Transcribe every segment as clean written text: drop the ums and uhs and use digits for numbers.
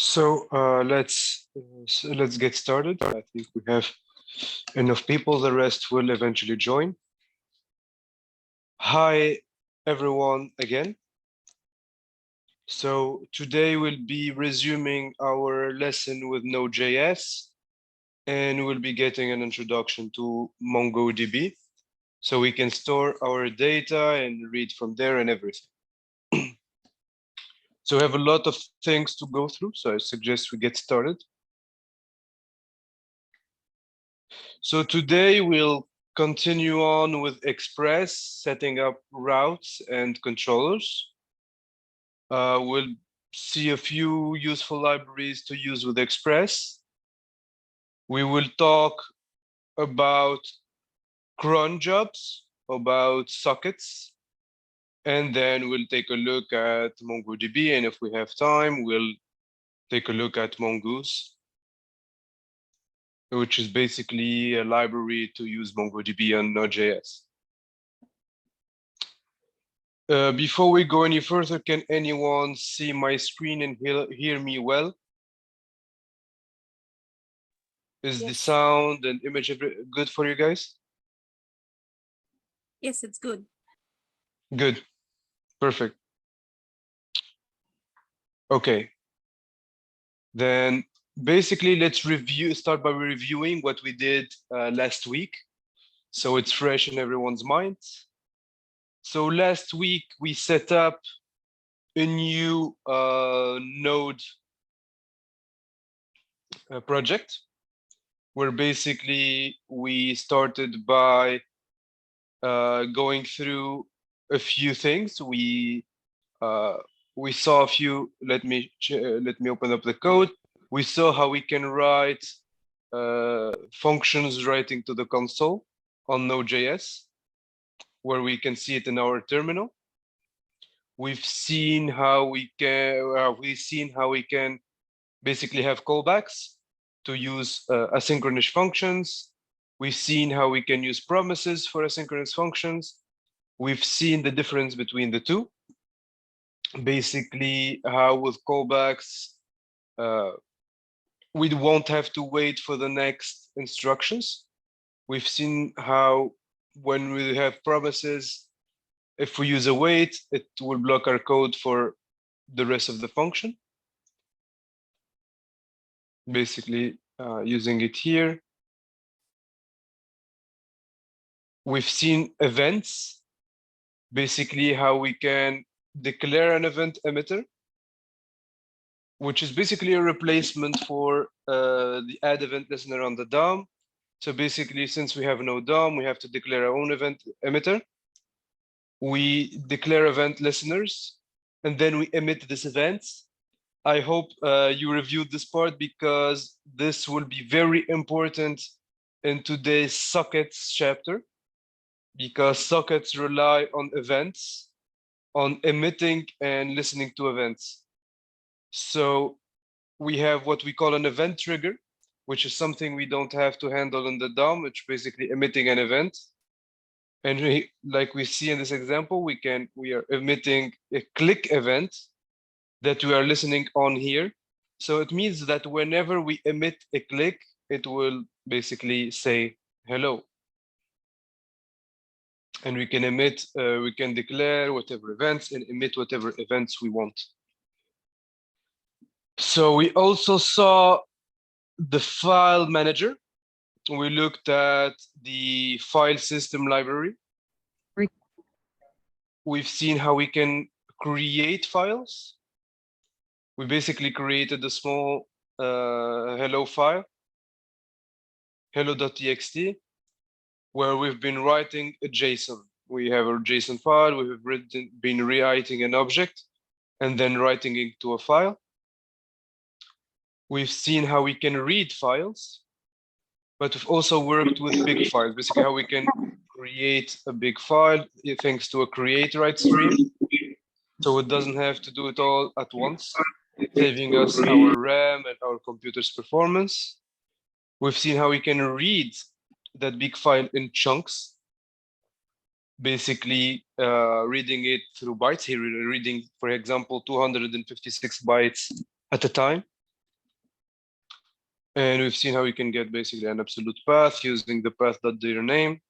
Let's get started. I think we have enough people. The rest will eventually join. Hi, everyone again. So today we'll be resuming our lesson with Node.js, and we'll be getting an introduction to MongoDB, so we can store our data and read from there and everything. So we have a lot of things to go through, so I suggest we get started. So today we'll continue on with Express, setting up routes and controllers. We'll see a few useful libraries to use with Express. We will talk about Cron Jobs, about sockets, and then we'll take a look at MongoDB, and if we have time, we'll take a look at Mongoose, which is basically a library to use MongoDB on Node.js. Before we go any further, can anyone see my screen and hear me well? Is the sound and image good for you guys? Yes, it's good. Good, perfect. Okay, then basically let's start by reviewing what we did last week, so it's fresh in everyone's minds. So last week we set up a new node project, where basically we started by going through a few things. We saw a few. Let me open up the code. We saw how we can write functions writing to the console on Node.js, where we can see it in our terminal. We've seen how we can basically have callbacks to use asynchronous functions. We've seen how we can use promises for asynchronous functions. We've seen the difference between the two. Basically, how with callbacks, we won't have to wait for the next instructions. We've seen how when we have promises, if we use a wait, it will block our code for the rest of the function. Basically, using it here. We've seen events, basically how we can declare an event emitter, which is basically a replacement for the add event listener on the DOM. So basically, since we have no DOM, we have to declare our own event emitter. We declare event listeners, and then we emit this event. I hope you reviewed this part, because this will be very important in today's sockets chapter, because sockets rely on events, on emitting and listening to events. So we have what we call an event trigger, which is something we don't have to handle in the DOM, which basically emitting an event. And like we see in this example, we are emitting a click event that we are listening on here. So it means that whenever we emit a click, it will basically say hello. And we can emit, we can declare whatever events and emit whatever events we want. So we also saw the file manager. We looked at the file system library. We've seen how we can create files. We basically created a small hello file, hello.txt, where we've been writing a JSON. We have a JSON file, we have been rewriting an object and then writing it to a file. We've seen how we can read files, but we've also worked with big files, basically how we can create a big file thanks to a create write stream. So it doesn't have to do it all at once, saving us our RAM and our computer's performance. We've seen how we can read that big file in chunks, basically reading it through bytes. Here we're reading, for example, 256 bytes at a time. And we've seen how we can get basically an absolute path using the path.data_name.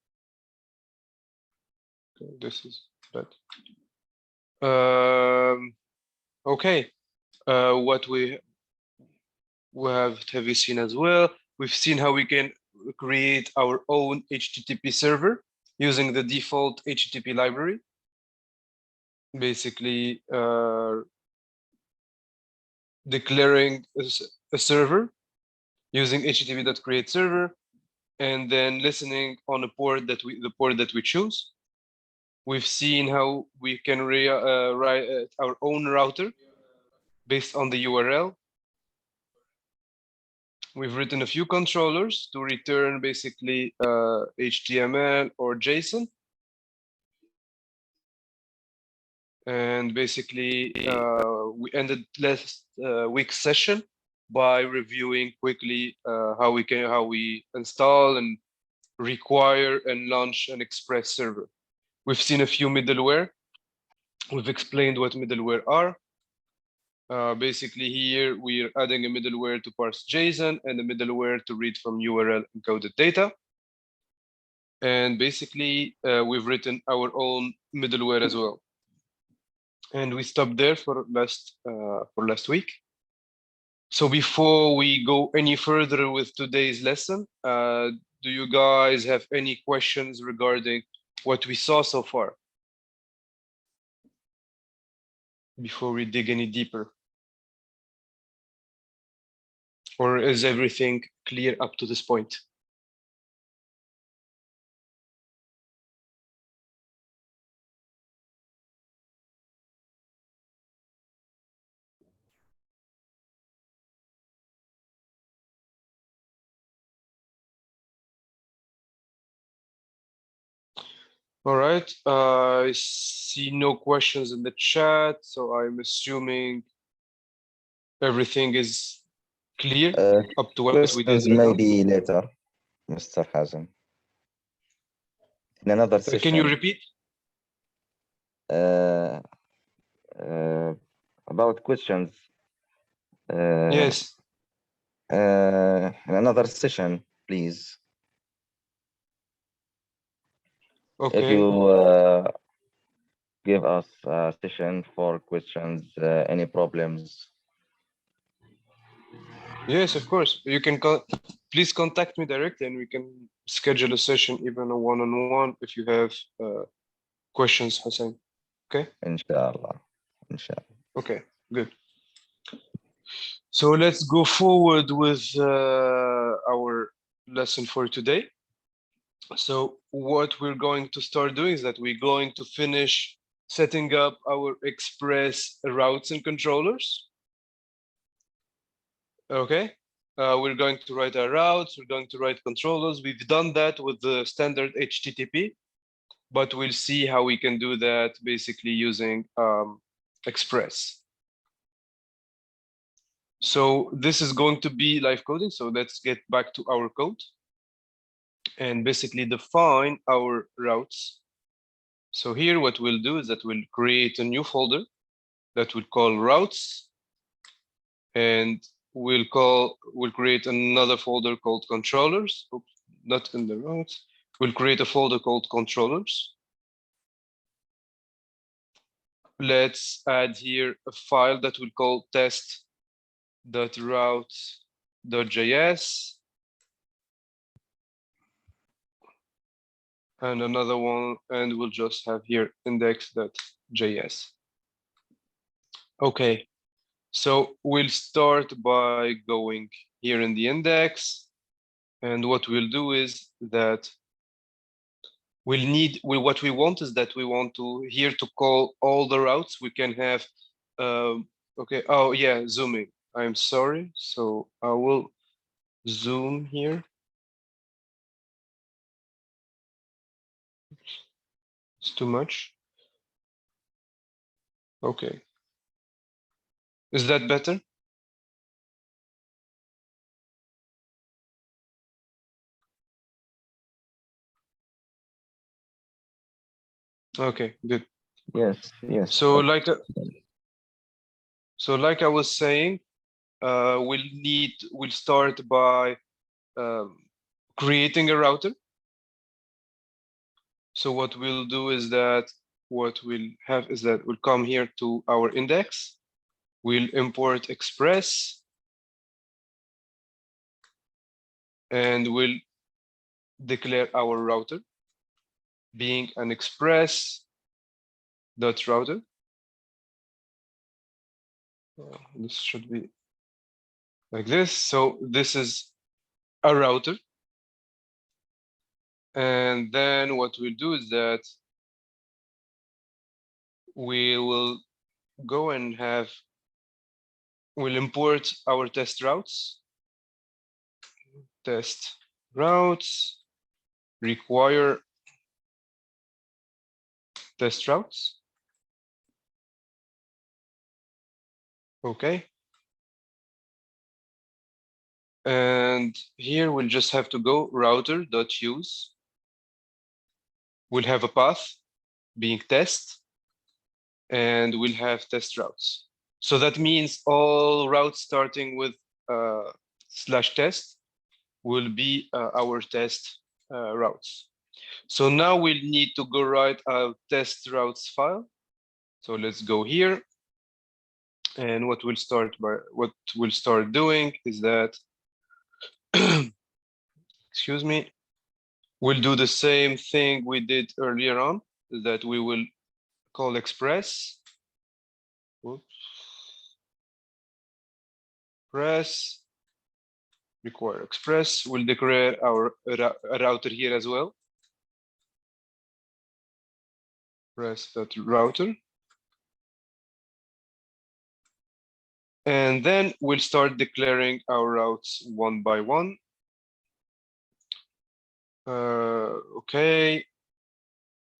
Okay, this is bad. Okay, what we have you seen as well? We've seen how we can create our own HTTP server using the default HTTP library. Basically, declaring a server using http.createServer, and then listening on a port that we choose. We've seen how we can write our own router based on the URL. We've written a few controllers to return basically HTML or JSON. And basically, we ended last week's session by reviewing quickly how we install and require and launch an Express server. We've seen a few middleware. We've explained what middleware are. Basically here, we're adding a middleware to parse JSON and a middleware to read from URL encoded data. And basically, we've written our own middleware as well. And we stopped there for last week. So before we go any further with today's lesson, do you guys have any questions regarding what we saw so far? Before we dig any deeper? Or is everything clear up to this point? All right, I see no questions in the chat, so I'm assuming everything is clear up to what we did right now. Maybe later, Mr. Hazem. In another session. Can you repeat? About questions. Yes. In another session, please. Okay. If you give us a session for questions, any problems. Yes, of course. You can please contact me directly and we can schedule a session, even a one-on-one, if you have questions, Hassan. Okay? Inshallah. Inshallah. Okay, good. So let's go forward with our lesson for today. So what we're going to start doing is that we're going to finish setting up our Express routes and controllers. Okay, we're going to write our routes, we're going to write controllers. We've done that with the standard HTTP, but we'll see how we can do that basically using Express. So this is going to be live coding. So let's get back to our code and basically define our routes. So here what we'll do is that we'll create a new folder that we'll call routes, and we'll create another folder called controllers. Oops, not in the routes. We'll create a folder called controllers. Let's add here a file that we'll call test.routes.js. And another one, and we'll just have here index.js. Okay, so we'll start by going here in the index. And what we'll do is that what we want is that we want to here to call all the routes. We can have, okay, oh yeah, zooming. I'm sorry. So I will zoom here. It's too much. Okay. Is that better? Okay, good. Yes, yes. So like I was saying, we'll start by creating a router. So what we'll do is that we'll come here to our index. We'll import Express, and we'll declare our router being an express.router. This should be like this. So this is a router. And then what we'll do is that we will go and we'll import our test routes. Test routes require test routes. Okay. And here we'll just have to go router.use. We'll have a path being test, and we'll have test routes. So that means all routes starting with /test will be our test routes. So now we'll need to go write our test routes file. So let's go here. And what we'll start doing is that, excuse me, we'll do the same thing we did earlier on, that we will call express. Whoops. Express, require express. We'll declare our router here as well. Express.router. And then we'll start declaring our routes one by one. Okay.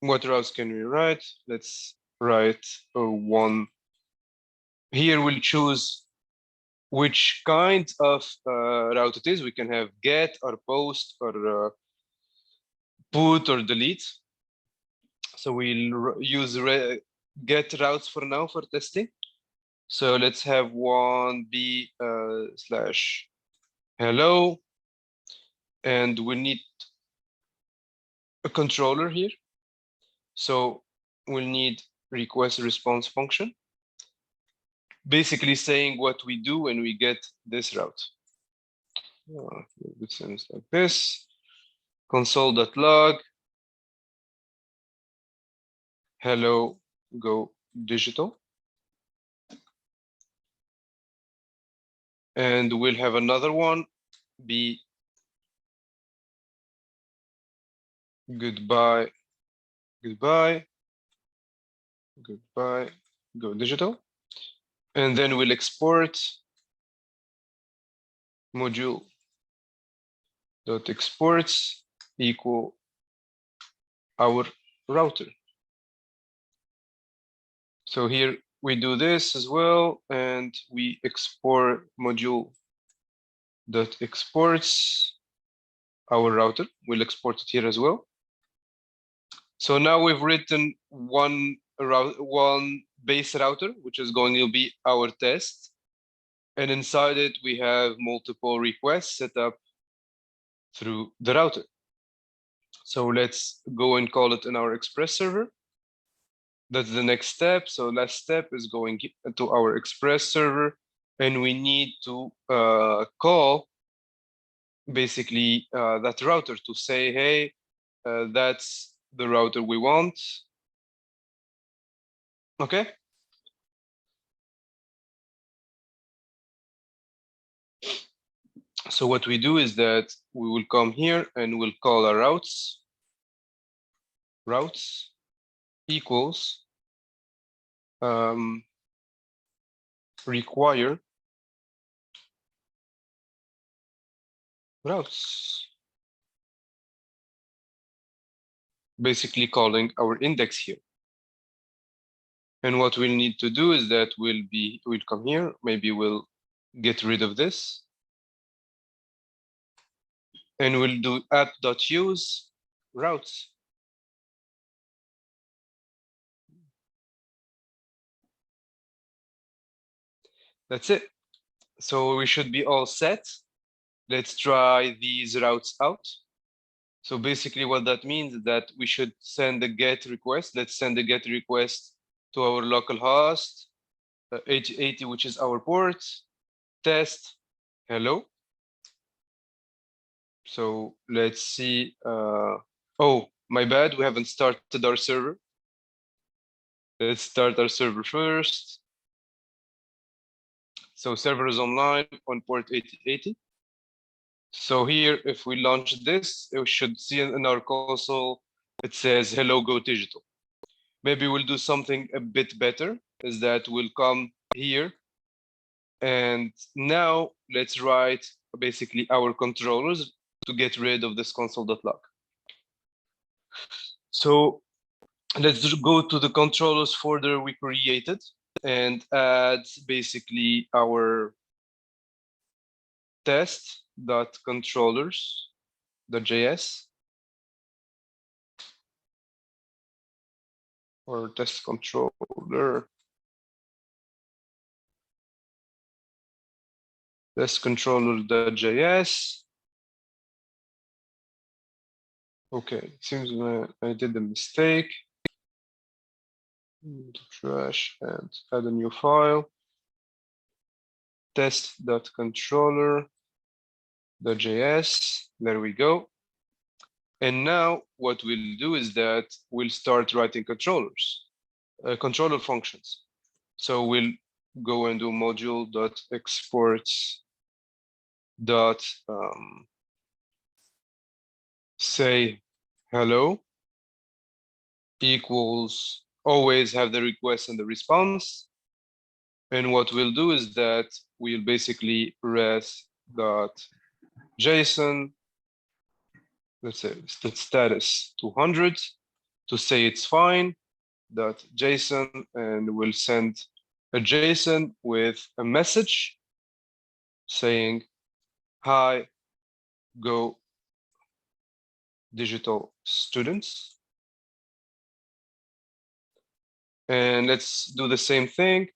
What routes can we write? Let's write one. Here we'll choose which kind of route it is. We can have get or post or put or delete. So we'll use get routes for now for testing. So let's have one be /hello, and we need a controller here. So we'll need request response function, basically saying what we do when we get this route. It sounds like this: console.log hello go digital. And we'll have another one be goodbye go digital. And then we'll export module.exports equal our router. So here we do this as well, and we export module.exports our router. We'll export it here as well. So now we've written one base router, which is going to be our test. And inside it, we have multiple requests set up through the router. So let's go and call it in our Express server. That's the next step. So last step is going to our Express server, and we need to call basically that router to say, hey, that's the router we want. Okay. So what we do is that we will come here and we'll call our routes equals require routes, basically calling our index here. And what we'll need to do is that we'll come here, maybe we'll get rid of this, and we'll do app.use routes. That's it. So we should be all set. Let's try these routes out. So basically what that means is that we should send a GET request. Let's send a GET request to our local host, 8080, which is our port, test, hello. So let's see. Oh, my bad, we haven't started our server. Let's start our server first. So server is online on port 8080. So here, if we launch this, we should see in our console, it says, hello, go digital. Maybe we'll do something a bit better, is that we'll come here. And now let's write basically our controllers to get rid of this console.log. So let's go to the controllers folder we created and add basically our test.controllers.js or test controller. Test controller.js. Okay, seems I did a mistake. Trash and add a new file. Test.controller.js. There we go. And now what we'll do is that we'll start writing controllers, controller functions. So we'll go and do module.exports dot say hello equals always have the request and the response. And what we'll do is that we'll basically res.json, let's say status 200 to say it's fine, .json, and we'll send a JSON with a message saying, hi, go digital students. And let's do the same thing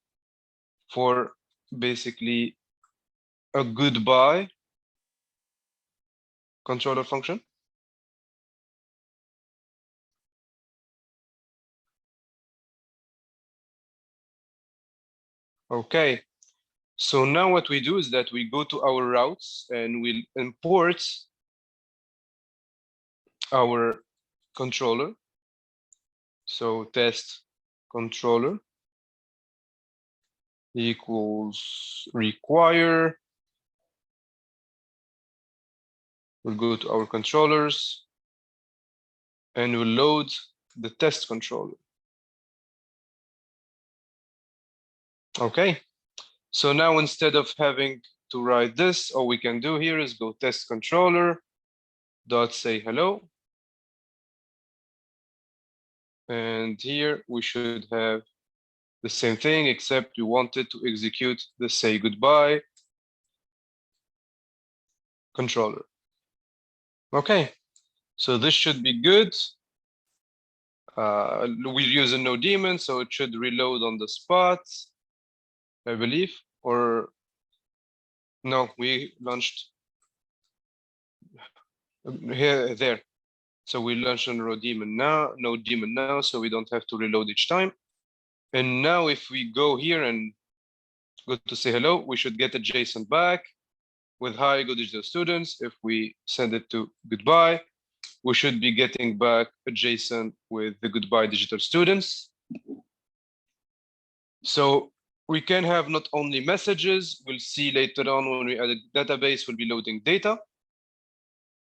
for basically a goodbye controller function. Okay, so now what we do is that we go to our routes and we'll import our controller. So test controller equals require. We'll go to our controllers and we'll load the test controller. Okay, so now instead of having to write this, all we can do here is go test controller dot say hello. And here we should have the same thing, except we wanted to execute the say goodbye controller. Okay, so this should be good. We're using no daemon, so it should reload on the spot, I believe, or no, we launched here, there. So we launched on no daemon now, so we don't have to reload each time. And now if we go here and go to say hello, we should get a JSON back with hi, go digital students. If we send it to goodbye, we should be getting back a JSON with the goodbye digital students. So we can have not only messages, we'll see later on when we add a database, we'll be loading data.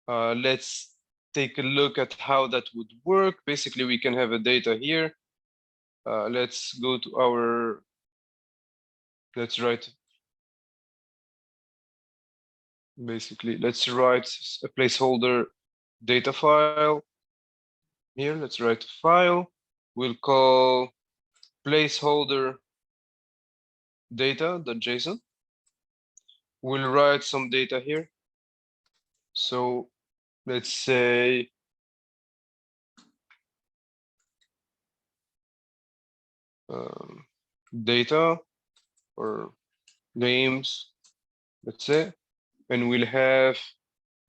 Let's take a look at how that would work. Basically, we can have a data here. Let's go to our, let's write, basically, let's write a placeholder data file. Here, let's write a file. We'll call placeholder data.json. We'll write some data here. So let's say data or names let's say, and we'll have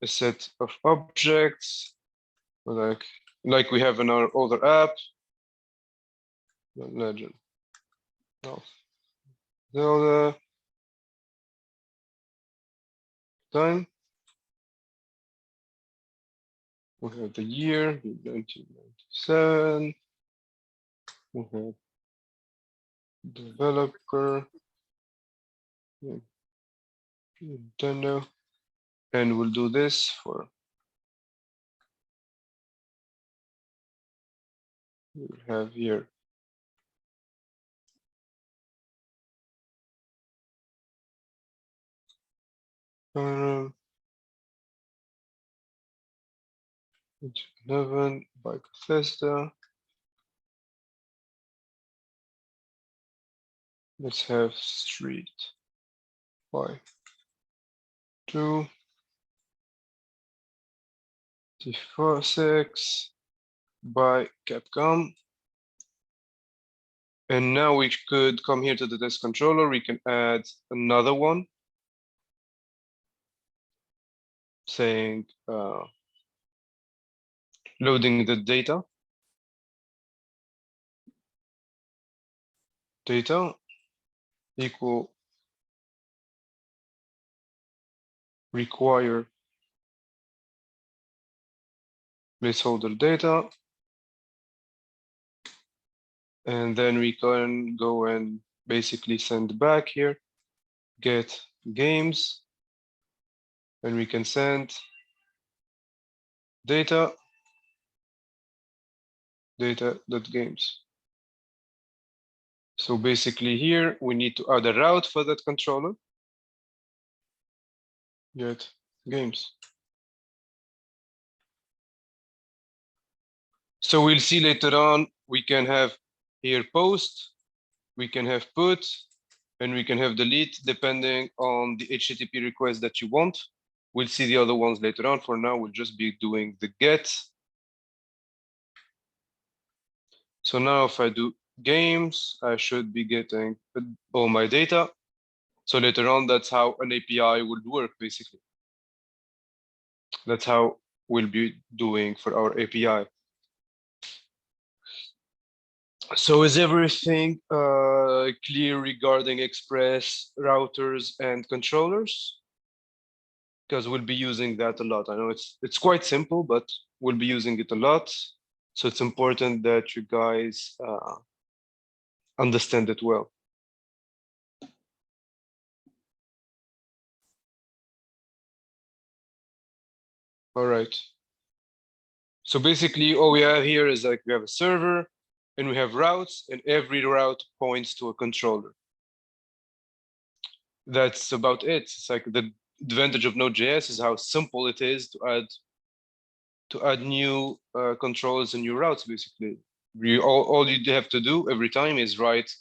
a set of objects like we have in our other app. Legend. No. Zelda. Time. We have the year, 1997. We have developer, Nintendo, and we'll do this for. We'll have here. Um, 11 by Bethesda. Let's have street by 2 T46 by Capcom. And now we could come here to the test controller. We can add another one saying loading the data. Data equal require placeholder data. And then we can go and basically send back here, get games, and we can send data.games. So basically here, we need to add a route for that controller, get games. So we'll see later on, we can have here post, we can have put, and we can have delete depending on the HTTP request that you want. We'll see the other ones later on. For now, we'll just be doing the get. So now if I do games, I should be getting all my data. So later on, that's how an API would work, basically. That's how we'll be doing for our API. So is everything clear regarding Express routers and controllers? Because we'll be using that a lot. I know it's quite simple, but we'll be using it a lot. So it's important that you guys understand it well. All right. So basically all we have here is like we have a server and we have routes, and every route points to a controller. That's about it. It's like the advantage of Node.js is how simple it is to add new controls and new routes, basically. All you have to do every time is write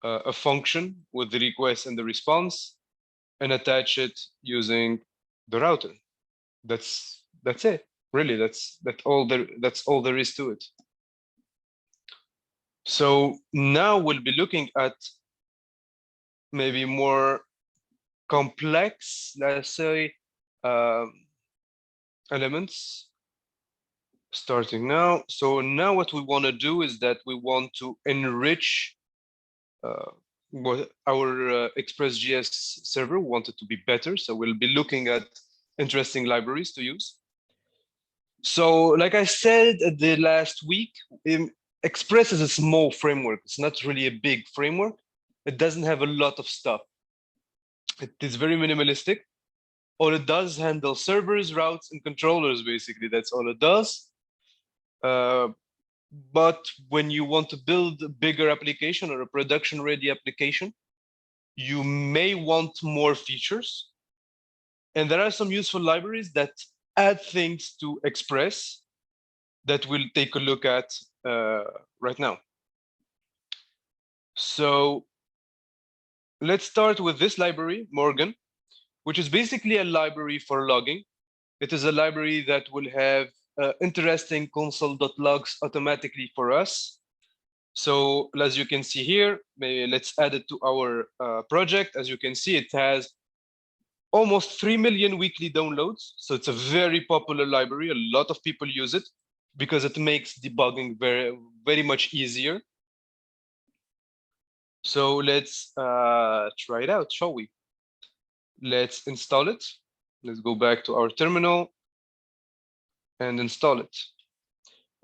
a function with the request and the response and attach it using the router. That's it. Really, that's all there is to it. So now we'll be looking at maybe more complex, let's say, elements starting now. So now what we want to do is that we want to enrich what our Express.js server wanted to be better. So we'll be looking at interesting libraries to use. So like I said the last week, Express is a small framework. It's not really a big framework. It doesn't have a lot of stuff. It is very minimalistic. All it does is handle servers, routes, and controllers, basically. That's all it does. But when you want to build a bigger application or a production-ready application, you may want more features. And there are some useful libraries that add things to Express that we'll take a look at right now. So let's start with this library, Morgan, which is basically a library for logging. It is a library that will have interesting console.logs automatically for us. So as you can see here, maybe let's add it to our project. As you can see, it has almost 3 million weekly downloads. So it's a very popular library. A lot of people use it because it makes debugging very much easier. So let's try it out, shall we? Let's install it. Let's go back to our terminal and install it.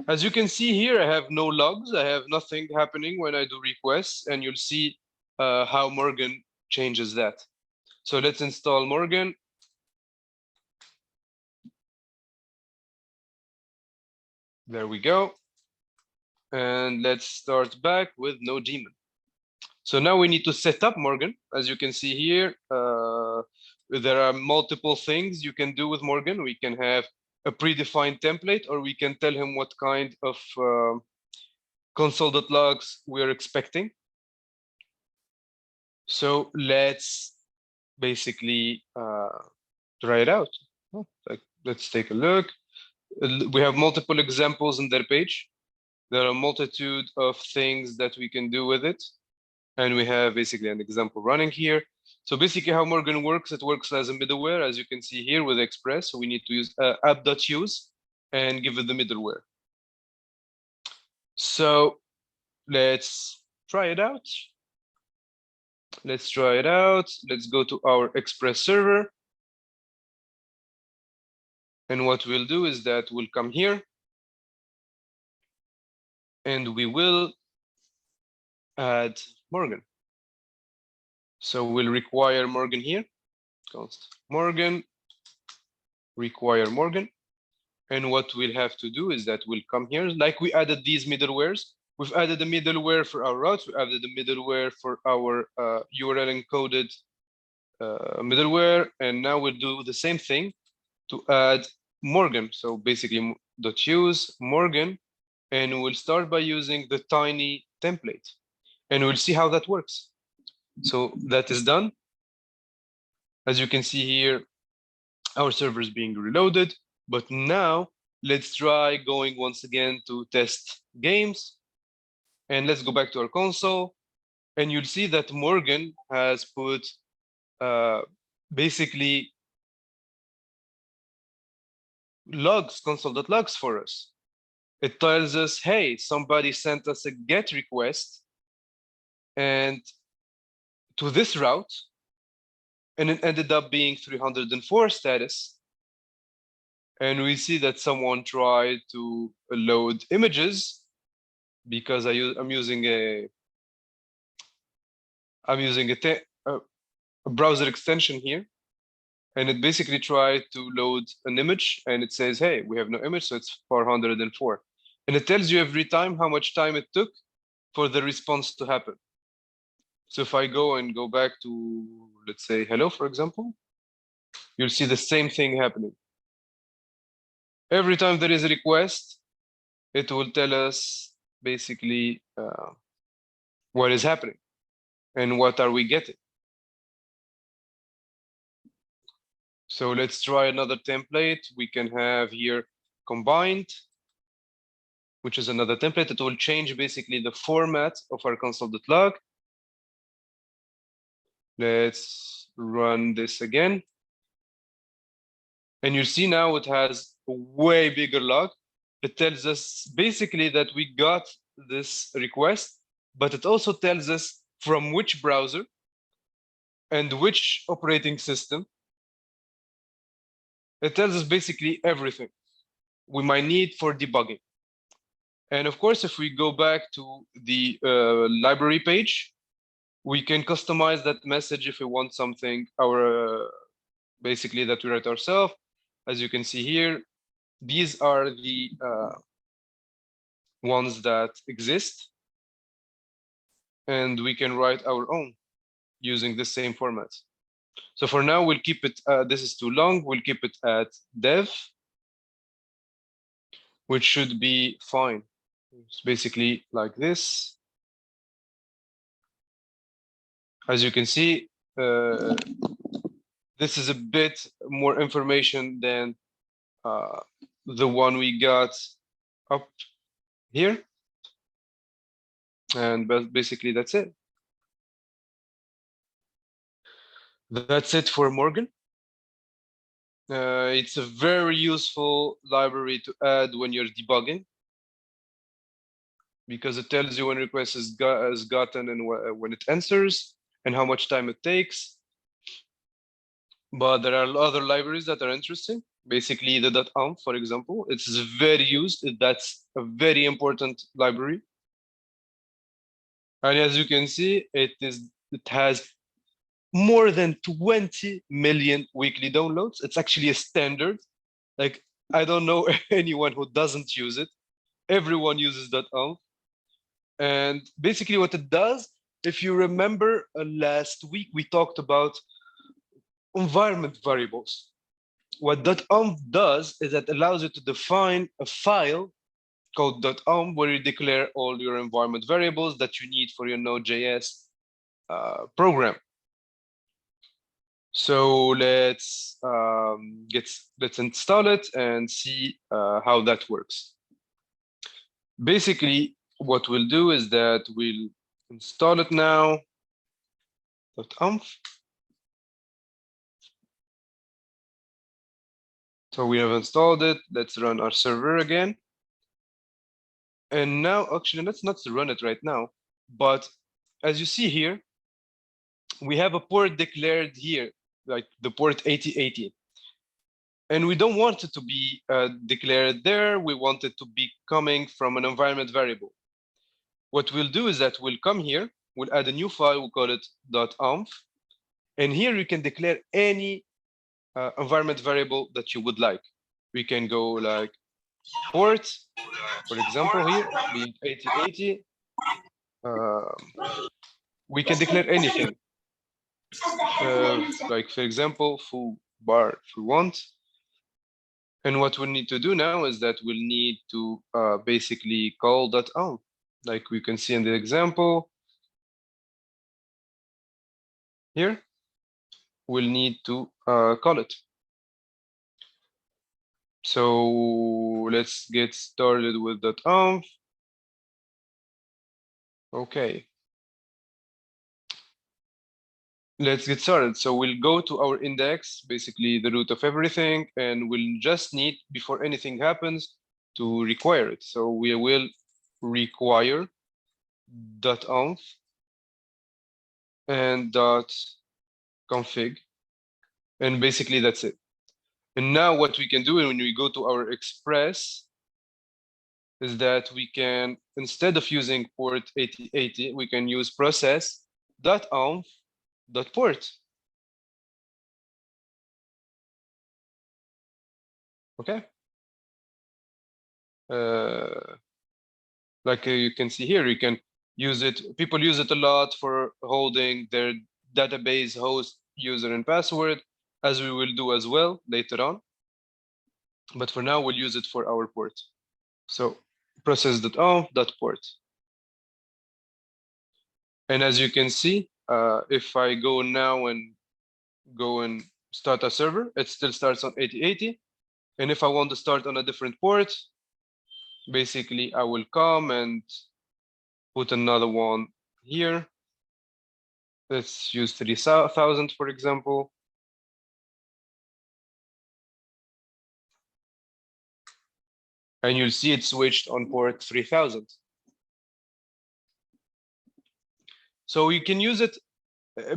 As you can see here, I have no logs. I have nothing happening when I do requests, and you'll see how Morgan changes that. So let's install Morgan. There we go. And let's start back with no daemon. So now we need to set up Morgan. As you can see here, there are multiple things you can do with Morgan. We can have a predefined template, or we can tell him what kind of console.logs we are expecting. So let's basically try it out. Let's take a look. We have multiple examples in their page. There are a multitude of things that we can do with it. And we have basically an example running here. So basically how Morgan works, it works as a middleware, as you can see here with Express. So we need to use app.use and give it the middleware. So let's try it out. Let's try it out. Let's go to our Express server. And what we'll do is that we'll come here and we will add Morgan. So we'll require Morgan here. Const Morgan, require Morgan. And what we'll have to do is that we'll come here, like we added these middlewares. We've added a middleware for our routes. We added a middleware for our URL encoded middleware. And now we'll do the same thing to add Morgan. So basically .use Morgan, and we'll start by using the tiny template, and we'll see how that works. So that is done. As you can see here, our server is being reloaded. But now let's try going once again to test games. And let's go back to our console. And you'll see that Morgan has put basically logs, console.logs for us. It tells us, hey, somebody sent us a GET request and to this route, and it ended up being 304 status. And we see that someone tried to load images because I'm using a browser extension here, and it basically tried to load an image, and it says, hey, we have no image, so it's 404. And it tells you every time how much time it took for the response to happen. So if I go back to, let's say, hello, for example, you'll see the same thing happening. Every time there is a request, it will tell us basically what is happening and what are we getting. So let's try another template. We can have here combined, which is another template that will change basically the format of our console.log. Let's run this again. And you see now it has a way bigger log. It tells us basically that we got this request, but it also tells us from which browser and which operating system. It tells us basically everything we might need for debugging. And of course, if we go back to the library page, we can customize that message if we want something basically that we write ourselves. As you can see here, these are the ones that exist. And we can write our own using the same format. So for now, we'll keep it, this is too long, we'll keep it at dev, which should be fine. It's basically like this. As you can see, this is a bit more information than the one we got up here. And basically, that's it. That's it for Morgan. It's a very useful library to add when you're debugging, because it tells you when request is gotten and when it answers and how much time it takes. But there are other libraries that are interesting. Basically, the .env, for example, it's very used. That's a very important library. And as you can see, it has more than 20 million weekly downloads. It's actually a standard. Like, I don't know anyone who doesn't use it. Everyone uses .env. And basically what it does, if you remember last week, we talked about environment variables. What .env does is that allows you to define a file called .env where you declare all your environment variables that you need for your Node.js program. So let's install it and see how that works. Basically, what we'll do is that we'll install it now. .env. So we have installed it. Let's run our server again. And now, actually, let's not run it right now. But as you see here, we have a port declared here, like the port 8080. And we don't want it to be declared there. We want it to be coming from an environment variable. What we'll do is that we'll come here, we'll add a new file, we'll call it .env. And here you can declare any environment variable that you would like. We can go like port, for example, here, being 8080. We can declare anything. Like, for example, full bar if we want. And what we need to do now is that we'll need to basically call .env. Like we can see in the example here, we'll need to call it. So let's get started with .env. Okay. Let's get started. So we'll go to our index, basically the root of everything, and we'll just need, before anything happens, to require it. So we will require .env and .config, and basically that's it. And now what we can do when we go to our express is that we can, instead of using port 8080, we can use process.env.port. Okay. Like you can see here, you can use it. People use it a lot for holding their database host, user, and password, as we will do as well later on. But for now, we'll use it for our port. So process.env.port. And as you can see, if I go now and go and start a server, it still starts on 8080. And if I want to start on a different port, basically I will come and put another one here. Let's use 3000, for example. And you'll see it switched on port 3000. So you can use it.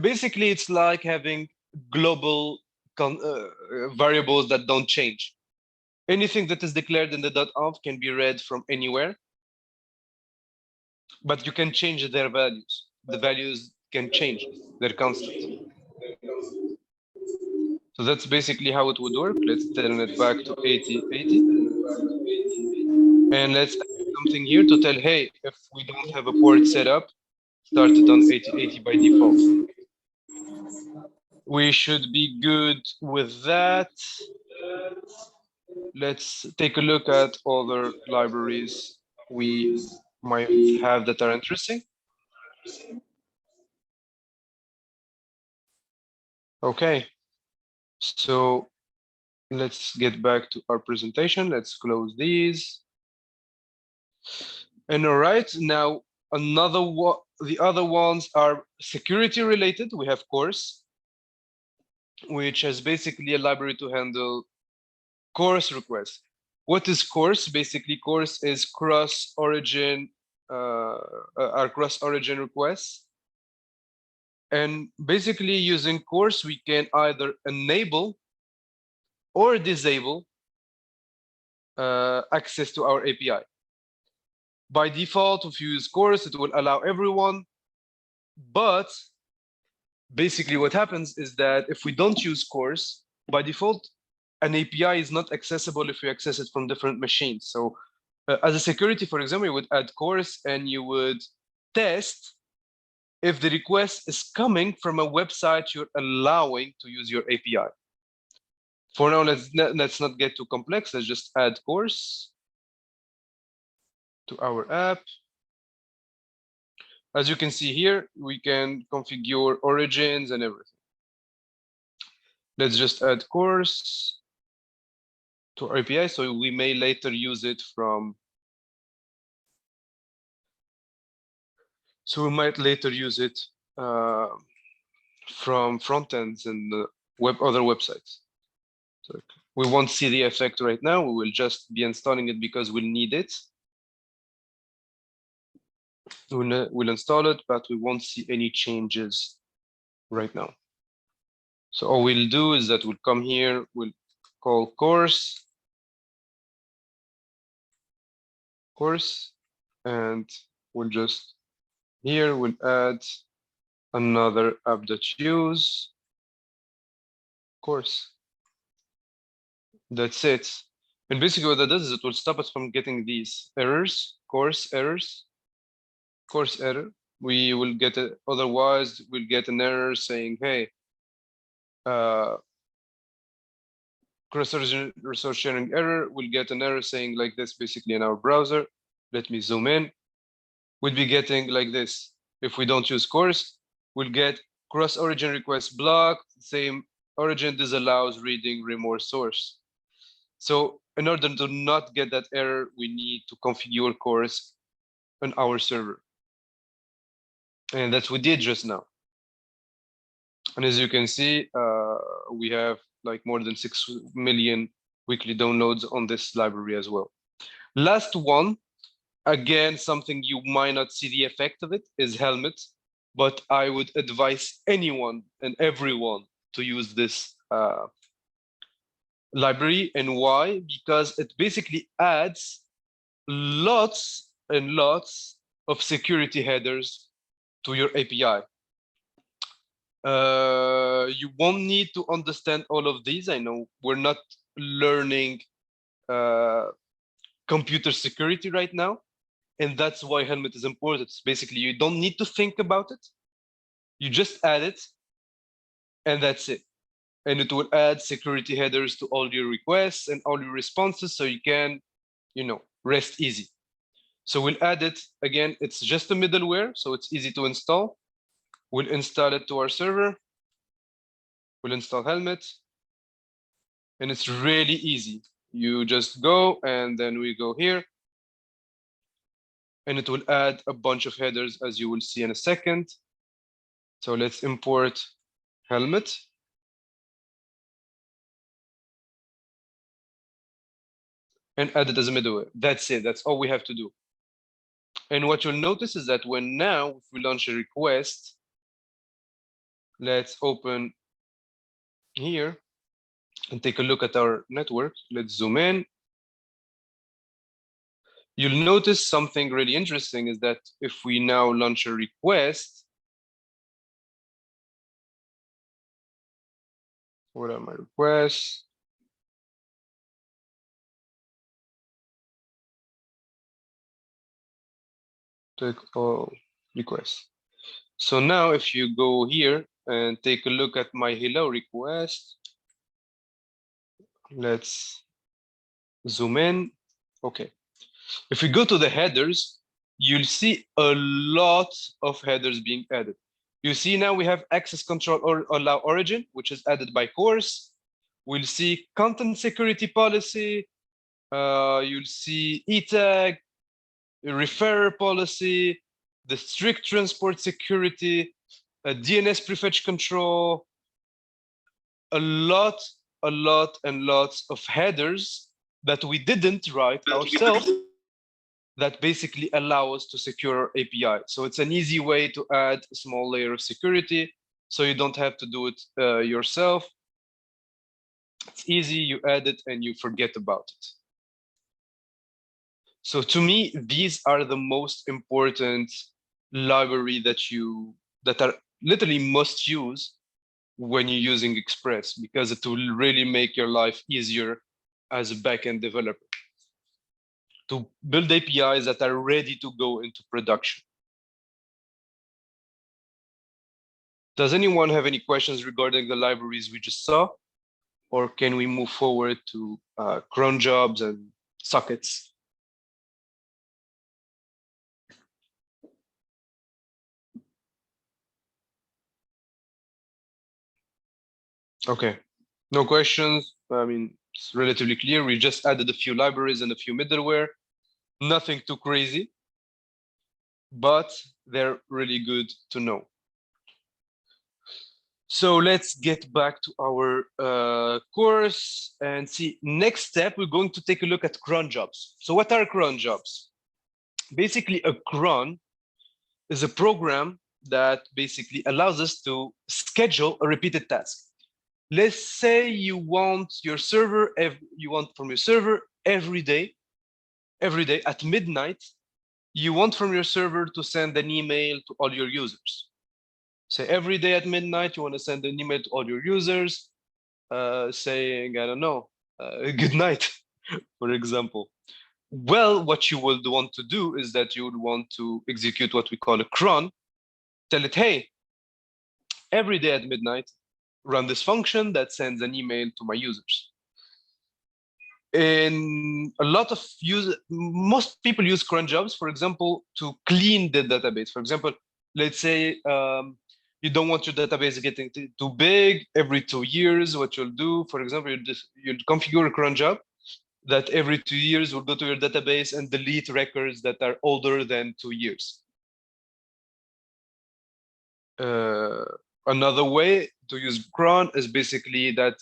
Basically, it's like having global variables that don't change. Anything that is declared in the .env can be read from anywhere, but you can change their values. The values can change, they're constant. So that's basically how it would work. Let's turn it back to 8080. And let's add something here to tell, hey, if we don't have a port set up, start it on 8080 by default. We should be good with that. Let's take a look at other libraries we might have that are interesting. Okay, so let's get back to our presentation. Let's close these. And all right, now the other ones are security related. We have course. which has basically a library to handle course requests. What is course? Basically, course is cross-origin, our cross-origin requests. And basically, using course, we can either enable or disable access to our API. By default, if you use course, it will allow everyone. But basically, what happens is that if we don't use course, by default, an API is not accessible if you access it from different machines. So as a security, for example, you would add course and you would test if the request is coming from a website you're allowing to use your API. For now, let's not get too complex. Let's just add course to our app. As you can see here, we can configure origins and everything. Let's just add course to our API, so we may later use it from. So we might later use it from front ends and other websites. So we won't see the effect right now. We will just be installing it because we'll need it. We'll install it, but we won't see any changes right now. So all we'll do is that we'll come here, we'll call course, and we'll just, here we'll add another app.use course. That's it. And basically what that does is it will stop us from getting these errors, course error. We will get it, otherwise we'll get an error saying, hey, cross-origin resource sharing error. We'll get an error saying like this basically in our browser. Let me zoom in. We'll be getting like this. If we don't use course, we'll get cross-origin request blocked, same origin disallows reading remote source. So in order to not get that error, we need to configure course on our server. And that's what we did just now. And as you can see, we have like more than 6 million weekly downloads on this library as well. Last one, again, something you might not see the effect of it is Helmet, but I would advise anyone and everyone to use this library. And why? Because it basically adds lots and lots of security headers to your API. You won't need to understand all of these. I know we're not learning computer security right now, and that's why Helmet is important. It's basically, you don't need to think about it. You just add it, and that's it. And it will add security headers to all your requests and all your responses, so you can, rest easy. So we'll add it. Again, it's just a middleware, so it's easy to install. We'll install it to our server. We'll install Helmet. And it's really easy. You just go, and then we go here. And it will add a bunch of headers, as you will see in a second. So let's import Helmet. And add it as a middleware. That's it. That's all we have to do. And what you'll notice is that when now, if we launch a request, let's open here and take a look at our network. Let's zoom in. You'll notice something really interesting is that if we now launch a request, what are my requests? Take all requests. So now if you go here and take a look at my hello request, let's zoom in. Okay. If we go to the headers, you'll see a lot of headers being added. You see now we have access control or allow origin, which is added by course. We'll see content security policy. You'll see e-tag, referrer policy, the strict transport security, DNS prefetch control, a lot and lots of headers that we didn't write ourselves that basically allow us to secure our API. So it's an easy way to add a small layer of security, so you don't have to do it yourself. It's easy, you add it and you forget about it. So to me, these are the most important library that are literally must use when you're using Express, because it will really make your life easier as a backend developer to build APIs that are ready to go into production. Does anyone have any questions regarding the libraries we just saw? Or can we move forward to cron jobs and sockets? Okay, no questions. I mean, it's relatively clear. We just added a few libraries and a few middleware. Nothing too crazy, but they're really good to know. So let's get back to our course and see. Next step, we're going to take a look at cron jobs. So what are cron jobs? Basically, a cron is a program that basically allows us to schedule a repeated task. Let's say you want your server, from your server every day at midnight, you want from your server to send an email to all your users. Say every day at midnight, you want to send an email to all your users saying, I don't know, good night, for example. Well, what you would want to do is that you would want to execute what we call a cron, tell it, hey, every day at midnight, run this function that sends an email to my users. In a lot of most people use cron jobs, for example, to clean the database. For example, let's say you don't want your database getting too big. Every 2 years, what you'll do, for example, you'll configure a cron job that every 2 years will go to your database and delete records that are older than 2 years. Another way to use cron is basically that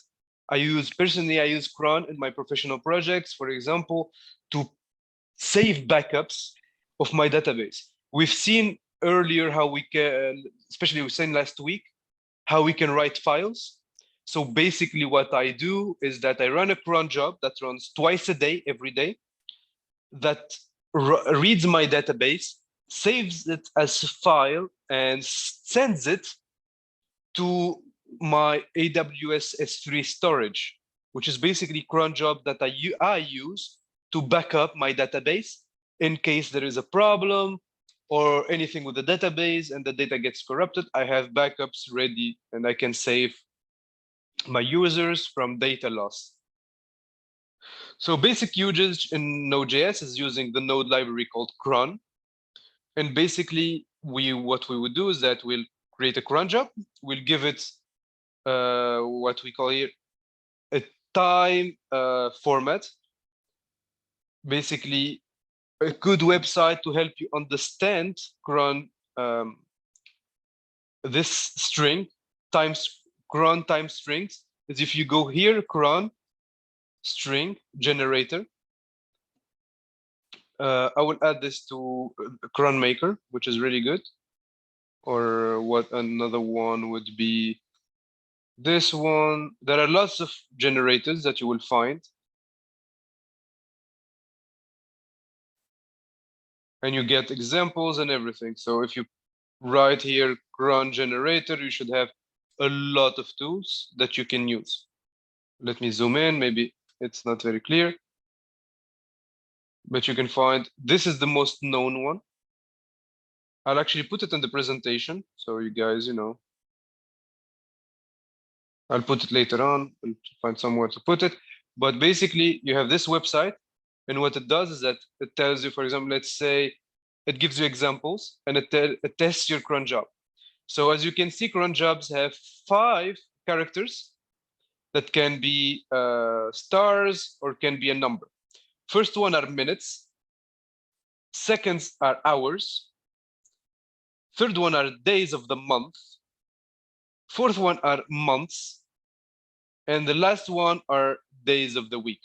personally I use cron in my professional projects, for example, to save backups of my database. We've seen earlier how we can, especially we've seen last week, how we can write files. So basically what I do is that I run a cron job that runs twice a day, every day, that reads my database, saves it as a file, and sends it to my AWS S3 storage, which is basically cron job that I use to back up my database in case there is a problem or anything with the database and the data gets corrupted. I have backups ready and I can save my users from data loss. So basic usage in Node.js is using the node library called cron. And basically, what we would do is that we'll create a cron job. We'll give it what we call here a time format. Basically, a good website to help you understand cron, this string times cron times strings is if you go here, cron string generator. I will add this to cron maker, which is really good. Or what another one would be this one. There are lots of generators that you will find. And you get examples and everything. So if you write here cron generator, you should have a lot of tools that you can use. Let me zoom in, maybe it's not very clear. But you can find, this is the most known one. I'll actually put it in the presentation, so you guys, I'll put it later on. I'll find somewhere to put it. But basically, you have this website, and what it does is that it tells you, for example, let's say it gives you examples, and it tests your cron job. So as you can see, cron jobs have 5 characters that can be stars or can be a number. First one are minutes. Seconds are hours. Third one are days of the month. Fourth one are months. And the last one are days of the week.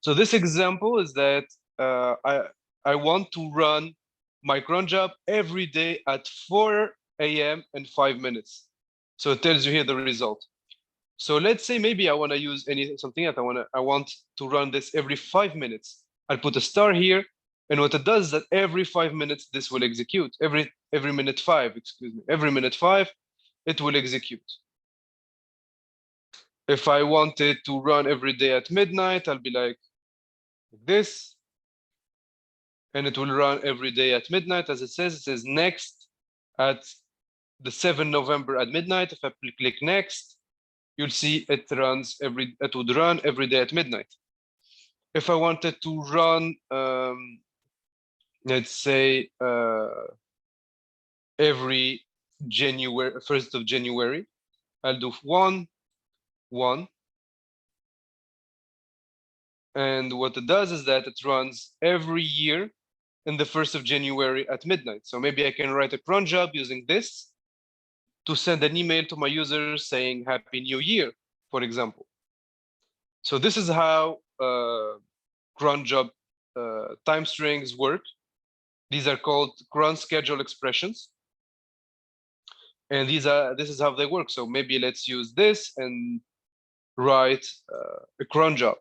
So this example is that I want to run my cron job every day at 4 a.m. and 5 minutes. So it tells you here the result. So let's say maybe I want to use something that I want to run this every 5 minutes. I'll put a star here, and what it does is that every 5 minutes this will execute. Every minute 5, excuse me. Every minute 5, it will execute. If I wanted to run every day at midnight, I'll be like this, and it will run every day at midnight. As it says next at the 7th November at midnight. If I click next, you'll see it would run every day at midnight. If I wanted to run, let's say every January, 1st of January, I'll do 1, 1. And what it does is that it runs every year in the 1st of January at midnight. So maybe I can write a cron job using this to send an email to my users saying Happy New Year, for example. So this is how cron job time strings work. These are called cron schedule expressions. And this is how they work. So maybe let's use this and write a cron job.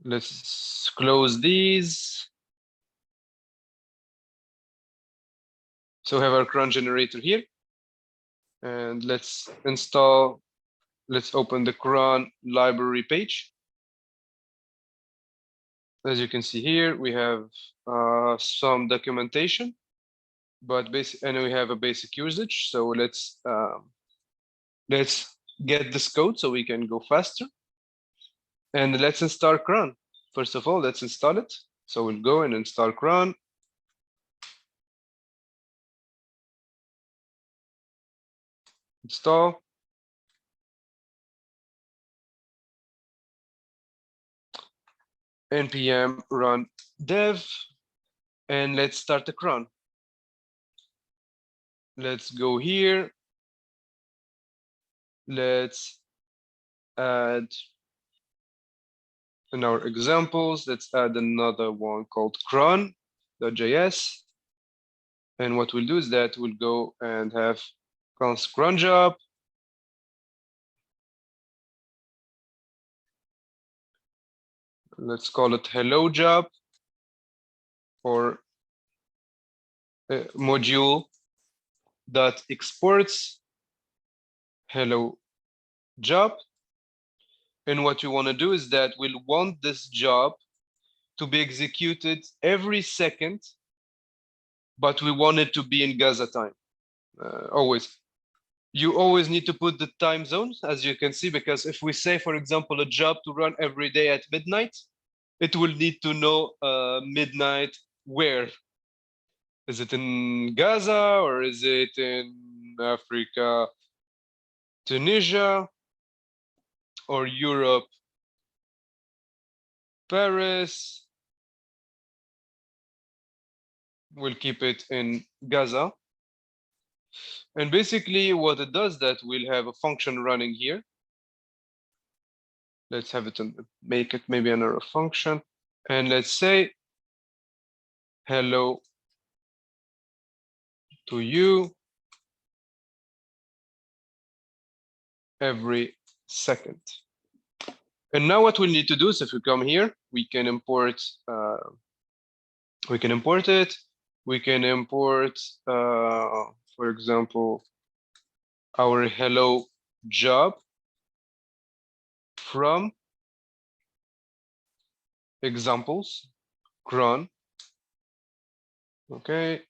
Let's close these. So we have our cron generator here. And let's open the cron library page. As you can see here, we have some documentation, but and we have a basic usage. So let's get this code so we can go faster. And let's install cron. First of all, let's install it. So we'll go and install cron. Install. npm run dev. And let's start the cron. Let's go here. Let's add in our examples, let's add another one called cron.js. And what we'll do is that we'll go and have cron job. Let's call it hello job or module dot exports hello job. And what we want to do is that we'll want this job to be executed every second, but we want it to be in Gaza time. Always. You always need to put the time zones, as you can see, because if we say, for example, a job to run every day at midnight, it will need to know midnight where. Is it in Gaza or is it in Africa, Tunisia, or Europe, Paris? We'll keep it in Gaza. And basically what it does that we'll have a function running here. Let's have it make it maybe another function. And let's say hello to you every second. And now what we need to do is if we come here, we can import it. We can import, for example, our hello job from examples, cron. Okay.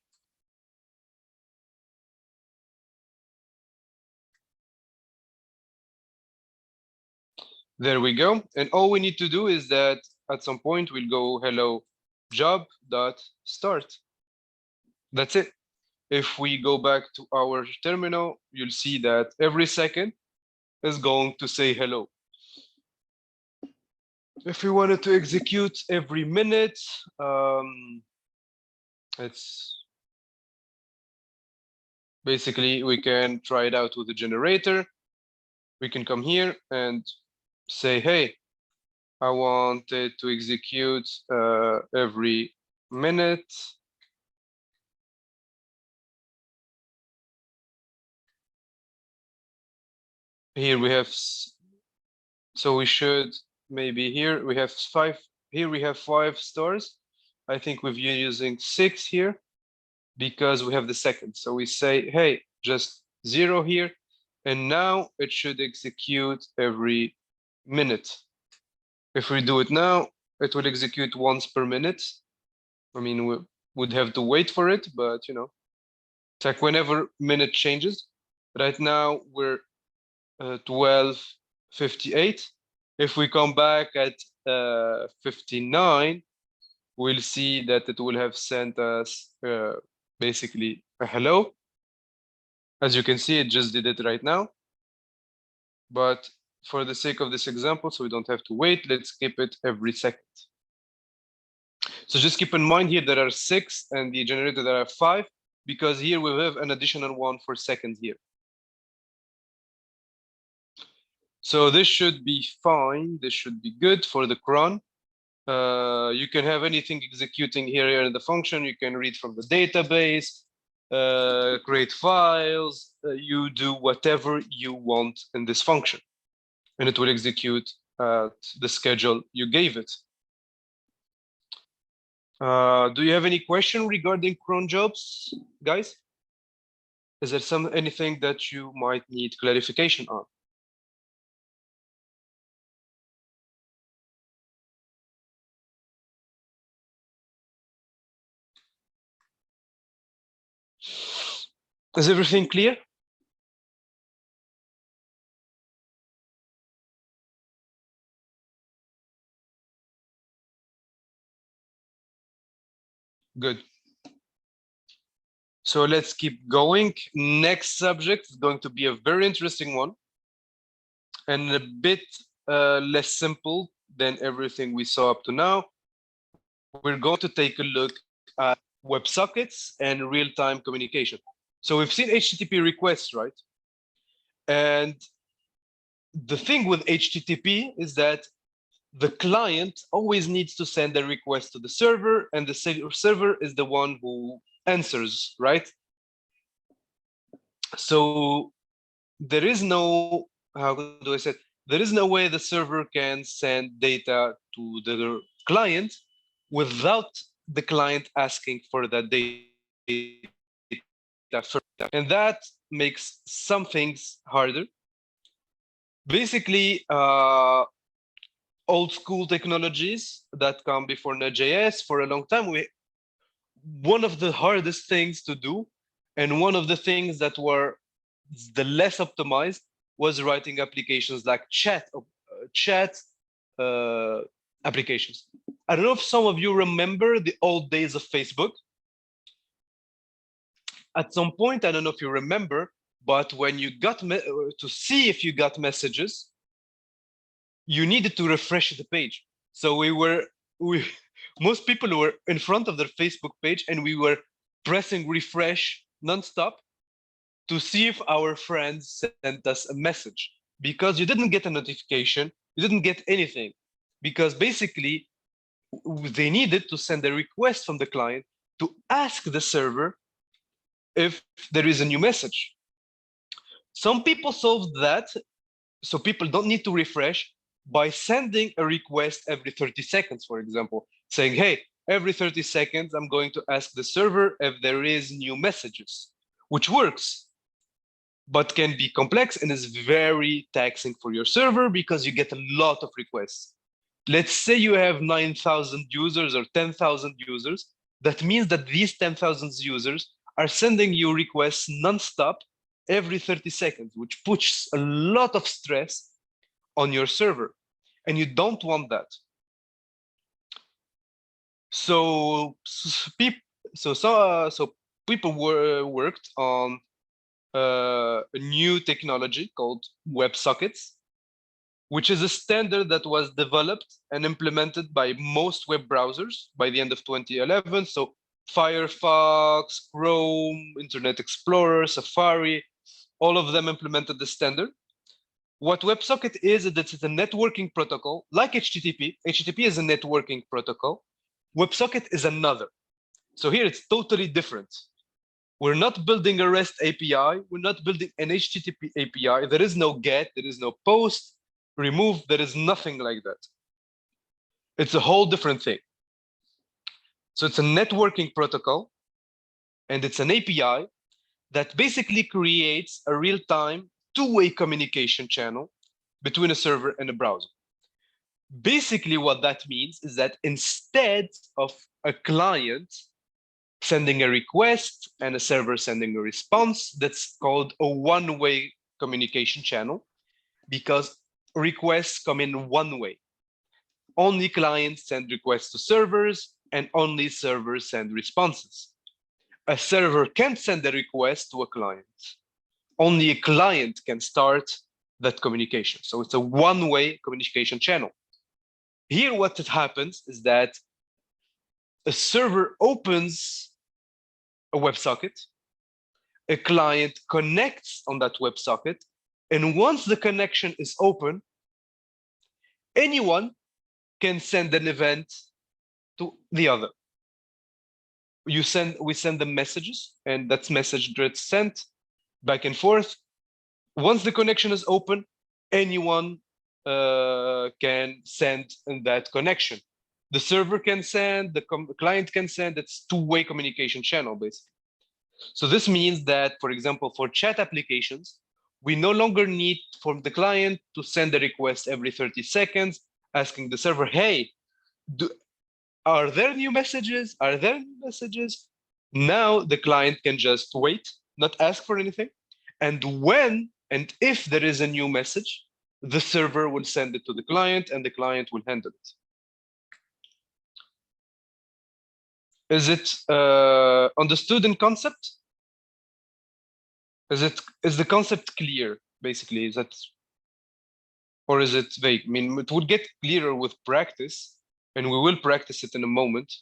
There we go. And all we need to do is that at some point we'll go hello job dot start. That's it. If we go back to our terminal, you'll see that every second is going to say hello. If we wanted to execute every minute, it's basically we can try it out with the generator. we can come here and say, hey, I want it to execute every minute. Here we have, so we should maybe here we have 5. Here we have 5 stars. I think we're using 6 here because we have the second. So we say, hey, just 0 here. And now it should execute every minute. If we do it now, it will execute once per minute. I mean, we would have to wait for it, but you know, it's like whenever minute changes. Right now we're 12:58. If we come back at 59, we'll see that it will have sent us basically a hello. As you can see, it just did it right now. But for the sake of this example, so we don't have to wait, let's skip it every second. So just keep in mind here there are 6 and the generator there are 5, because here we have an additional 1 for second here. So this should be fine. This should be good for the cron. You can have anything executing here in the function. You can read from the database, create files. You do whatever you want in this function, and it will execute at the schedule you gave it. Do you have any question regarding cron jobs, guys? Is there anything that you might need clarification on? Is everything clear? Good. So let's keep going. Next subject is going to be a very interesting one and a bit less simple than everything we saw up to now. We're going to take a look at WebSockets and real-time communication. So we've seen HTTP requests, right? And the thing with HTTP is that the client always needs to send a request to the server, and the server is the one who answers, right? So there is no, how do I say it? There is no way the server can send data to the client without the client asking for that data first. And that makes some things harder. Basically, old school technologies that come before Node.js for a long time, one of the hardest things to do, and one of the things that were the less optimized, was writing applications like chat applications. I don't know if some of you remember the old days of Facebook. At some point, I don't know if you remember, but when you got to see if you got messages, you needed to refresh the page. So most people were in front of their Facebook page and we were pressing refresh nonstop to see if our friends sent us a message, because you didn't get a notification, you didn't get anything, because basically they needed to send a request from the client to ask the server if there is a new message. Some people solved that, so people don't need to refresh, by sending a request every 30 seconds, for example, saying, hey, every 30 seconds, I'm going to ask the server if there is new messages, which works, but can be complex and is very taxing for your server because you get a lot of requests. Let's say you have 9,000 users or 10,000 users. That means that these 10,000 users are sending you requests nonstop every 30 seconds, which puts a lot of stress on your server, and you don't want that. So people worked on a new technology called WebSockets, which is a standard that was developed and implemented by most web browsers by the end of 2011. So Firefox, Chrome, Internet Explorer, Safari, all of them implemented the standard. What WebSocket is that it's a networking protocol like HTTP. HTTP is a networking protocol. WebSocket is another. So here it's totally different. We're not building a REST API. We're not building an HTTP API. There is no GET, there is no POST, remove, there is nothing like that. It's a whole different thing. So it's a networking protocol, and it's an API that basically creates a real-time two-way communication channel between a server and a browser. Basically, what that means is that instead of a client sending a request and a server sending a response, that's called a one-way communication channel, because requests come in one way. Only clients send requests to servers, and only servers send responses. A server can't send a request to a client. Only a client can start that communication. So it's a one-way communication channel. Here, what happens is that a server opens a WebSocket, a client connects on that WebSocket, and once the connection is open, anyone can send an event to the other. We send them messages, and that's message gets sent back and forth. Once the connection is open, anyone can send in that connection. The server can send, the client can send. It's two-way communication channel, basically. So this means that, for example, for chat applications, we no longer need for the client to send a request every 30 seconds, asking the server, hey, are there new messages? Are there new messages? Now the client can just wait, not ask for anything. And when and if there is a new message, the server will send it to the client and the client will handle it. Is it understood in concept? Is the concept clear, basically? Is that, or is it vague? I mean, it would get clearer with practice, and we will practice it in a moment.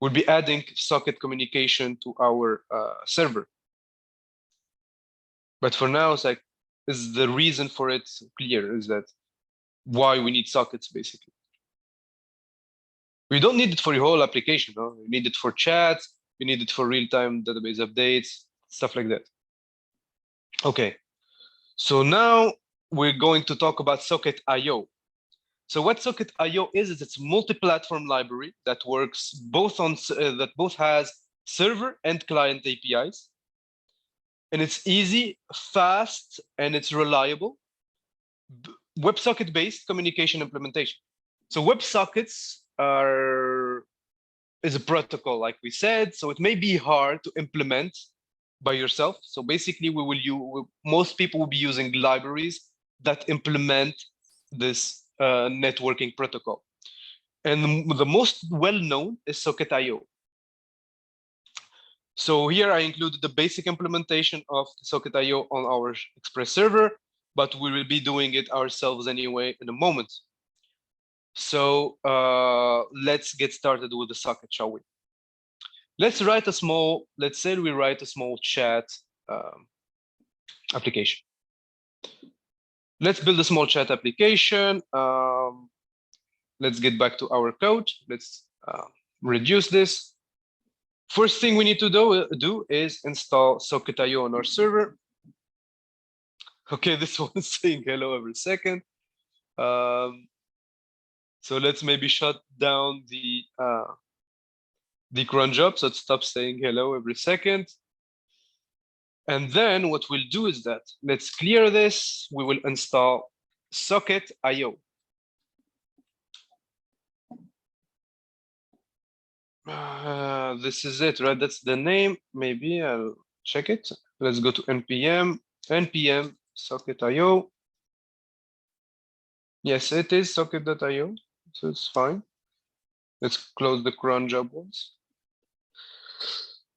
We'll be adding socket communication to our server. But for now, it's like, is the reason for it clear? Is that why we need sockets, basically? We don't need it for your whole application. No? We need it for chat. We need it for real-time database updates, stuff like that. Okay, so now we're going to talk about Socket IO. So what Socket IO is it's a multi-platform library that works both on that both has server and client APIs, and it's easy, fast, and it's reliable. WebSocket-based communication implementation. So WebSockets is a protocol, like we said, so it may be hard to implement by yourself. So basically, most people will be using libraries that implement this networking protocol. And the most well-known is Socket.io. So here I included the basic implementation of Socket.io on our Express server, but we will be doing it ourselves anyway in a moment. So let's get started with the socket, shall we? Let's say we write a small chat application. Let's build a small chat application. Let's get back to our code. Let's reduce this. First thing we need to do is install Socket.io on our server. Okay, this one's saying hello every second. So let's maybe shut down the cron job so it stops saying hello every second. And then what we'll do is that let's clear this. We will install Socket.io. This is it, right? That's the name. Maybe I'll check it. Let's go to npm Socket.io. Yes, it is Socket.io, so it's fine. Let's close the cron job ones.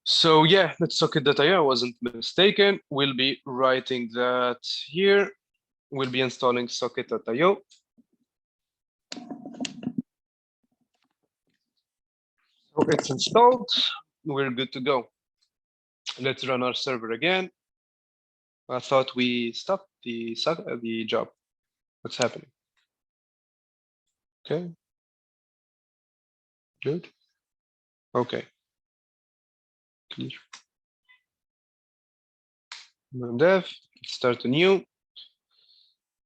So yeah, that's Socket.io. I wasn't mistaken. We'll be writing that here. We'll be installing Socket.io. So it's installed. We're good to go. Let's run our server again. I thought we stopped the job. What's happening? Okay. Good. Okay. Clear. Dev. Start anew.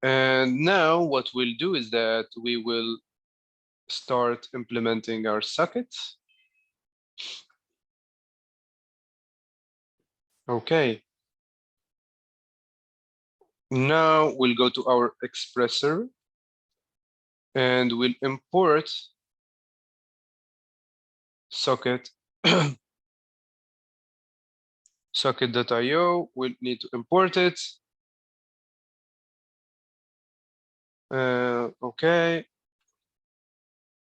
And now what we'll do is that we will start implementing our sockets. Okay. Now we'll go to our Express server and we'll import socket socket.io. We'll need to import it. Okay.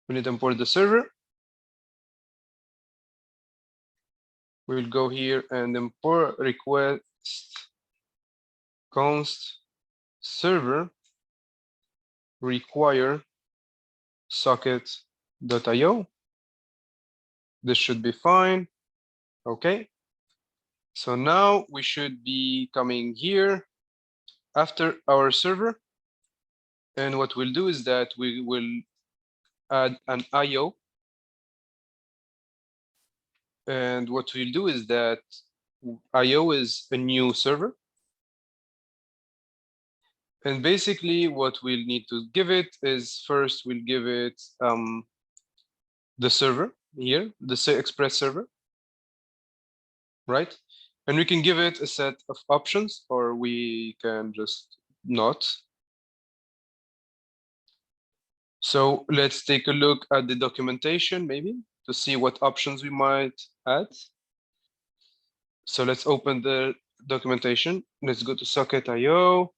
We need to import the server. We'll go here and import request const server require socket.io. This should be fine. Okay. So now we should be coming here after our server. And what we'll do is that we will add an IO. And what we'll do is that IO is a new server. And basically what we'll need to give it is first we'll give it the server here, the Express server, right? And we can give it a set of options or we can just not. So let's take a look at the documentation maybe to see what options we might add. So let's open the documentation. Let's go to socket.io.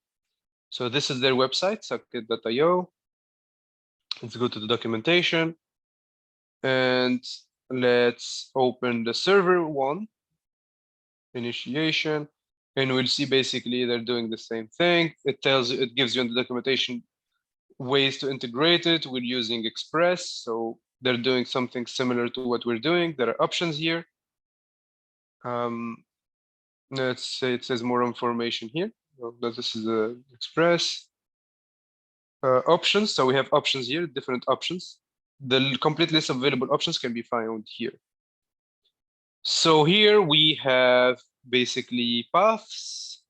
So this is their website, socket.io. Let's go to the documentation and let's open the server one, initiation, and we'll see basically they're doing the same thing. It gives you in the documentation ways to integrate it. We're using Express, so they're doing something similar to what we're doing. There are options here. Let's say it says more information here. This is the Express options. So we have options here, different options. The complete list of available options can be found here. So here we have basically paths.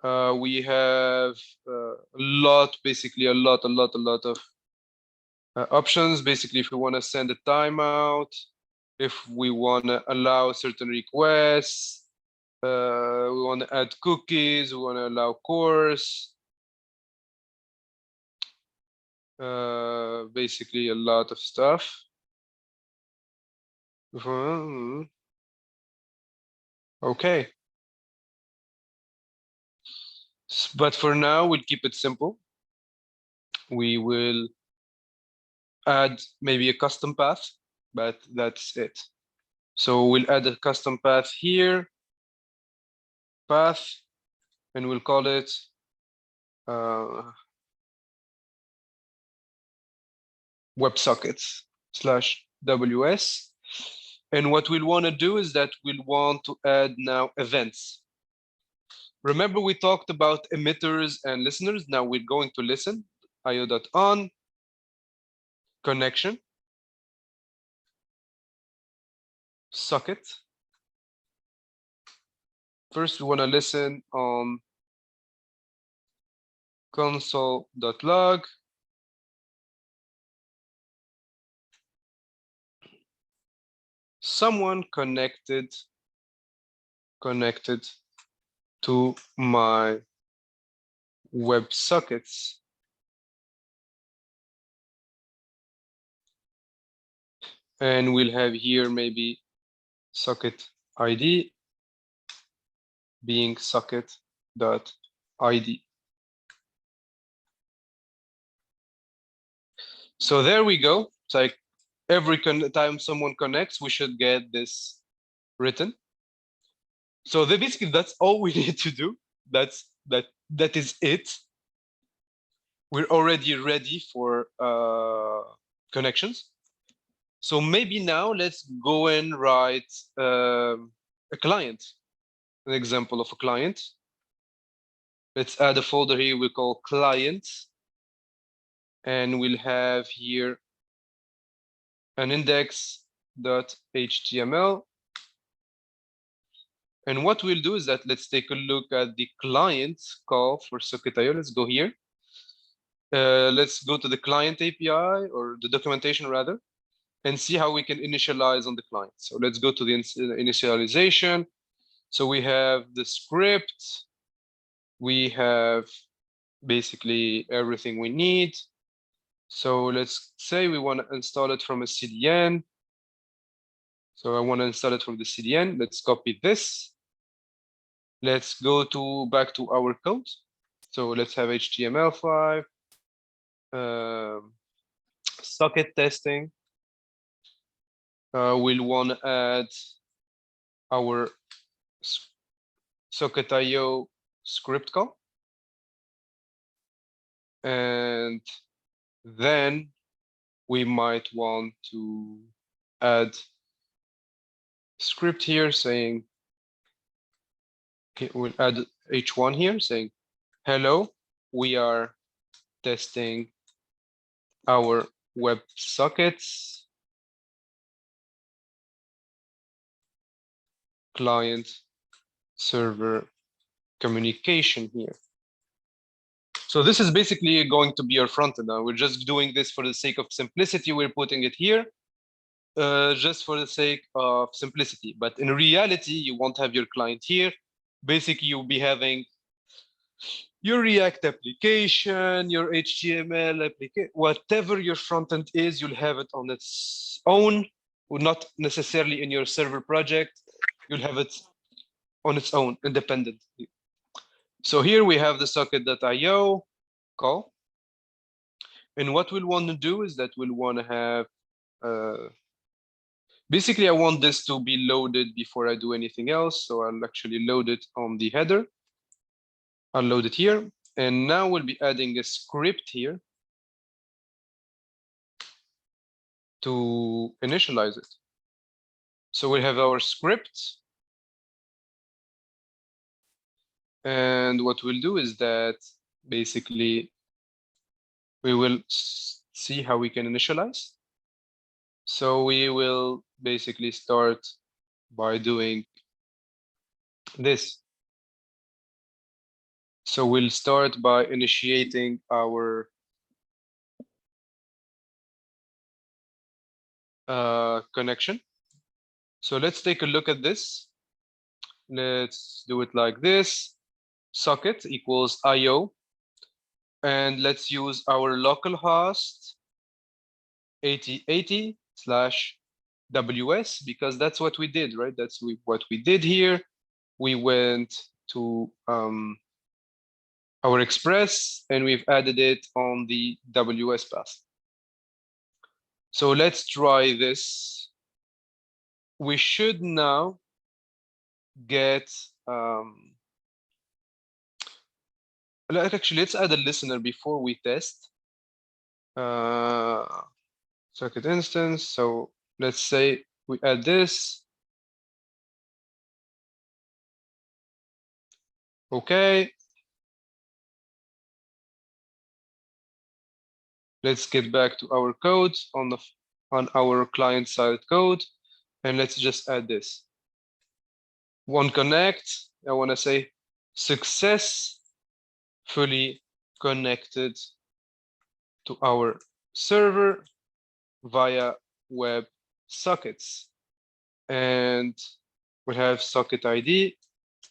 We have a lot of options. Basically, if we want to send a timeout, if we want to allow certain requests, we want to add cookies, we want to allow course. Basically a lot of stuff. Okay. But for now, we'll keep it simple. We will add maybe a custom path, but that's it. So we'll add a custom path here, path, and we'll call it Websockets/WS. And what we'll want to do is that we'll want to add now events. Remember, we talked about emitters and listeners. Now we're going to listen. io.on connection socket. First, we want to listen on console.log. Someone connected to my WebSockets. And we'll have here maybe socket ID being socket.id. So there we go. It's like every time someone connects, we should get this written. So basically that's all we need to do. That is it. We're already ready for connections. So maybe now let's go and write a client. an example of a client. Let's add a folder here we call clients, and we'll have here an index.html. And what we'll do is that let's take a look at the client call for Socket.io. Let's go here. Let's go to the client API, or the documentation rather, and see how we can initialize on the client. So let's go to the initialization. So we have the script. We have basically everything we need. So let's say we want to install it from a CDN. So I want to install it from the CDN. Let's copy this. Let's go back to our code. So let's have HTML5, socket testing. We'll want to add our Socket.io script call. And then we might want to add script here saying, okay, we'll add h1 here saying, hello, we are testing our WebSockets client server communication here. So this is basically going to be our front end. Now we're just doing this for the sake of simplicity. We're putting it here just for the sake of simplicity. But in reality, you won't have your client here. Basically, you'll be having your React application, your HTML application, whatever your front end is, you'll have it on its own, not necessarily in your server project. You'll have it on its own, independently. So here we have the socket.io call. And what we'll want to do is that we'll want to have, basically, I want this to be loaded before I do anything else. So I'll actually load it on the header. I'll load it here. And now we'll be adding a script here to initialize it. So we have our script. And what we'll do is that basically we will see how we can initialize. So we will basically start by doing this. So we'll start by initiating our connection. So let's take a look at this. Let's do it like this. Socket equals IO. And let's use our localhost 8080/WS, because that's what we did, right? That's what we did here. We went to our express and we've added it on the WS path. So let's try this. We should now get, actually, let's add a listener before we test. Socket instance. So let's say we add this. Okay. Let's get back to our code on our client side code, and let's just add this. One connect. I want to say successfully connected to our server via WebSockets, and we have socket ID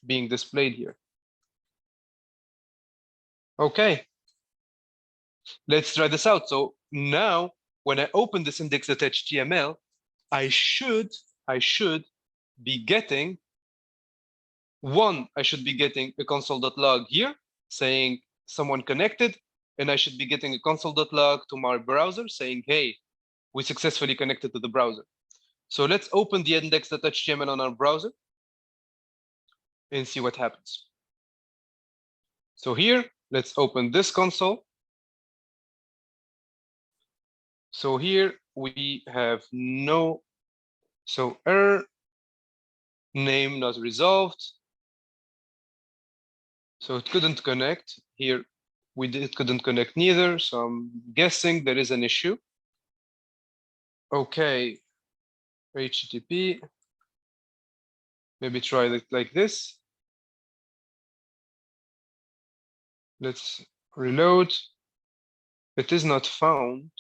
being displayed here. Okay. Let's try this out. So now when I open this index.html, I should be getting I should be getting a console.log here saying someone connected, and I should be getting a console.log to my browser saying, hey, we successfully connected to the browser. So let's open the index.html on our browser and see what happens. So here, let's open this console. So here we have error, name not resolved. So it couldn't connect. Here it couldn't connect neither. So I'm guessing there is an issue. Okay, HTTP. Maybe try it like this. Let's reload. It is not found.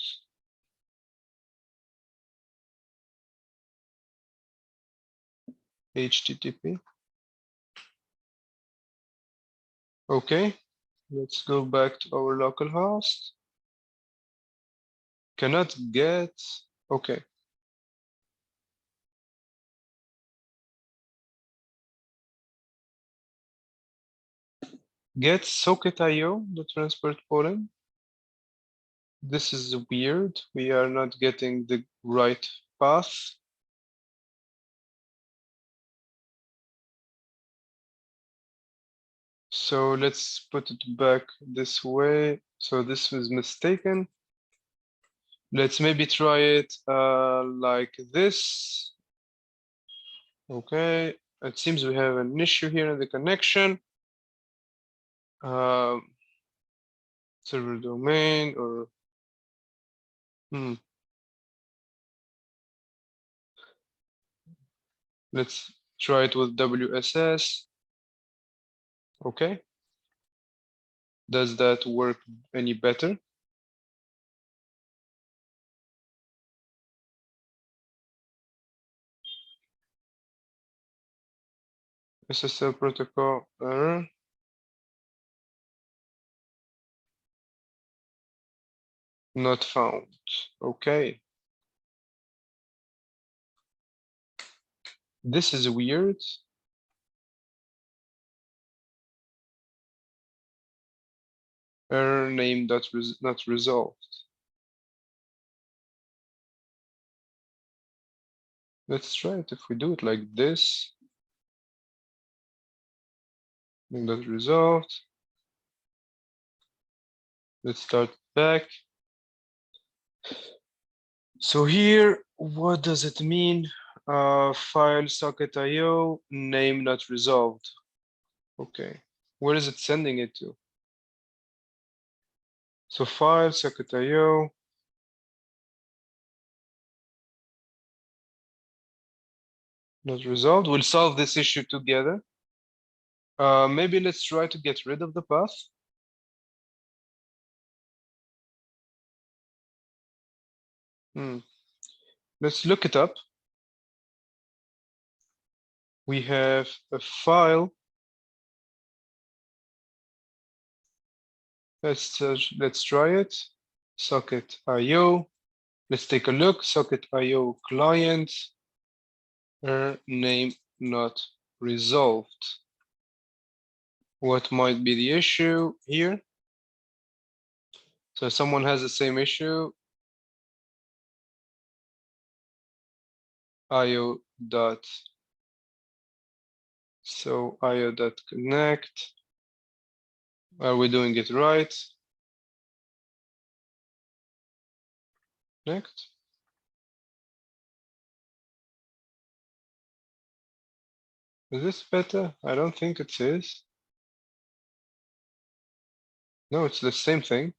HTTP. Okay, let's go back to our local host. Cannot get, okay. Get socket.io, the transport polling. This is weird. We are not getting the right path. So let's put it back this way. So this was mistaken. Let's maybe try it like this. Okay, it seems we have an issue here in the connection. Server domain or let's try it with WSS. Okay. Does that work any better? SSL protocol error. Not found. Okay. This is weird. Error name not resolved. Let's try it. If we do it like this, name not resolved. Let's start back. So here, what does it mean? File socket.io, name not resolved. Okay, where is it sending it to? So file socket.io. Not resolved. We'll solve this issue together. Maybe let's try to get rid of the path. Let's look it up. We have a file. Let's try it. Socket.io. Let's take a look. Socket.io client. Name not resolved. What might be the issue here? So someone has the same issue. io dot connect. Are we doing it right? Next. Is this better? I don't think it is. No, it's the same thing.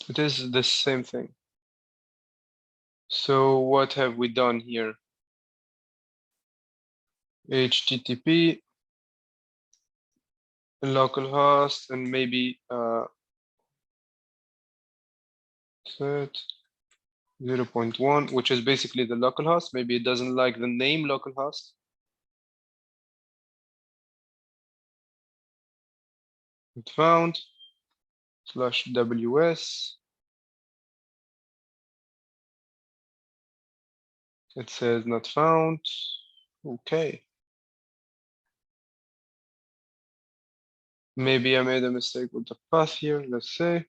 It is the same thing. So what have we done here? HTTP, localhost, and maybe set 0.1, which is basically the localhost. Maybe it doesn't like the name localhost. It found /ws. It says not found. Okay. Maybe I made a mistake with the path here, let's say.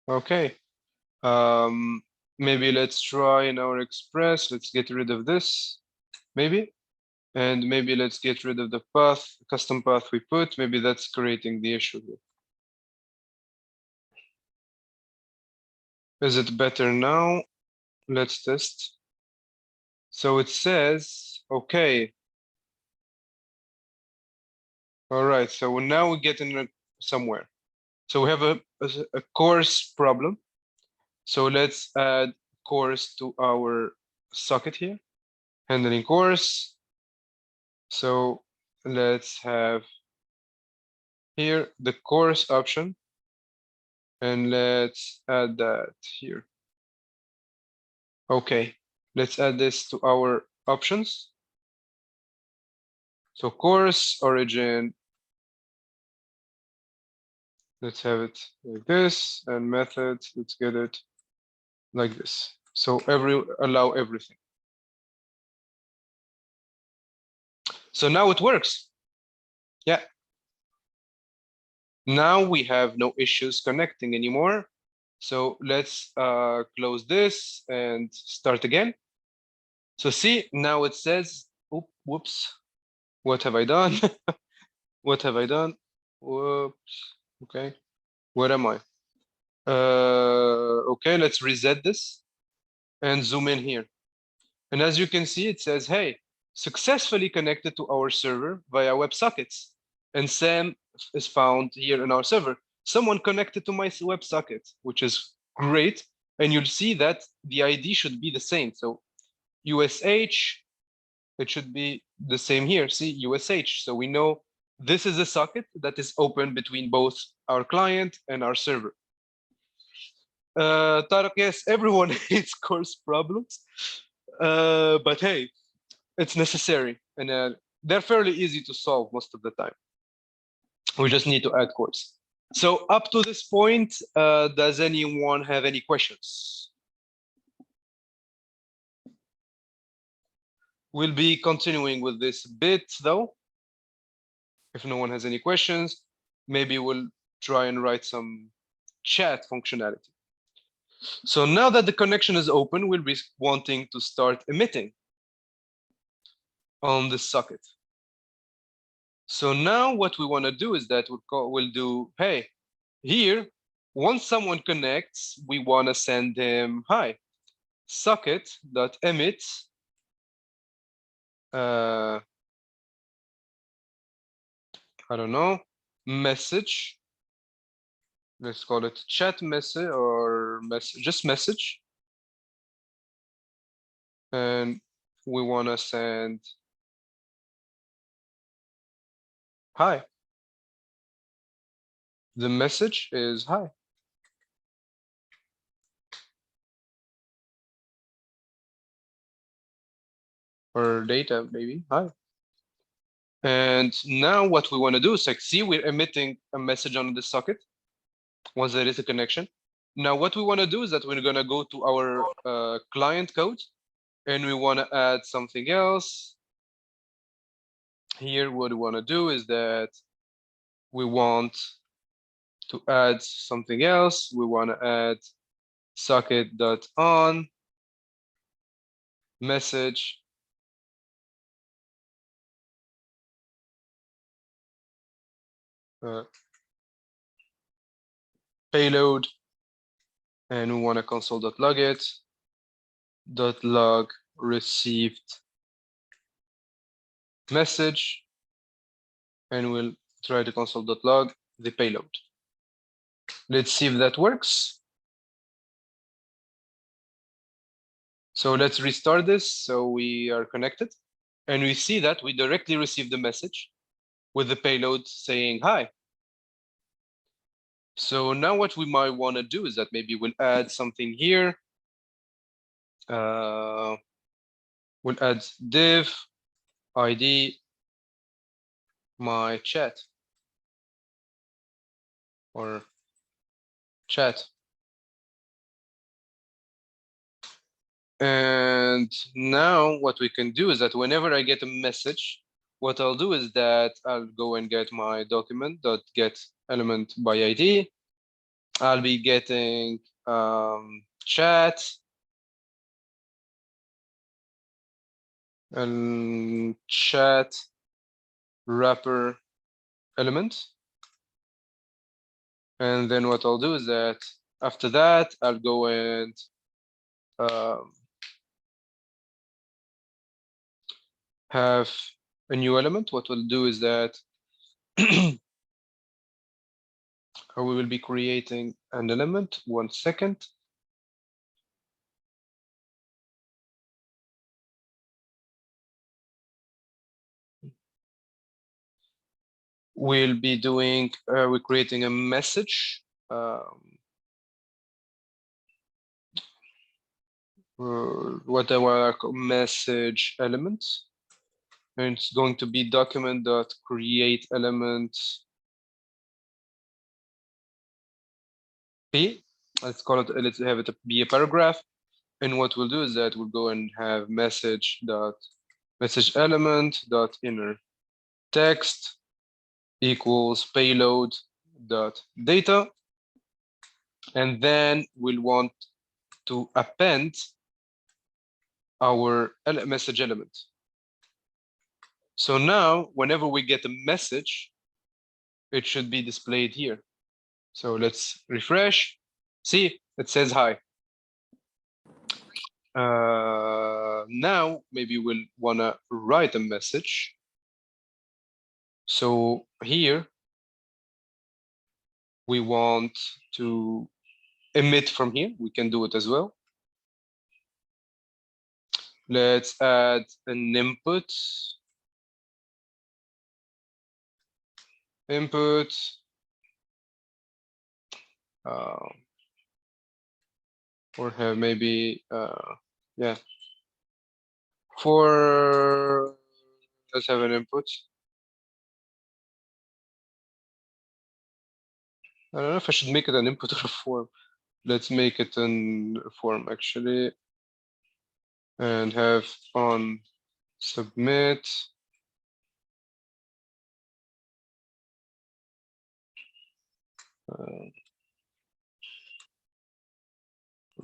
Okay. Maybe let's try in our express. Let's get rid of this, maybe. And maybe let's get rid of the path, custom path we put. Maybe that's creating the issue here. Is it better now? let's test. So it says, okay. All right, so now we're getting somewhere. So we have a course problem. So let's add course to our socket here, handling course. So let's have here the course option, and let's add that here. Okay, let's add this to our options. So course origin, let's have it like this, and methods, let's get it like this. So allow everything. So now it works. Yeah. Now we have no issues connecting anymore. So let's close this and start again. So see, now it says, whoops, what have I done? What have I done? Whoops, okay, where am I? Okay, let's reset this and zoom in here. And as you can see, it says, hey, successfully connected to our server via WebSockets. And Sam is found here in our server. Someone connected to my WebSocket, which is great. And you'll see that the ID should be the same. So USH, it should be the same here. See, USH. So we know this is a socket that is open between both our client and our server. Tarek, yes, everyone hates course problems. But hey, it's necessary, and they're fairly easy to solve most of the time. We just need to add course. So up to this point, does anyone have any questions? We'll be continuing with this bit though. If no one has any questions, maybe we'll try and write some chat functionality. So now that the connection is open, we'll be wanting to start emitting on this socket. So now what we want to do is that we'll do, hey, here, once someone connects, we want to send him, hi, socket.emit I don't know, message. Let's call it chat message or just message. And we want to send hi. The message is hi. Or data, maybe, hi. And now what we want to do is like, see, we're emitting a message on the socket once there is a connection. Now what we want to do is that we're going to go to our client code, and we want to add something else. Here, what we want to do is that we want to add something else. We want to add socket.on message payload, and we want to console.log it .log received message, and we'll try to console.log the payload. Let's see if that works. So let's restart this so we are connected, and we see that we directly received the message with the payload saying hi. So now what we might want to do is that maybe we'll add something here. We'll add div ID my chat or chat. And now what we can do is that whenever I get a message, what I'll do is that I'll go and get my document.get element by ID. I'll be getting chat and chat wrapper element. And then what I'll do is that after that, I'll go and have a new element, what we'll do is that we will be creating an element. 1 second. We'll be doing, we're creating a message. Whatever message element. And it's going to be document.create element P. Let's call it, let's have it be a paragraph. And what we'll do is that we'll go and have message element dot inner text equals payload dot data. And then we'll want to append our message element. So now, whenever we get a message, it should be displayed here. So let's refresh. See, it says hi. Now, maybe we'll want to write a message. So here, we want to emit from here. We can do it as well. Let's add an input. Or have maybe, yeah. Let's have an input. I don't know if I should make it an input or a form. Let's make it a form actually, and have on submit.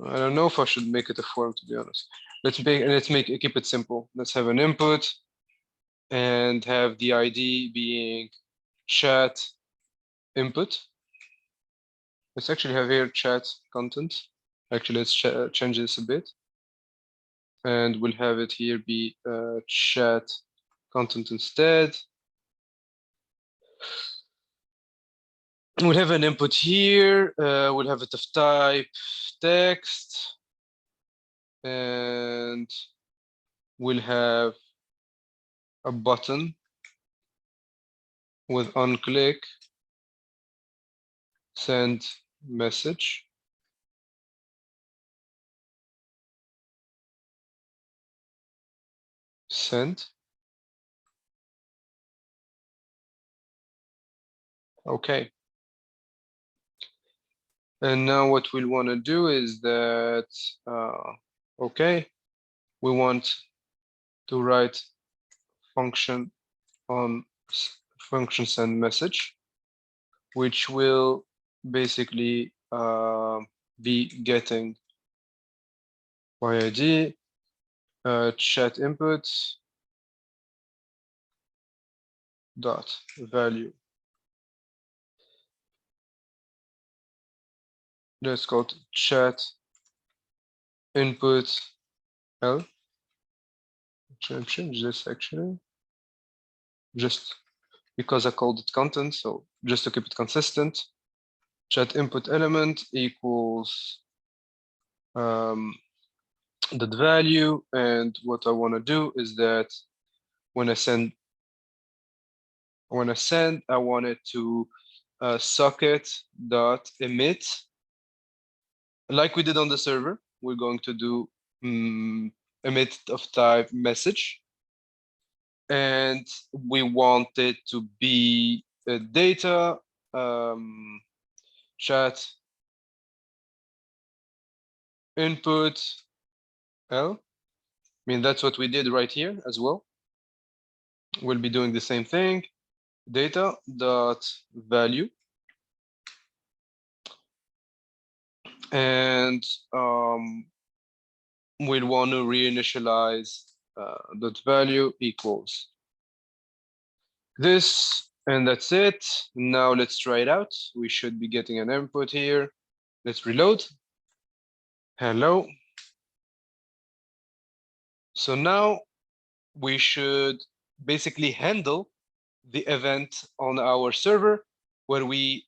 I don't know if I should make it a form, to be honest. Keep it simple. Let's have an input and have the ID being chat input. Let's actually have here chat content. Actually, let's change this a bit. And we'll have it here be chat content instead. We'll have an input here. We'll have it of type text. And we'll have a button with on click, send message. Send. Okay. And now what we'll want to do is that, okay, we want to write function on function send message, which will basically be getting by ID, chat input dot value. Let's go to chat input L. Change this actually, just because I called it content. So just to keep it consistent, chat input element equals that value. And what I want to do is that when I send, I want it to socket dot emit, like we did on the server. We're going to do emit of type message, and we want it to be data chat input L. I mean, that's what we did right here as well. We'll be doing the same thing, data dot value. And we'll want to reinitialize dot value equals this, and that's it. Now let's try it out. We should be getting an input here. Let's reload. Hello. So now we should basically handle the event on our server where we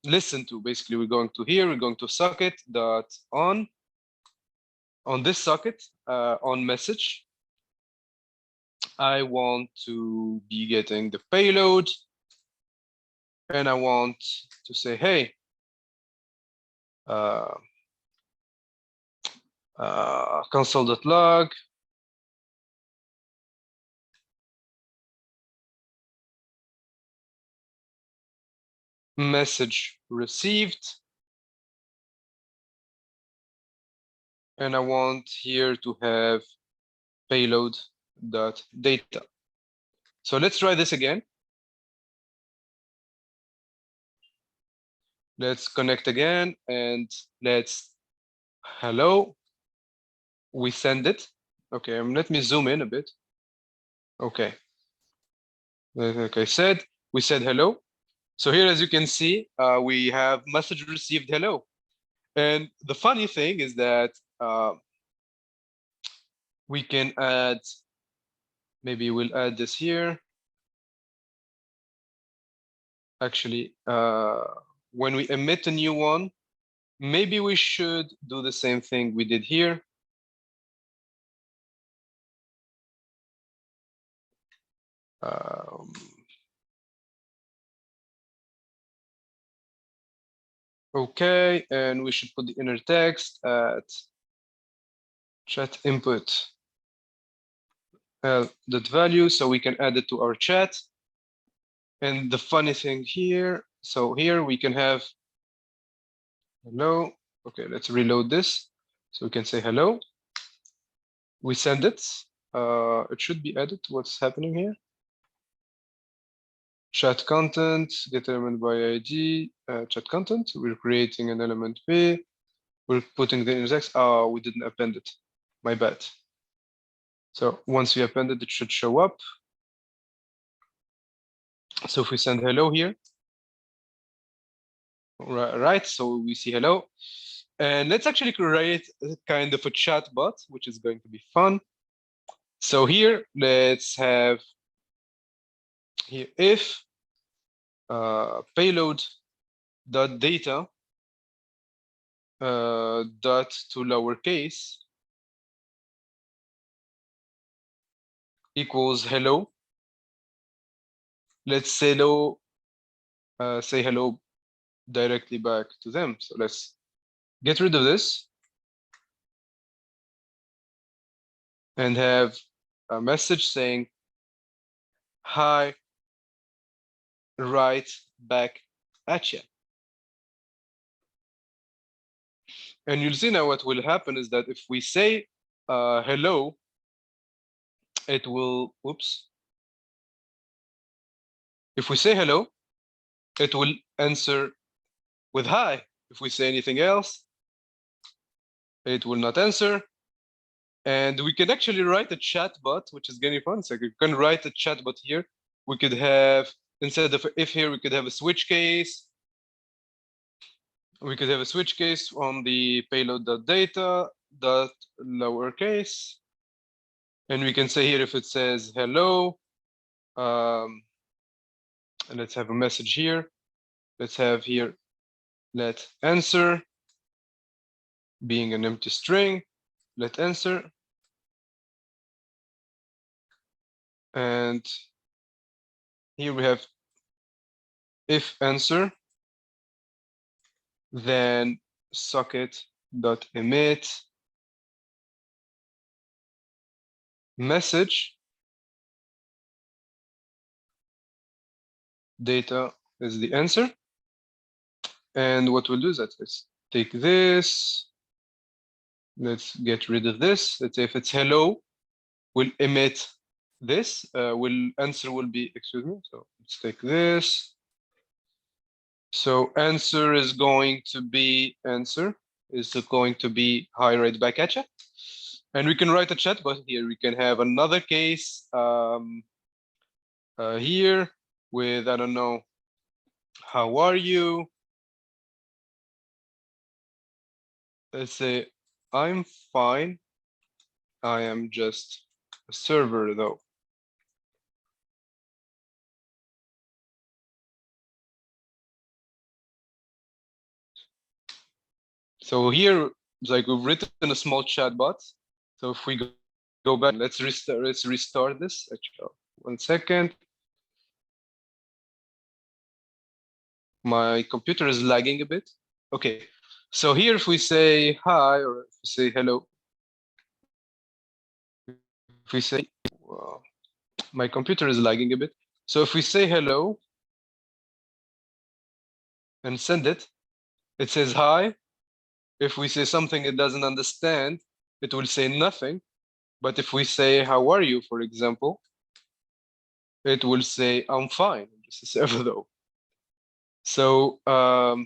listen to. Basically, we're going to here, we're going to socket dot on this socket on message. I want to be getting the payload, and I want to say, hey, console.log message received, and I want here to have payload.data. So let's try this again. Let's connect again, and let's hello. We send it. Okay, let me zoom in a bit. Okay. Like I said, we said hello. So here, as you can see, we have message received hello. And the funny thing is that we can add, maybe we'll add this here. Actually, when we emit a new one, maybe we should do the same thing we did here. Okay, and we should put the inner text at chat input that value, so we can add it to our chat. And the funny thing here, so here we can have hello. Okay, let's reload this. So we can say hello. We send it. It should be added to what's happening here. Chat content determined by ID. Chat content. We're creating an element P. We're putting the index. Oh, we didn't append it. My bad. So once we append it, it should show up. So if we send hello here, right? So we see hello. And let's actually create a kind of a chat bot, which is going to be fun. So here, let's have here if payload dot data dot to lowercase equals hello. Let's say hello, say hello directly back to them. So let's get rid of this and have a message saying hi, right back at you. And you'll see now what will happen is that if we say hello, it will, oops. If we say hello, it will answer with hi. If we say anything else, it will not answer. And we can actually write a chatbot, which is getting fun. So you can write a chatbot here. We could have, instead of if here, we could have a switch case. We could have a switch case on the payload.data dot lowercase. And we can say here if it says hello, and let's have a message here. Let's have here, let answer being an empty string, let answer. And here we have if answer, then socket.emit message data is the answer. And what we'll do is that let's take this, let's get rid of this. Let's say if it's hello, we'll emit this, answer will be, excuse me, so let's take this. So answer is going to be hi, right back at you. And we can write a chat, but here we can have another case here with, I don't know, how are you? Let's say, I'm fine. I am just a server though. So here, like we've written a small chatbot. So if we go back, let's restart this. Actually, 1 second. My computer is lagging a bit. Okay. So here, if we say hi or if we say hello, if we say, well, my computer is lagging a bit. So if we say hello and send it, it says hi. If we say something it doesn't understand, it will say nothing. But if we say, how are you, for example, it will say, I'm fine, just a server though. So how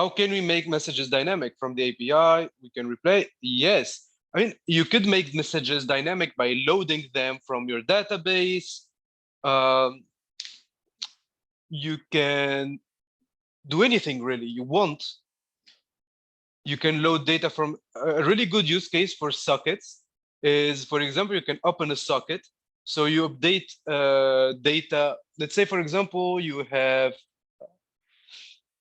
can we make messages dynamic from the API? We can replay. Yes. I mean, you could make messages dynamic by loading them from your database. You can do anything really you want. You can load data from a really good use case for sockets is, for example, you can open a socket. So you update data. Let's say, for example, you have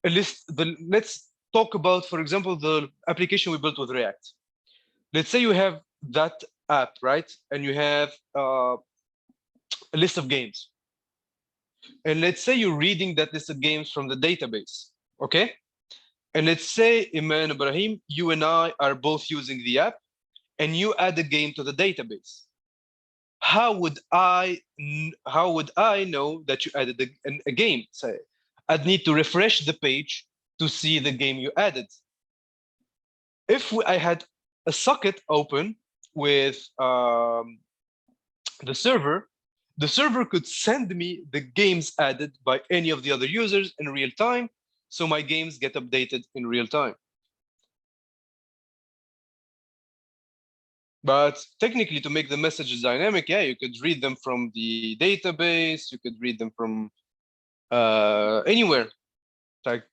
a list. Let's talk about, for example, the application we built with React. Let's say you have that app, right? And you have a list of games. And let's say you're reading that list of games from the database, okay? And let's say, Iman, Ibrahim, you and I are both using the app, and you add a game to the database. How would I know that you added a game? So I'd need to refresh the page to see the game you added. If I had a socket open with the server could send me the games added by any of the other users in real time, so my games get updated in real time. But technically, to make the messages dynamic, yeah, you could read them from the database, you could read them from anywhere. Like,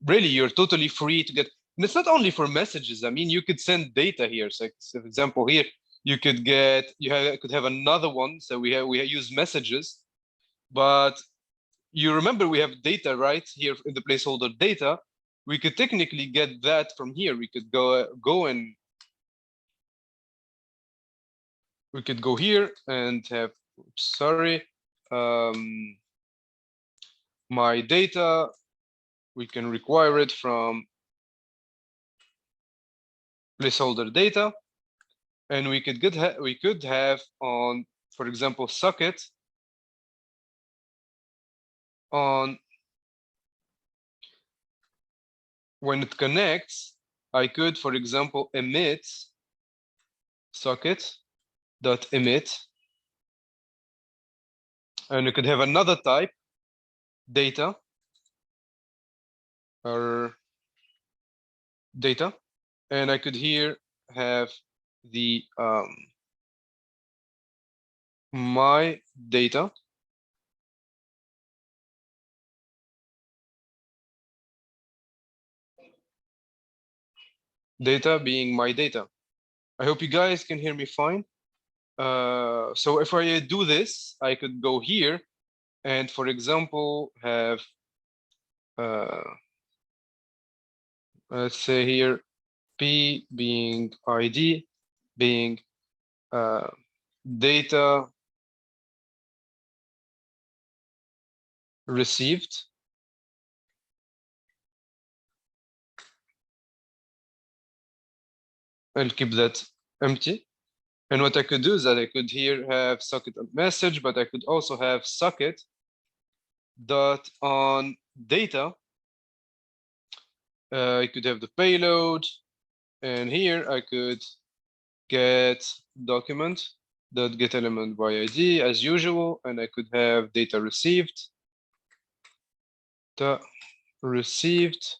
really, you're totally free to get, and it's not only for messages. I mean, you could send data here. So, for example, here, you could get, could have another one. So we use messages, but you remember we have data right here in the placeholder data. We could technically get that from here. We could go and we could go here and have, sorry, my data. We can require it from placeholder data, and we could have on, for example, socket on when it connects. I could, for example, emit socket dot emit, and we could have another type, data, or data, and I could here have the my data, data being my data. I hope you guys can hear me fine. So if I do this, I could go here and, for example, have, let's say here, P being ID, being data received. I'll keep that empty. And what I could do is that I could here have socket message, but I could also have socket dot on data. I could have the payload, and here I could get document dot get element by ID as usual, and I could have data received. Data received.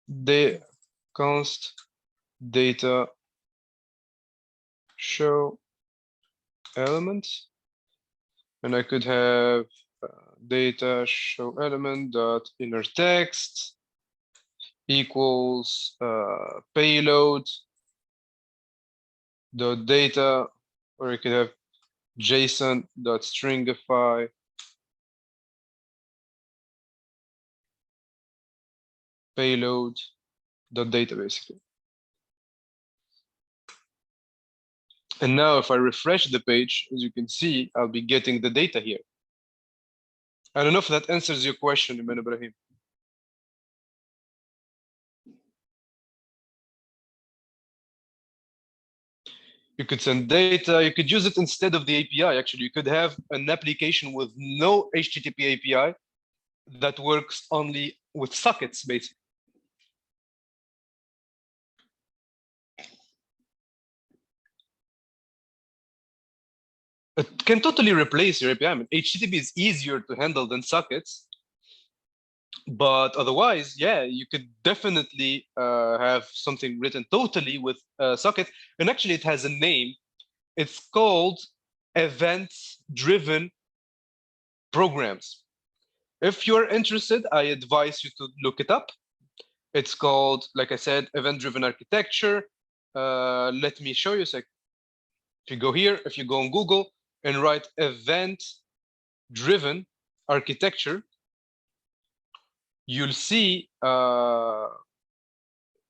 The const data show element, and I could have data show element dot inner text equals payload dot data, or you could have JSON dot stringify payload dot data basically. And now if I refresh the page, as you can see, I'll be getting the data here. I don't know if that answers your question, Iman Ibrahim. You could send data, you could use it instead of the API. Actually, you could have an application with no HTTP API that works only with sockets, basically. It can totally replace your API. I mean, HTTP is easier to handle than sockets. But otherwise, yeah, you could definitely have something written totally with socket. And actually, it has a name. It's called event-driven programs. If you're interested, I advise you to look it up. It's called, like I said, event-driven architecture. Let me show you. So if you go here, if you go on Google and write event-driven architecture, you'll see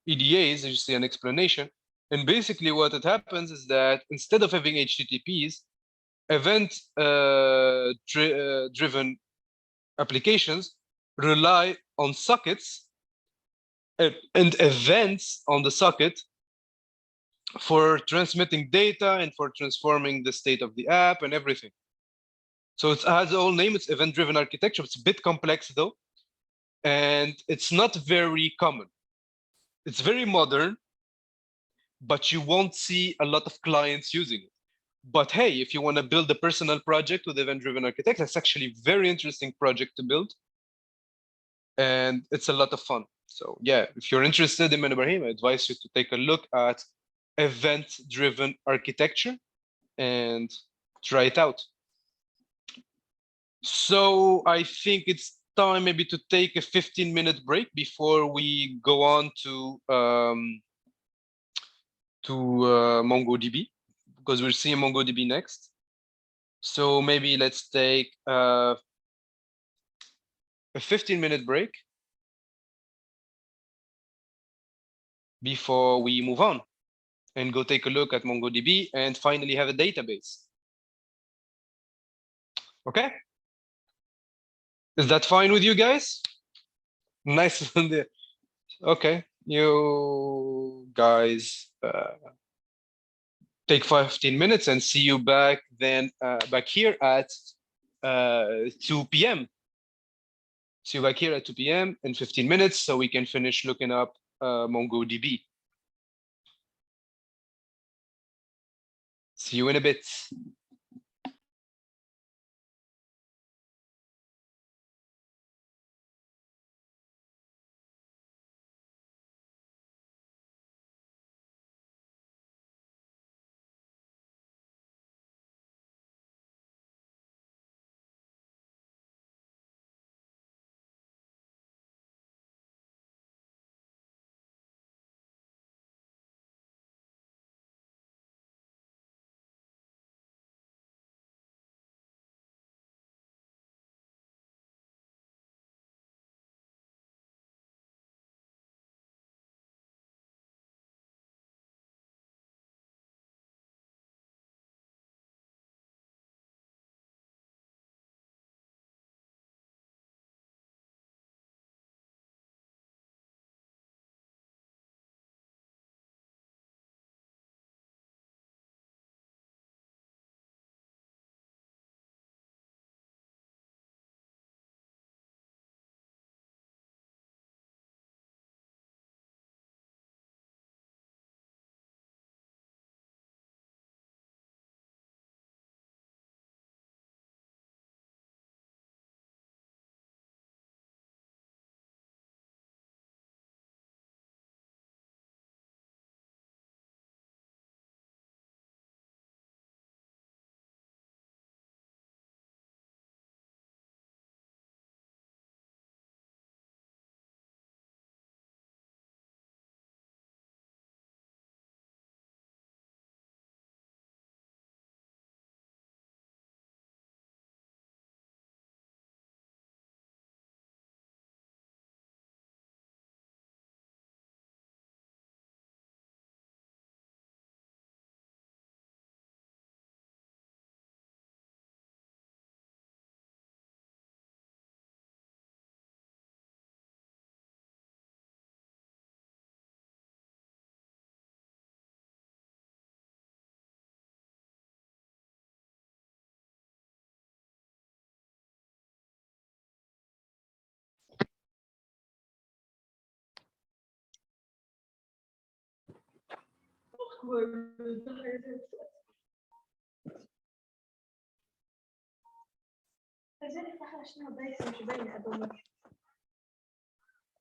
EDAs, you see an explanation. And basically what it happens is that instead of having HTTPs, event-driven applications rely on sockets and events on the socket for transmitting data and for transforming the state of the app and everything. So it has a whole name, it's event-driven architecture. It's a bit complex though, and it's not very common. It's very modern, but you won't see a lot of clients using it. But hey, if you want to build a personal project with event-driven architecture, that's actually a very interesting project to build. And it's a lot of fun. So yeah, if you're interested in Ibrahim, I advise you to take a look at event-driven architecture and try it out. So I think it's time maybe to take a 15-minute break before we go on to MongoDB, because we're seeing MongoDB next. So maybe let's take a 15-minute break before we move on and go take a look at MongoDB and finally have a database. Okay? Is that fine with you guys? Nice. Okay, you guys take 15 minutes and see you back then back here at 2 p.m. See you back here at 2 p.m. in 15 minutes so we can finish looking up MongoDB. See you in a bit.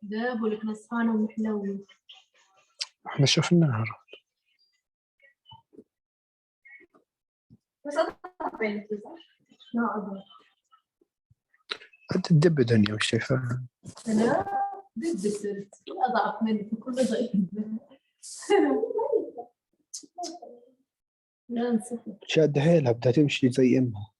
ده بقولك نصفانة ومحلوة. احنا شفناها. بس أضعف بينك ما أضعف. انت تدب دنيا مش شايفاها. أنا ضد صرت أضعف منك كل ضعيف. لا نصفر. شاد حيلها بدها تمشي زي امها.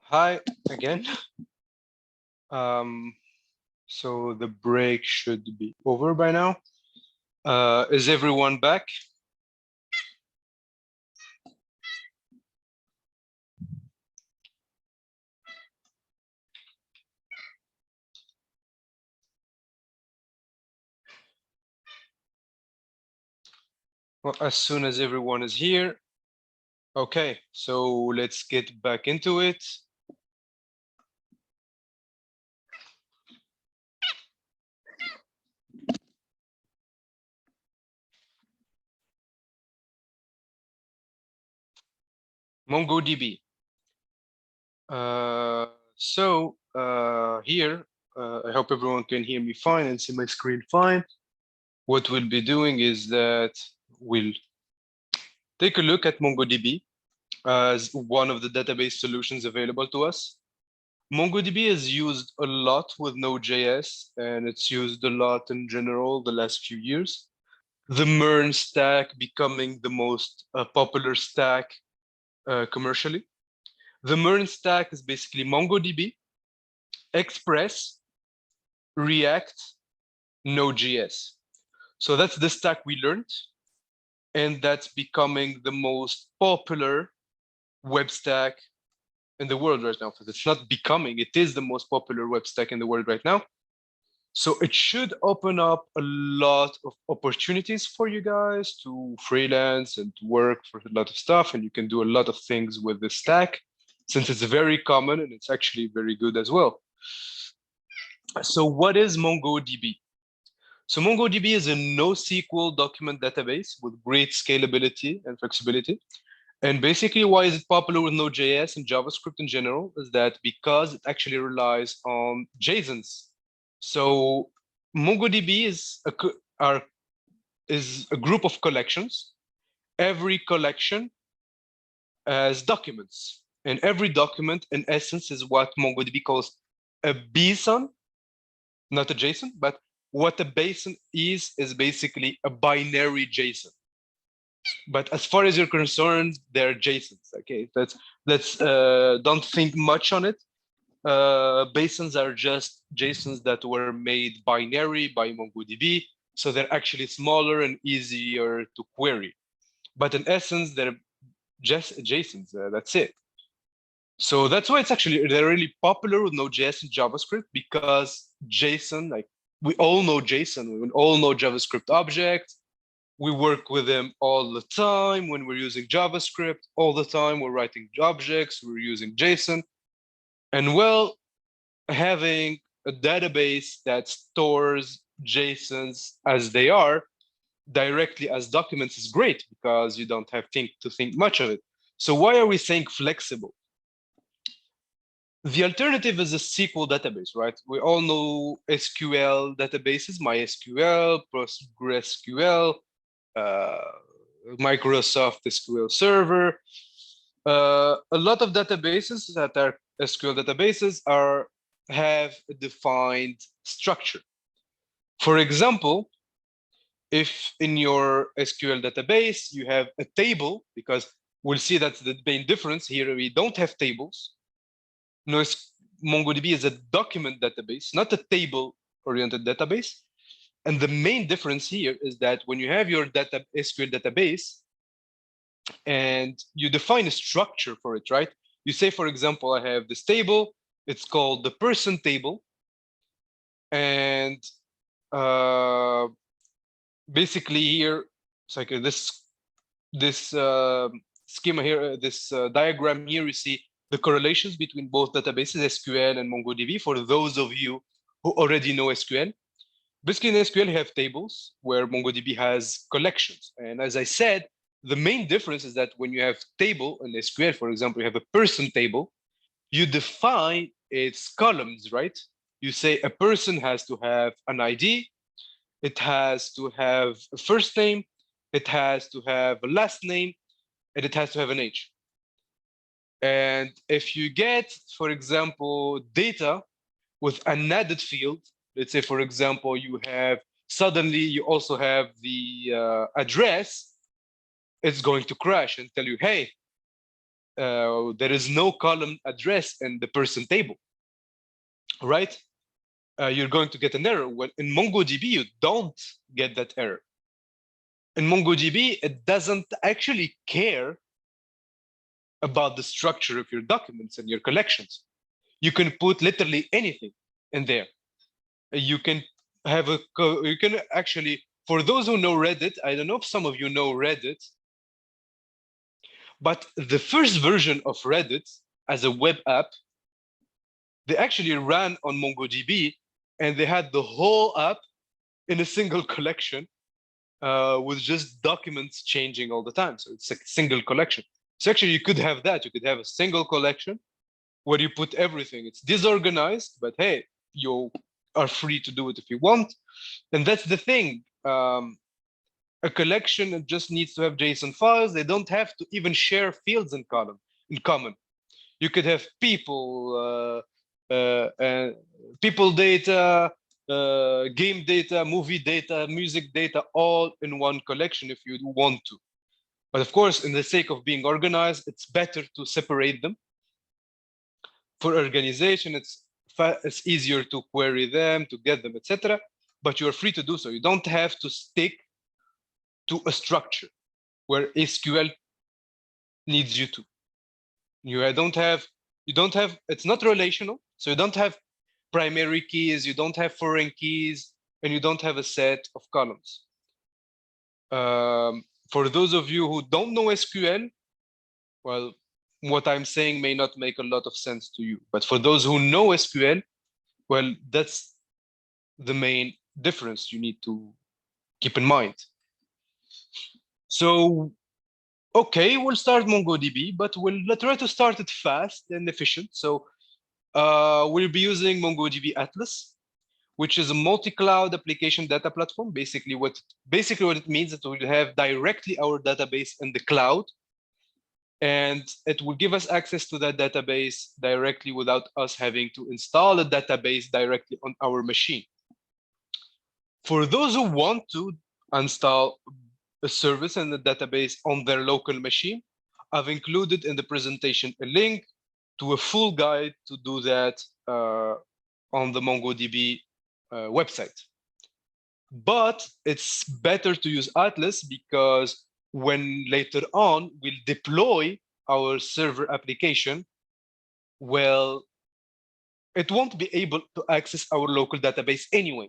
Hi again. So the break should be over by now. Is everyone back? Well, as soon as everyone is here. Okay, so let's get back into it. MongoDB. Here, I hope everyone can hear me fine and see my screen fine. What we'll be doing is that we'll take a look at MongoDB as one of the database solutions available to us. MongoDB is used a lot with Node.js, and it's used a lot in general the last few years. The MERN stack becoming the most popular stack commercially. The MERN stack is basically MongoDB, Express, React, Node.js. So that's the stack we learned, and that's becoming the most popular web stack in the world right now. Because it's not becoming, it is the most popular web stack in the world right now. So it should open up a lot of opportunities for you guys to freelance and to work for a lot of stuff. And you can do a lot of things with the stack since it's very common and it's actually very good as well. So what is MongoDB? So MongoDB is a NoSQL document database with great scalability and flexibility. And basically, why is it popular with Node.js and JavaScript in general is that because it actually relies on JSONs. So MongoDB is a group of collections. Every collection has documents. And every document, in essence, is what MongoDB calls a BSON, not a JSON, but what a BSON is basically a binary JSON. But as far as you're concerned, they're JSONs. Okay, let's don't think much on it. BSONs are just JSONs that were made binary by MongoDB, so they're actually smaller and easier to query. But in essence, they're just JSONs. That's it. So that's why they're really popular with Node.js and JavaScript, because JSON, like we all know JSON, we all know JavaScript objects. We work with them all the time when we're using JavaScript. All the time we're writing objects, we're using JSON. And well, having a database that stores JSONs as they are directly as documents is great because you don't have to think much of it. So why are we saying flexible? The alternative is a SQL database, right? We all know SQL databases, MySQL, PostgreSQL, Microsoft SQL Server. A lot of databases that are SQL databases have a defined structure. For example, if in your SQL database you have a table, because we'll see that's the main difference here, we don't have tables. No, MongoDB is a document database, not a table-oriented database. And the main difference here is that when you have your SQL database and you define a structure for it, right? You say, for example, I have this table, it's called the person table. And basically here, it's like this schema here, this diagram here, you see the correlations between both databases, SQL and MongoDB, for those of you who already know SQL. Basically, in SQL, you have tables where MongoDB has collections. And as I said, the main difference is that when you have table in SQL, for example, you have a person table, you define its columns, right? You say a person has to have an ID, it has to have a first name, it has to have a last name, and it has to have an age. And if you get, for example, data with an added field, let's say, for example, suddenly you also have the address, it's going to crash and tell you, hey, there is no column address in the person table, right? You're going to get an error. When in MongoDB, you don't get that error. In MongoDB, it doesn't actually care about the structure of your documents and your collections. You can put literally anything in there. You can have you can actually, for those who know Reddit, I don't know if some of you know Reddit, but the first version of Reddit as a web app, they actually ran on MongoDB, and they had the whole app in a single collection with just documents changing all the time. So it's a single collection. So actually you could have that. You could have a single collection where you put everything. It's disorganized, but hey, you are free to do it if you want. And that's the thing. A collection just needs to have JSON files. They don't have to even share fields in common. You could have people, people data, game data, movie data, music data, all in one collection if you want to. But of course, in the sake of being organized, it's better to separate them. For organization, it's easier to query them, to get them, etc. But you're free to do so. You don't have to stick to a structure where SQL needs you to. You don't have, it's not relational. So you don't have primary keys, you don't have foreign keys, and you don't have a set of columns. For those of you who don't know SQL, well, what I'm saying may not make a lot of sense to you. But for those who know SQL, well, that's the main difference you need to keep in mind. So, okay, we'll start MongoDB, but we'll try to start it fast and efficient. So we'll be using MongoDB Atlas, which is a multi-cloud application data platform. Basically what it means is that we'll have directly our database in the cloud, and it will give us access to that database directly without us having to install a database directly on our machine. For those who want to install a service and the database on their local machine, I've included in the presentation a link to a full guide to do that on the MongoDB website. But it's better to use Atlas because when later on we'll deploy our server application, well, it won't be able to access our local database anyway.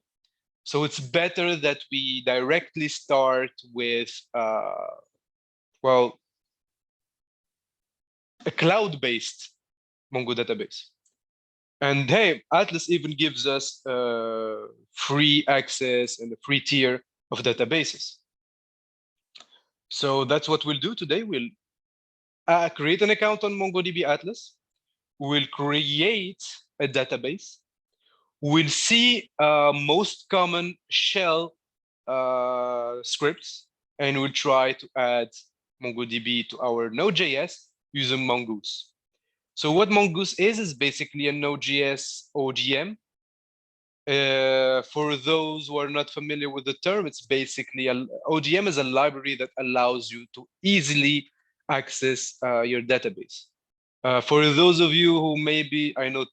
So it's better that we directly start with, well, a cloud-based Mongo database. And hey, Atlas even gives us free access and a free tier of databases. So that's what we'll do today. We'll create an account on MongoDB Atlas. We'll create a database. We'll see most common shell scripts, and we'll try to add MongoDB to our Node.js using Mongoose. So what Mongoose is basically a Node.js OGM. For those who are not familiar with the term, it's basically OGM is a library that allows you to easily access your database. For those of you who maybe, I know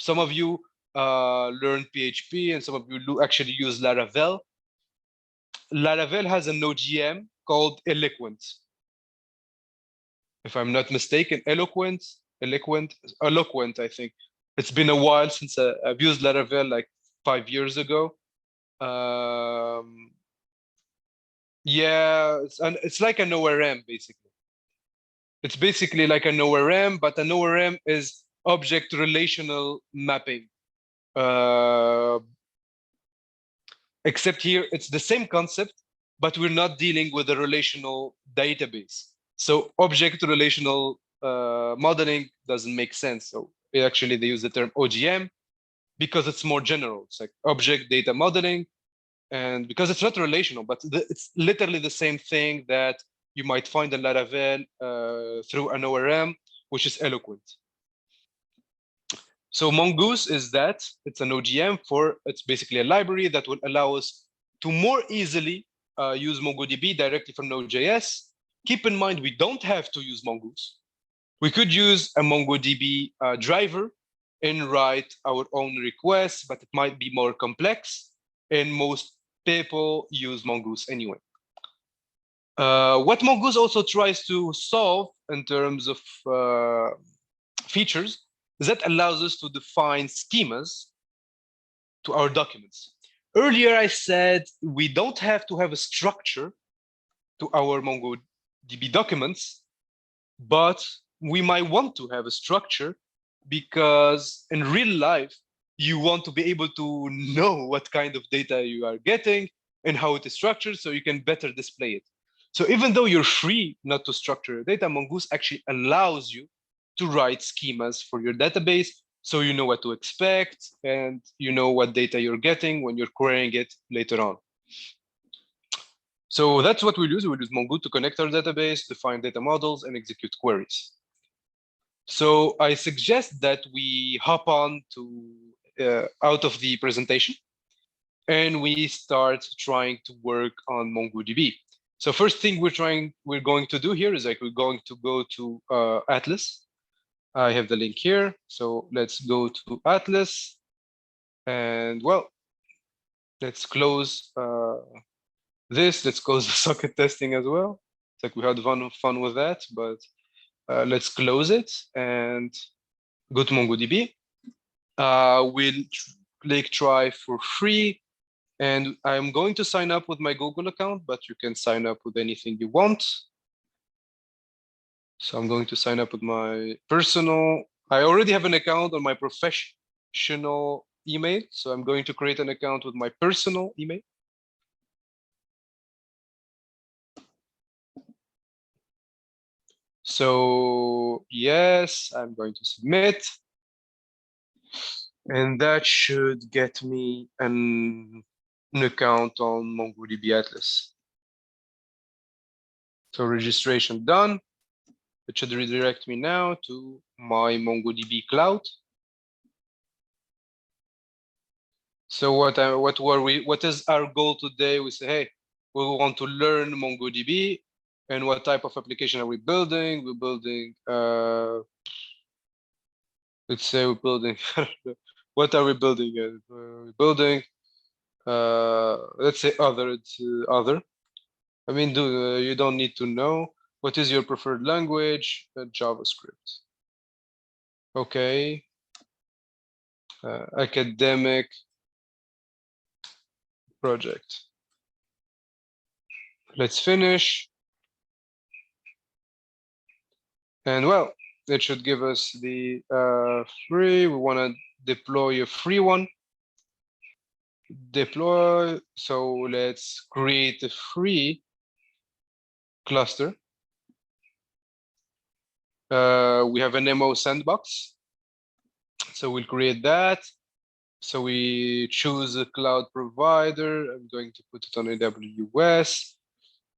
some of you learn PHP and some of you actually use Laravel. Laravel has an OGM called Eloquent. If I'm not mistaken, Eloquent, I think. It's been a while since I've used Laravel, like 5 years ago. Yeah, it's like an ORM, basically. It's basically like an ORM, but an ORM is object relational mapping. Except here, it's the same concept, but we're not dealing with a relational database. So object relational modeling doesn't make sense. So actually, they use the term OGM because it's more general. It's like object data modeling, and because it's not relational, but it's literally the same thing that you might find in Laravel through an ORM, which is Eloquent. So Mongoose is that. It's an OGM it's basically a library that will allow us to more easily use MongoDB directly from Node.js. Keep in mind, we don't have to use Mongoose. We could use a MongoDB driver and write our own requests, but it might be more complex, and most people use Mongoose anyway. What Mongoose also tries to solve in terms of features is that allows us to define schemas to our documents. Earlier, I said we don't have to have a structure to our MongoDB documents, but we might want to have a structure because in real life, you want to be able to know what kind of data you are getting and how it is structured so you can better display it. So even though you're free not to structure your data, Mongoose actually allows you to write schemas for your database so you know what to expect and you know what data you're getting when you're querying it later on. So that's what we'll use. We'll use Mongoose to connect our database, define data models, and execute queries. So I suggest that we hop on to out of the presentation and we start trying to work on MongoDB. So first thing we're going to do here is like we're going to go to Atlas. I have the link here. So let's go to Atlas and well, let's close this. Let's close the socket testing as well. It's like we had fun with that, but let's close it and go to MongoDB. We'll click try for free. And I'm going to sign up with my Google account, but you can sign up with anything you want. So I'm going to sign up with my personal. I already have an account on my professional email. So I'm going to create an account with my personal email. So yes, I'm going to submit. And that should get me an account on MongoDB Atlas. So registration done. It should redirect me now to my MongoDB cloud. So what is our goal today? We say, hey, we want to learn MongoDB, and what type of application are we building? We're building, let's say we're building, what are we building? We're building, let's say other. It's other. I mean, you don't need to know. What is your preferred language? JavaScript. Okay. Academic project. Let's finish. And well, it should give us the free. We want to deploy a free one. Deploy. So let's create a free cluster. We have an MO sandbox. So we'll create that. So we choose a cloud provider. I'm going to put it on AWS.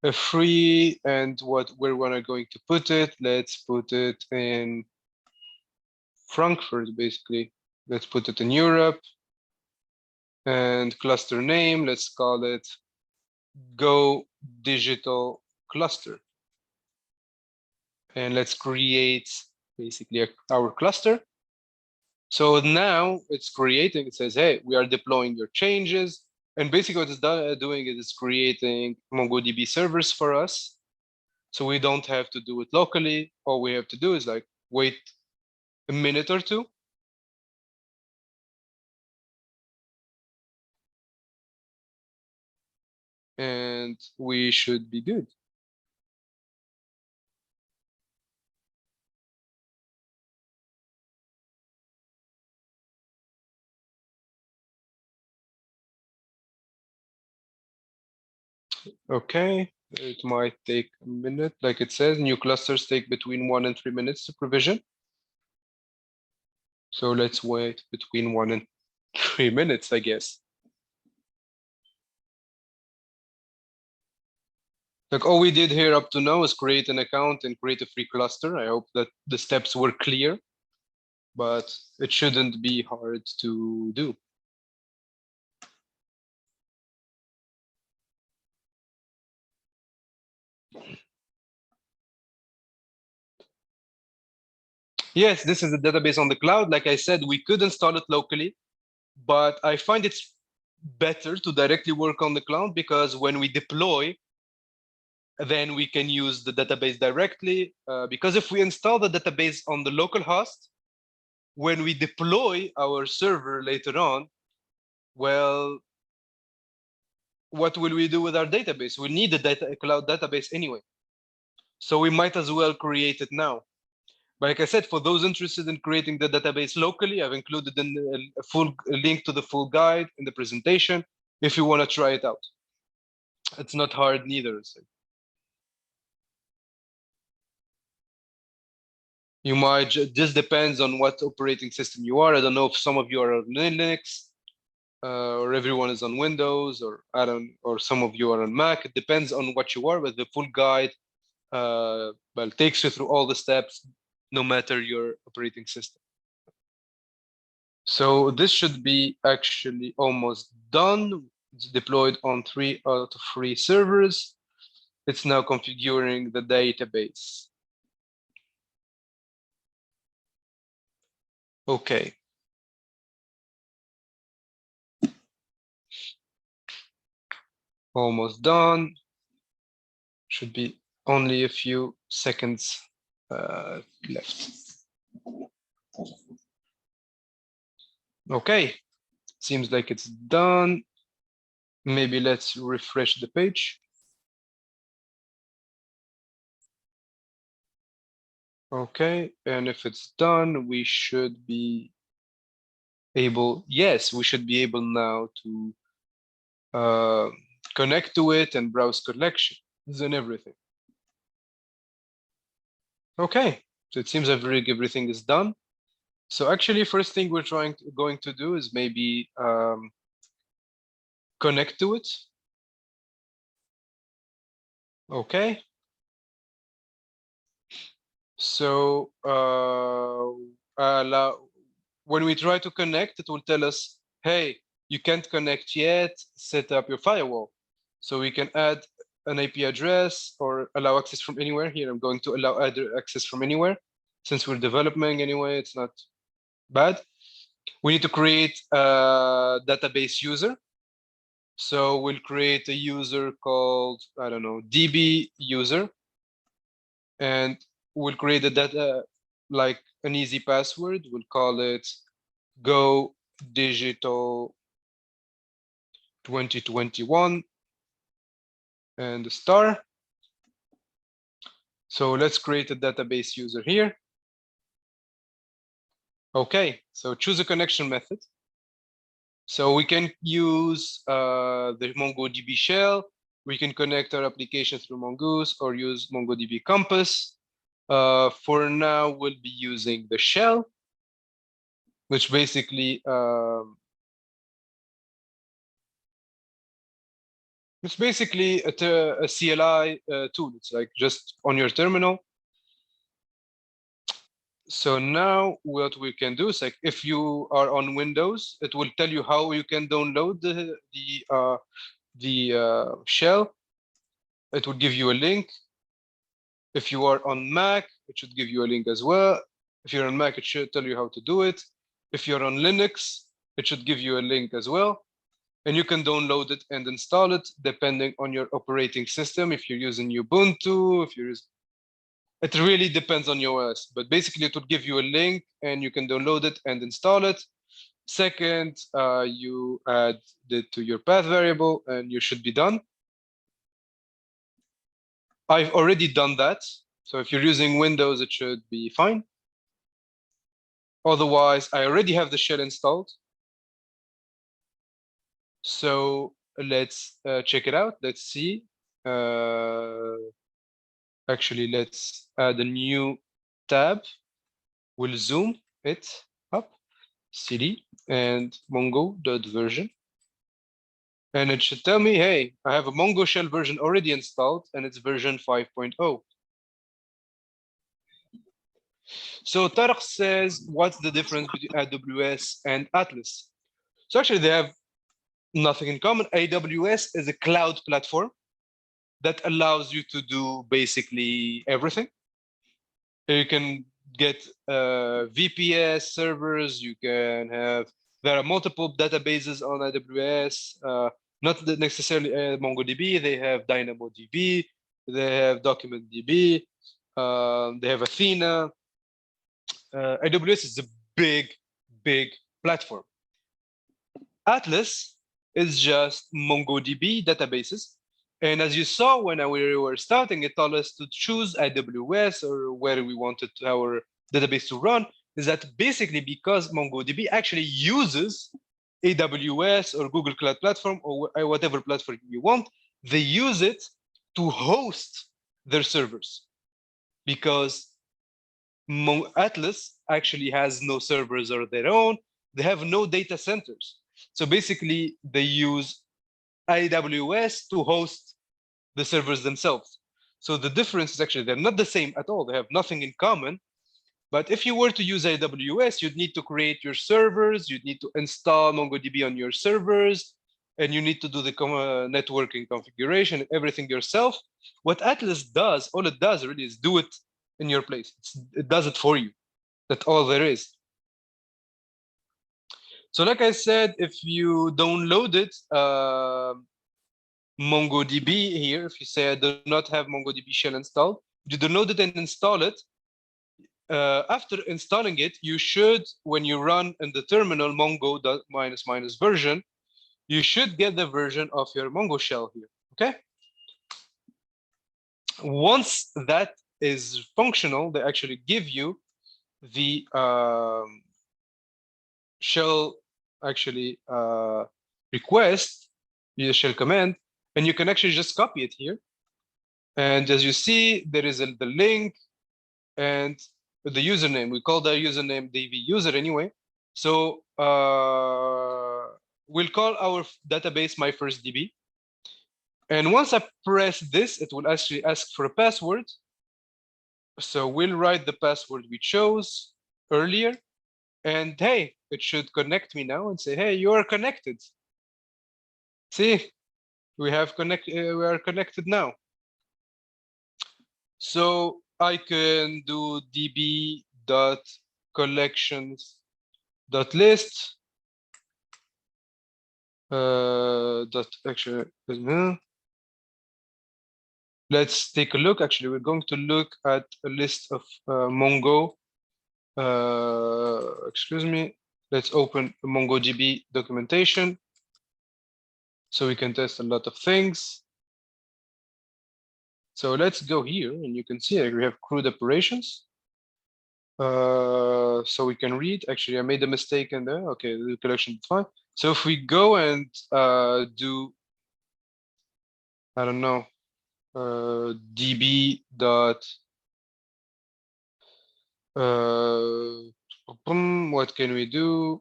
A free, and where we're going to put it. Let's put it in Frankfurt, basically. Let's put it in Europe. And cluster name, let's call it Go Digital Cluster. And let's create basically our cluster. So now it's creating, it says, hey, we are deploying your changes. And basically what it's doing is it's creating MongoDB servers for us. So we don't have to do it locally. All we have to do is like wait a minute or two. And we should be good. Okay, it might take a minute. Like it says, new clusters take between 1 and 3 minutes to provision. So let's wait between 1 and 3 minutes, I guess. Like all we did here up to now is create an account and create a free cluster. I hope that the steps were clear, but it shouldn't be hard to do. Yes, this is a database on the cloud. Like I said, we could install it locally, but I find it's better to directly work on the cloud because when we deploy, then we can use the database directly. Because if we install the database on the local host, when we deploy our server later on, well, what will we do with our database? We need a cloud database anyway. So we might as well create it now. But like I said, for those interested in creating the database locally, I've included a link to the full guide in the presentation if you want to try it out. It's not hard neither. So you might, just depends on what operating system you are. I don't know if some of you are on Linux or everyone is on Windows, or or some of you are on Mac. It depends on what you are, but the full guide well, takes you through all the steps, no matter your operating system. So this should be actually almost done. It's deployed on 3 out of 3 servers. It's now configuring the database. Okay. Almost done. Should be only a few seconds left. Okay, seems like it's done. Maybe let's refresh the page. Okay, and if it's done, we should be able, yes, we should be able now to connect to it and browse collections and everything. Okay, so it seems everything is done. So actually, first thing we're going to do is maybe connect to it. Okay. So when we try to connect, it will tell us, hey, you can't connect yet, set up your firewall. So we can add an IP address or allow access from anywhere. Here, I'm going to allow access from anywhere. Since we're developing anyway, it's not bad. We need to create a database user. So we'll create a user called, I don't know, DB user. And we'll create a data, like an easy password. We'll call it Go Digital 2021 and the star. So let's create a database user here. Okay, so choose a connection method. So we can use the MongoDB Shell. We can connect our application through Mongoose or use MongoDB Compass. For now, we'll be using the shell, which basically it's basically a CLI tool. It's like just on your terminal. So now what we can do is, like, if you are on Windows, it will tell you how you can download the shell. It will give you a link. If you are on Mac, it should give you a link as well. If you're on Mac, it should tell you how to do it. If you're on Linux, it should give you a link as well. And you can download it and install it depending on your operating system. If you're using Ubuntu, if you're using, it really depends on your OS. But basically, it would give you a link and you can download it and install it. Second, you add it to your path variable and you should be done. I've already done that. So if you're using Windows, it should be fine. Otherwise, I already have the shell installed. So let's check it out. Let's see. Actually, let's add a new tab. We'll zoom it up, cd and mongo.version. And it should tell me, hey, I have a Mongo shell version already installed and it's version 5.0. So Tarek says, what's the difference between AWS and Atlas? So actually they have nothing in common. AWS is a cloud platform that allows you to do basically everything. You can get VPS servers. You can have, there are multiple databases on AWS, not necessarily MongoDB. They have DynamoDB, they have DocumentDB, they have Athena. AWS is a big, big platform. Atlas is just MongoDB databases. And as you saw when we were starting, it told us to choose AWS or where we wanted our database to run. Is that basically because MongoDB actually uses AWS or Google Cloud Platform or whatever platform you want, they use it to host their servers. Because Atlas actually has no servers of their own. They have no data centers. So basically, they use AWS to host the servers themselves. So the difference is actually they're not the same at all. They have nothing in common. But if you were to use AWS, you'd need to create your servers, you'd need to install MongoDB on your servers, and you need to do the networking configuration, everything yourself. What Atlas does, all it does really is do it in your place. It does it for you. That's all there is. So like I said, if you downloaded MongoDB here, if you say I do not have MongoDB Shell installed, you download it and install it. After installing it, you should, when you run in the terminal mongo -- version, you should get the version of your Mongo shell here, okay? Once that is functional, they actually give you the shell actually request, the shell command, and you can actually just copy it here. And as you see, there is the link and the username. We call the username DB user anyway. So we'll call our database my first DB. And once I press this, it will actually ask for a password. So we'll write the password we chose earlier. And hey, it should connect me now and say, hey, you are connected. See, we are connected now. So I can do db.collections.list. Let's take a look. Actually, we're going to look at a list of Mongo. Excuse me. Let's open MongoDB documentation so we can test a lot of things. So let's go here, and you can see we have CRUD operations. So we can read. Actually, I made a mistake in there. Okay, the collection is fine. So if we go and do, I don't know, db dot what can we do?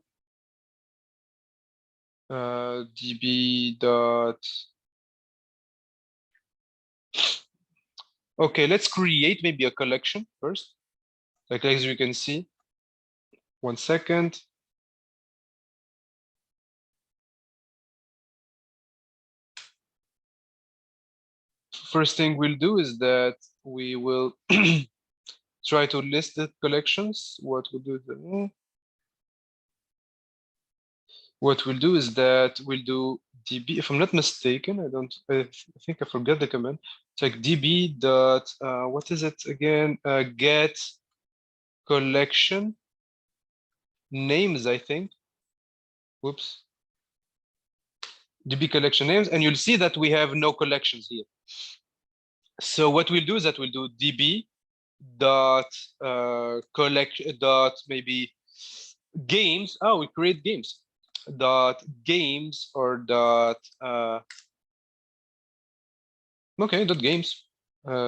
db dot. Okay, let's create maybe a collection first. Like as you can see. 1 second. First thing we'll do is that we will try to list the collections. What we'll do is that we'll do db, if I'm not mistaken, I think I forgot the command. It's like db dot, what is it again? Get collection names, I think. Whoops. db collection names, and you'll see that we have no collections here. So what we'll do is that we'll do db dot collect dot maybe games. Oh, we create games. Dot games or dot okay, dot games.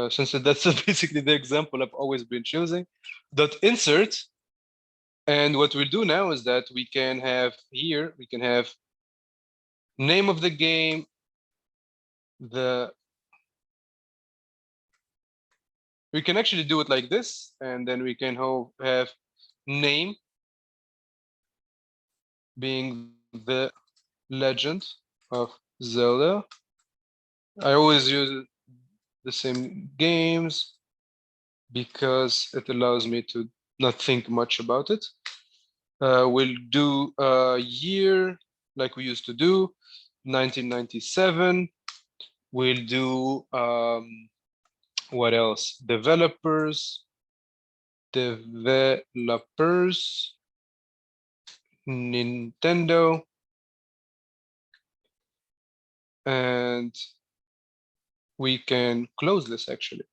Since that's basically the example I've always been choosing. Dot insert. And what we'll do now is that we can have here, we can have name of the game, we can actually do it like this, and then we can have name being the Legend of Zelda. I always use the same games because it allows me to not think much about it. We'll do year like we used to do, 1997. We'll do what else? Developers, Nintendo, and we can close this actually.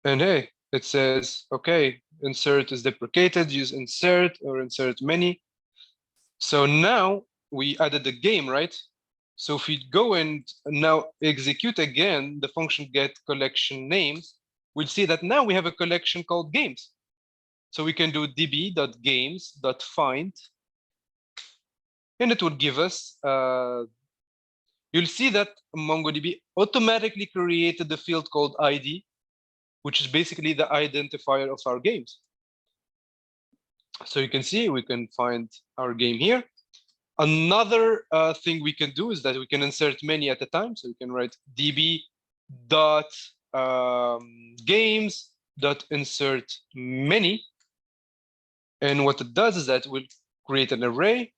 And hey, it says, okay, insert is deprecated, use insert or insert many. So now we added the game, right? So if we go and now execute again the function get collection names, we'll see that now we have a collection called games. So we can do db.games.find, and it will give us, you'll see that MongoDB automatically created the field called ID, which is basically the identifier of our games. So you can see we can find our game here. Another thing we can do is that we can insert many at a time. So we can write db.games.insert many. And what it does is that we'll create an array.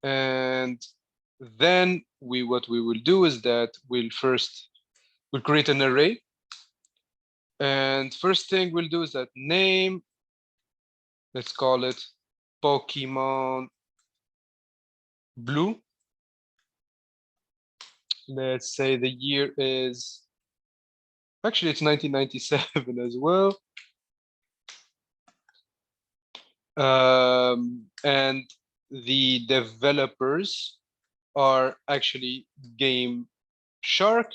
And then what we will do is that we'll create an array. And first thing we'll do is that name, let's call it Pokemon Blue. Let's say the year is, actually it's 1997 as well. And the developers are actually Game Shark.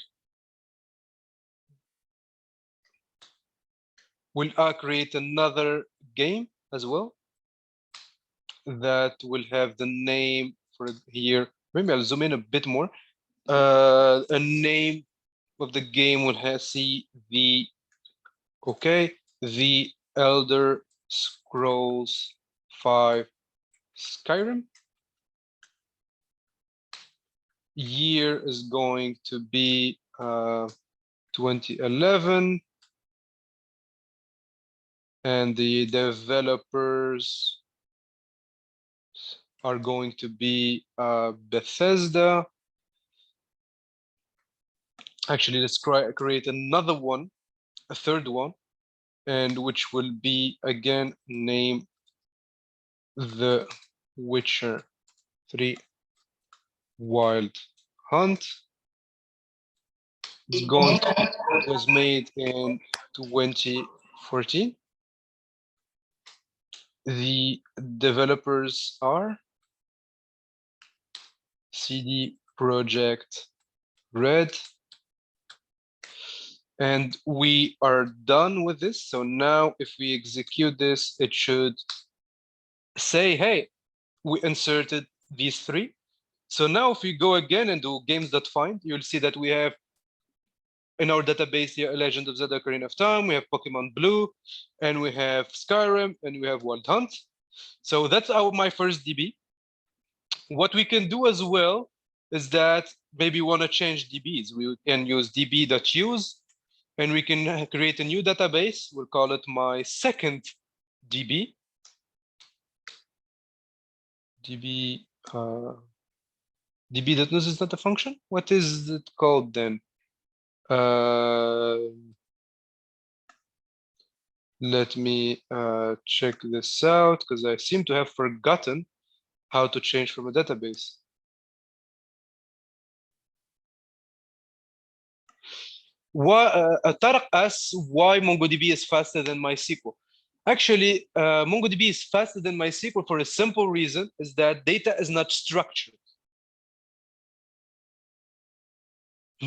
We'll create another game as well that will have the name for here. Maybe I'll zoom in a bit more. A name of the game will have the Elder Scrolls 5 Skyrim. Year is going to be 2011. And the developers are going to be Bethesda. Actually, let's create another one, a third one, and which will be again named The Witcher 3 Wild Hunt. It was made in 2014. The developers are CD Projekt Red. And we are done with this. So now if we execute this, it should say, hey, we inserted these three. So now if we go again and do games.find, you'll see that we have in our database here, a Legend of Zelda Ocarina of Time, we have Pokemon Blue, and we have Skyrim, and we have Wild Hunt. So that's my first DB. What we can do as well is that maybe we want to change DBs. We can use db.use, and we can create a new database. We'll call it my second DB. db.news is not a function? What is it called then? Let me check this out, because I seem to have forgotten how to change from a database. Tarek asks why MongoDB is faster than MySQL. Actually, MongoDB is faster than MySQL for a simple reason, is that data is not structured.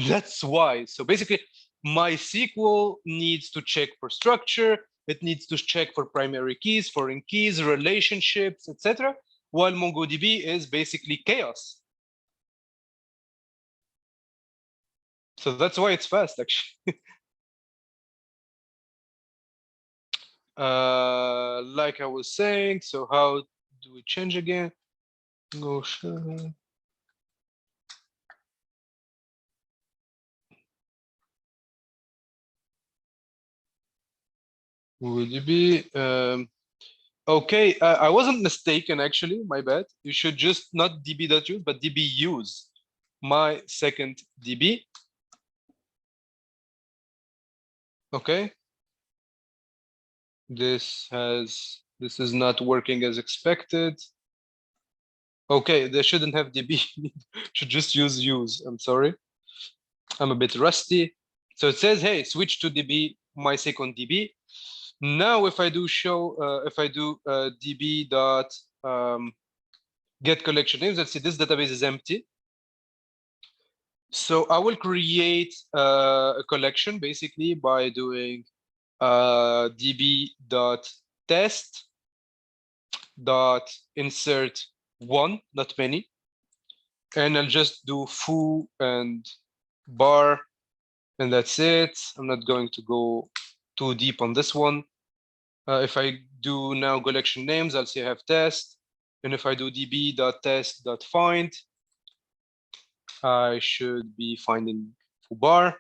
That's why. So basically, MySQL needs to check for structure. It needs to check for primary keys, foreign keys, relationships, etc. While MongoDB is basically chaos. So that's why it's fast, actually. Like I was saying, so how do we change again? Go show. MongoDB. Okay, I wasn't mistaken actually. My bad. You should just not db.use, but db.use, my second DB. Okay. This is not working as expected. Okay, they shouldn't have DB. Should just use. I'm sorry. I'm a bit rusty. So it says, hey, switch to DB, my second DB. Now, if I do show, if I do DB dot get collection names, let's see, this database is empty. So I will create a collection basically by doing db dot test dot insert one, not many, and I'll just do foo and bar, and that's it. I'm not going to go too deep on this one. If I do now collection names, I'll say I have test, and if I do db.test.find, I should be finding foo bar.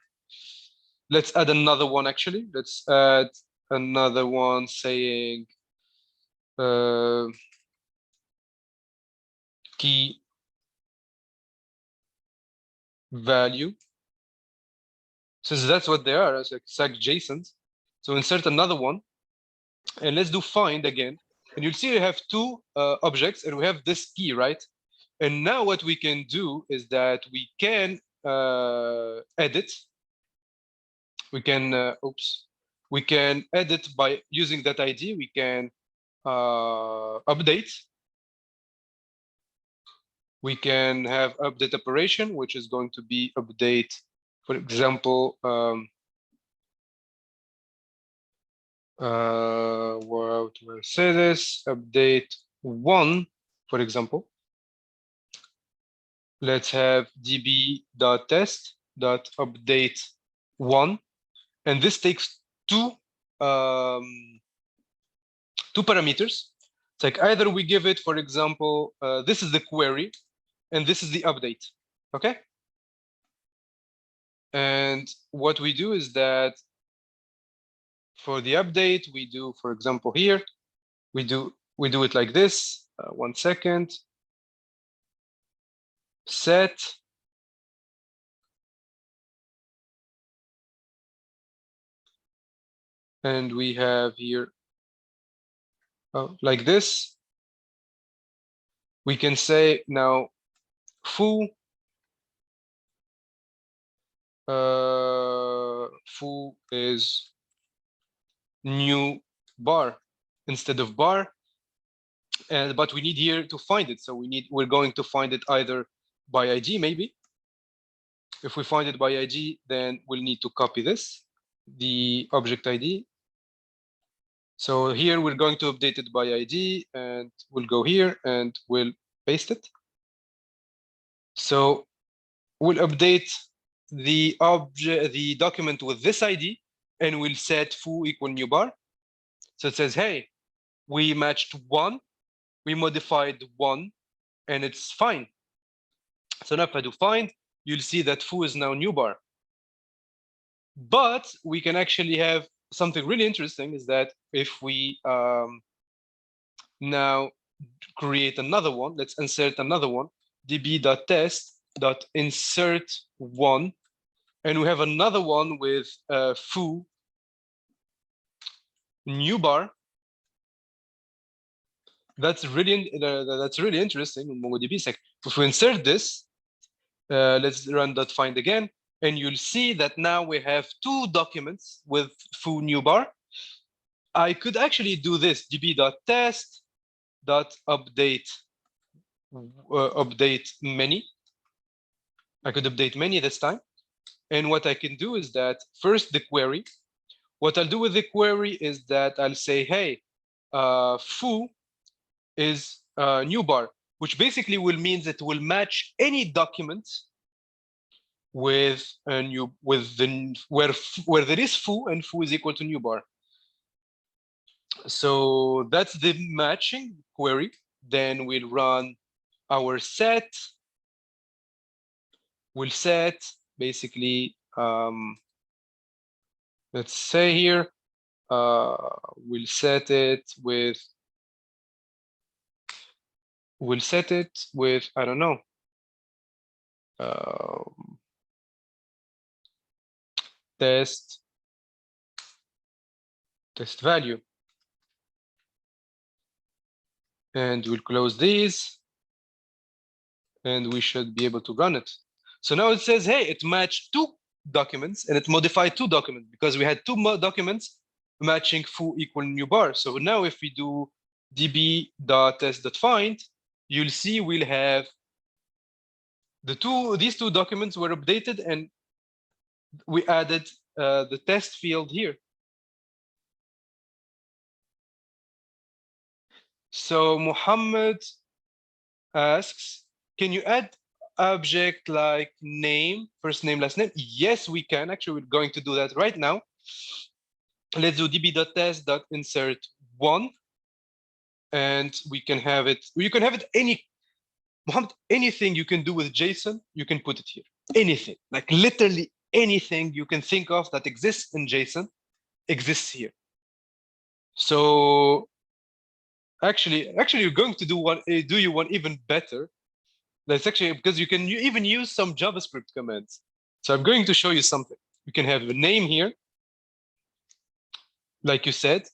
Let's add another one actually. Let's add another one saying key value, since that's what they are, as exact JSONs. So insert another one, and let's do find again. And you'll see we have two objects, and we have this key, right? And now what we can do is that we can edit. We can, we can edit by using that ID. We can update. We can have update operation, which is going to be update, for example, where do I say this? Update one, for example. Let's have db.test.update one, and this takes two parameters. It's like either we give it, for example, this is the query, and this is the update. Okay. And what we do is that for the update, we do, for example, here, we do it like this. 1 second. Set. And we have here, like this. We can say now foo. Foo is new bar instead of bar. But we need here to find it. So we're going to find it either by ID, maybe. If we find it by ID, then we'll need to copy this, the object ID. So here we're going to update it by ID, and we'll go here and we'll paste it. So we'll update the object, the document with this ID, and we'll set foo equal new bar. So it says, hey, we matched one, we modified one, and it's fine. So now if I do find, you'll see that foo is now new bar. But we can actually have something really interesting, is that if we now create another one, let's insert another one, db.test.insert one, and we have another one with foo new bar. That's really interesting in MongoDB. It's like if we insert this, let's run .find again, and you'll see that now we have two documents with foo new bar. I could actually do this, db.test.update update many. I could update many this time. And what I can do is that first the query. What I'll do with the query is that I'll say, hey, foo is new bar, which basically will mean that it will match any document with a new where there is foo and foo is equal to new bar. So that's the matching query. Then we'll run our set. We'll set basically, let's say here, we'll set it with I don't know, test value, and we'll close these, and we should be able to run it. So now it says, hey, it matched 2 documents, and it modified 2 documents because we had 2 documents matching foo equal new bar. So now if we do db.test.find, you'll see we'll have these 2 documents were updated, and we added the test field here. So Muhammad asks, can you add object like name, first name, last name? Yes, we can. Actually, we're going to do that right now. Let's do db.test.insert1, and we can have it. You can have it Muhammad, anything you can do with JSON, you can put it here. Anything, like literally anything you can think of that exists in JSON exists here. So actually, you're going to do one even better. That's actually because you can even use some JavaScript commands. So I'm going to show you something. You can have a name here, like you said,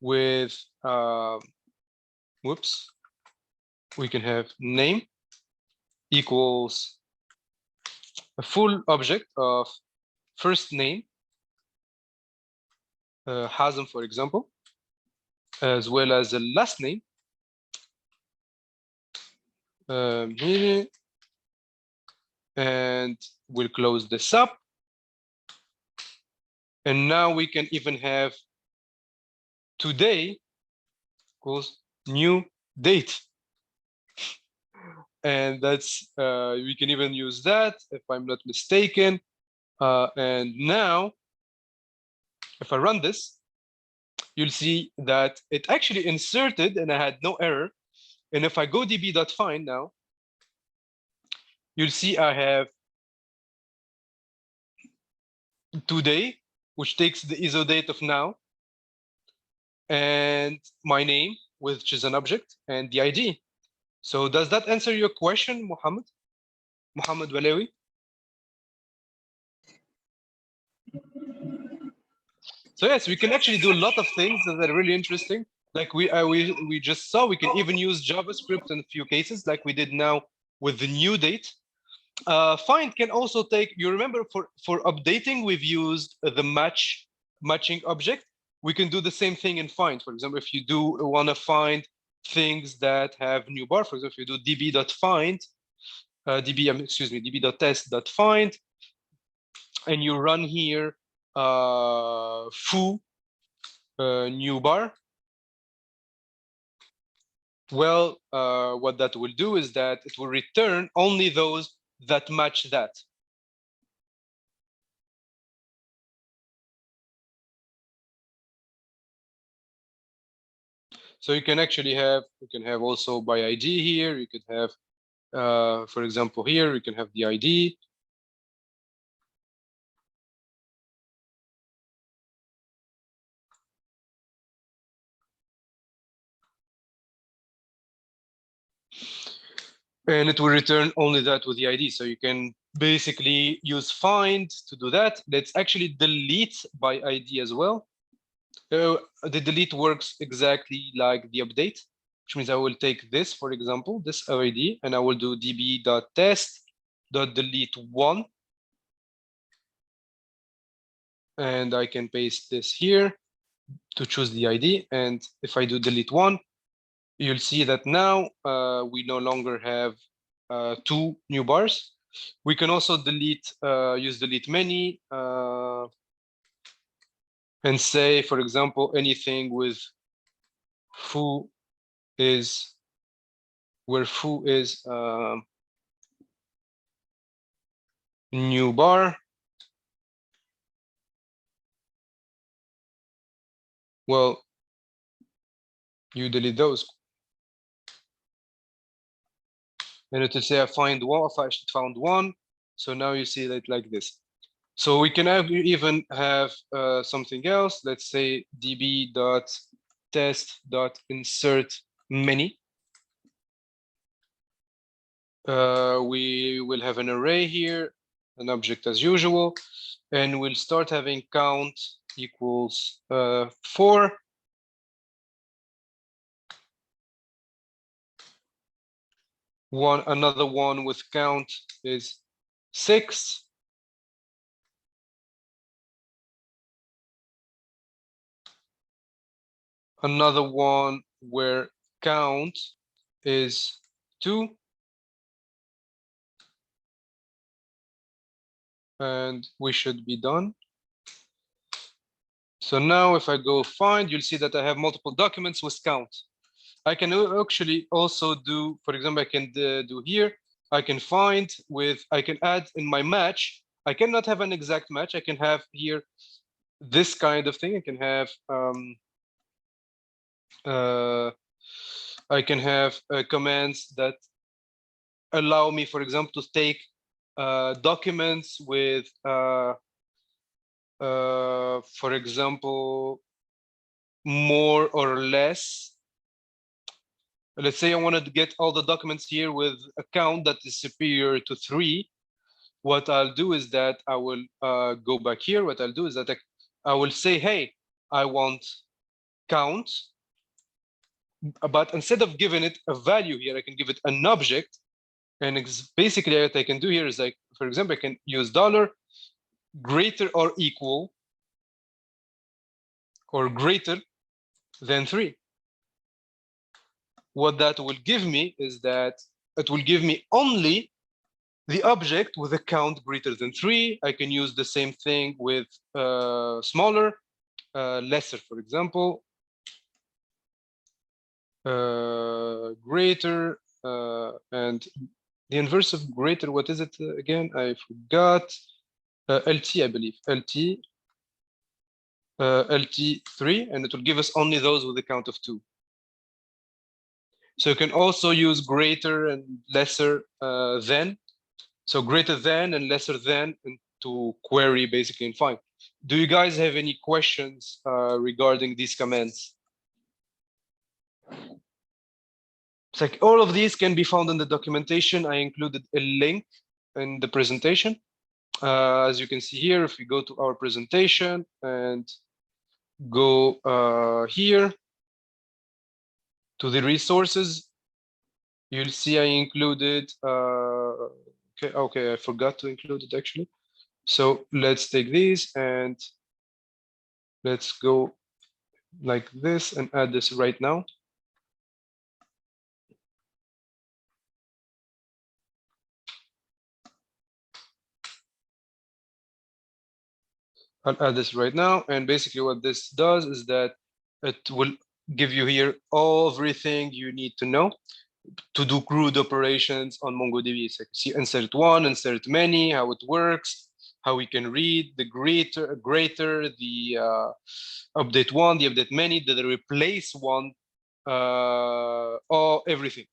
with whoops. We can have name equals a full object of first name, Hazm, for example, as well as a last name. And we'll close this up. And now we can even have today equals new date. And that's, we can even use that if I'm not mistaken. And now, if I run this, you'll see that it actually inserted and I had no error. And if I go db.find now, you'll see I have today, which takes the ISO date of now, and my name, which is an object, and the ID. So does that answer your question, Mohammed Walawi? So yes, we can actually do a lot of things that are really interesting. Like we just saw, we can even use JavaScript in a few cases, like we did now with the new date. Find can also take, you remember for updating, we've used the matching object. We can do the same thing in find. For example, if you do want to find things that have new bar, for example, if you do db.find, db.test.find, and you run here foo new bar, well, what that will do is that it will return only those that match that. So you can actually have, also by ID here, you could have, for example, here, you can have the ID. And it will return only that with the ID. So you can basically use find to do that. Let's actually delete by ID as well. The delete works exactly like the update, which means I will take this, for example, this ID, and I will do db.test.delete1. And I can paste this here to choose the ID. And if I do delete 1, you'll see that now we no longer have 2 new bars. We can also delete, use delete many, and say, for example, anything with foo is, where foo is new bar. Well, you delete those. And it will say I find one, if I found one. So now you see that like this. So we can even have something else. Let's say db.test.insert many. We will have an array here, an object as usual, and we'll start having count equals 4. Another one with count is 6. Another one where count is 2. And we should be done. So now if I go find, you'll see that I have multiple documents with count. I can actually also do, for example, I can do here, I can find with, I can add in my match. I cannot have an exact match. I can have here this kind of thing. I can have commands that allow me, for example, to take documents with, for example, more or less. Let's say I wanted to get all the documents here with a count that is superior to 3. What I'll do is that I will go back here. What I'll do is that I will say, hey, I want count. But instead of giving it a value here, I can give it an object. And basically what I can do here is like, for example, I can use $, greater or equal, or greater than 3. What that will give me is that it will give me only the object with a count greater than 3. I can use the same thing with smaller, lesser, for example, greater, and the inverse of greater, what is it again? I forgot. LT, I believe. LT, LT3, and it will give us only those with a count of 2. So you can also use greater and lesser than. So greater than and lesser than to query basically and find. Do you guys have any questions regarding these commands? It's like all of these can be found in the documentation. I included a link in the presentation. As you can see here, if we go to our presentation and go here to the resources, you'll see I included, okay, I forgot to include it actually. So let's take these and let's go like this and add this right now. I'll add this right now. And basically what this does is that it will give you here everything you need to know to do CRUD operations on MongoDB. So see insert one, insert many, how it works, how we can read the greater, the update one, the update many, the replace one, or everything.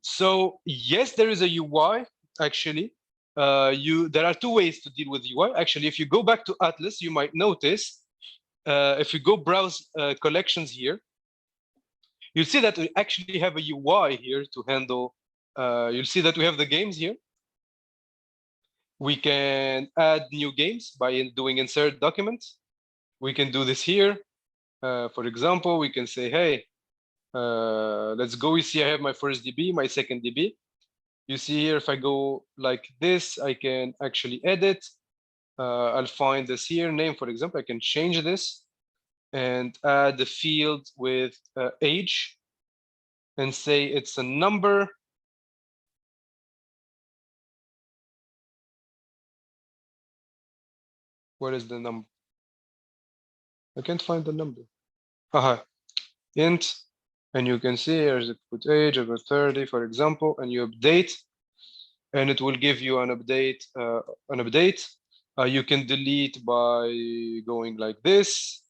So yes, there is a UI actually. There are 2 ways to deal with UI. Actually, if you go back to Atlas, you might notice, if you go browse collections here, you'll see that we actually have a UI here to handle. You'll see that we have the games here. We can add new games by doing insert documents. We can do this here. For example, we can say, hey, let's go. You see, I have my first DB, my second DB. You see here, if I go like this, I can actually edit. I'll find this here name, for example. I can change this and add the field with age and say it's a number. Where is the number? I can't find the number. Int, and you can see here's a put age over 30, for example, and you update, and it will give you an update. You can delete by going like this.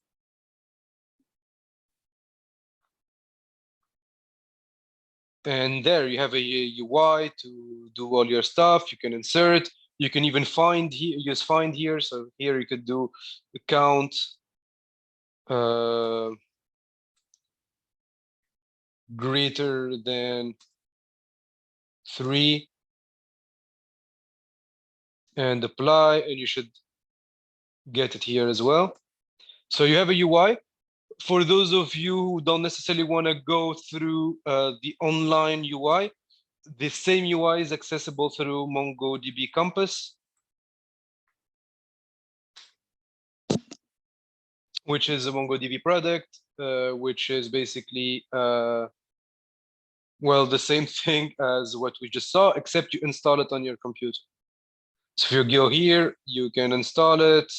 And there you have a UI to do all your stuff. You can insert, You can even find here, use find here. So here you could do count greater than 3 and apply, and you should get it here as well. So you have a UI. For those of you who don't necessarily want to go through the online UI, the same UI is accessible through MongoDB Compass, which is a MongoDB product, which is basically, well, the same thing as what we just saw, except you install it on your computer. So if you go here, you can install it.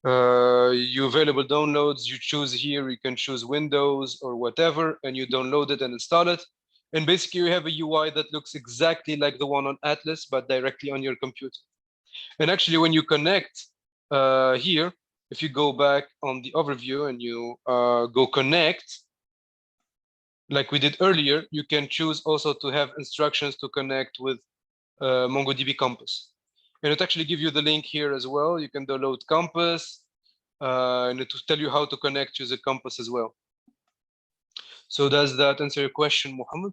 You available downloads, you choose here, you can choose Windows or whatever, and you download it and install it. And basically you have a UI that looks exactly like the one on Atlas, but directly on your computer. And actually when you connect here, if you go back on the overview and you go connect, like we did earlier, you can choose also to have instructions to connect with MongoDB Compass. And it actually gives you the link here as well. You can download Compass and it will tell you how to connect to the Compass as well. So does that answer your question, Mohammed?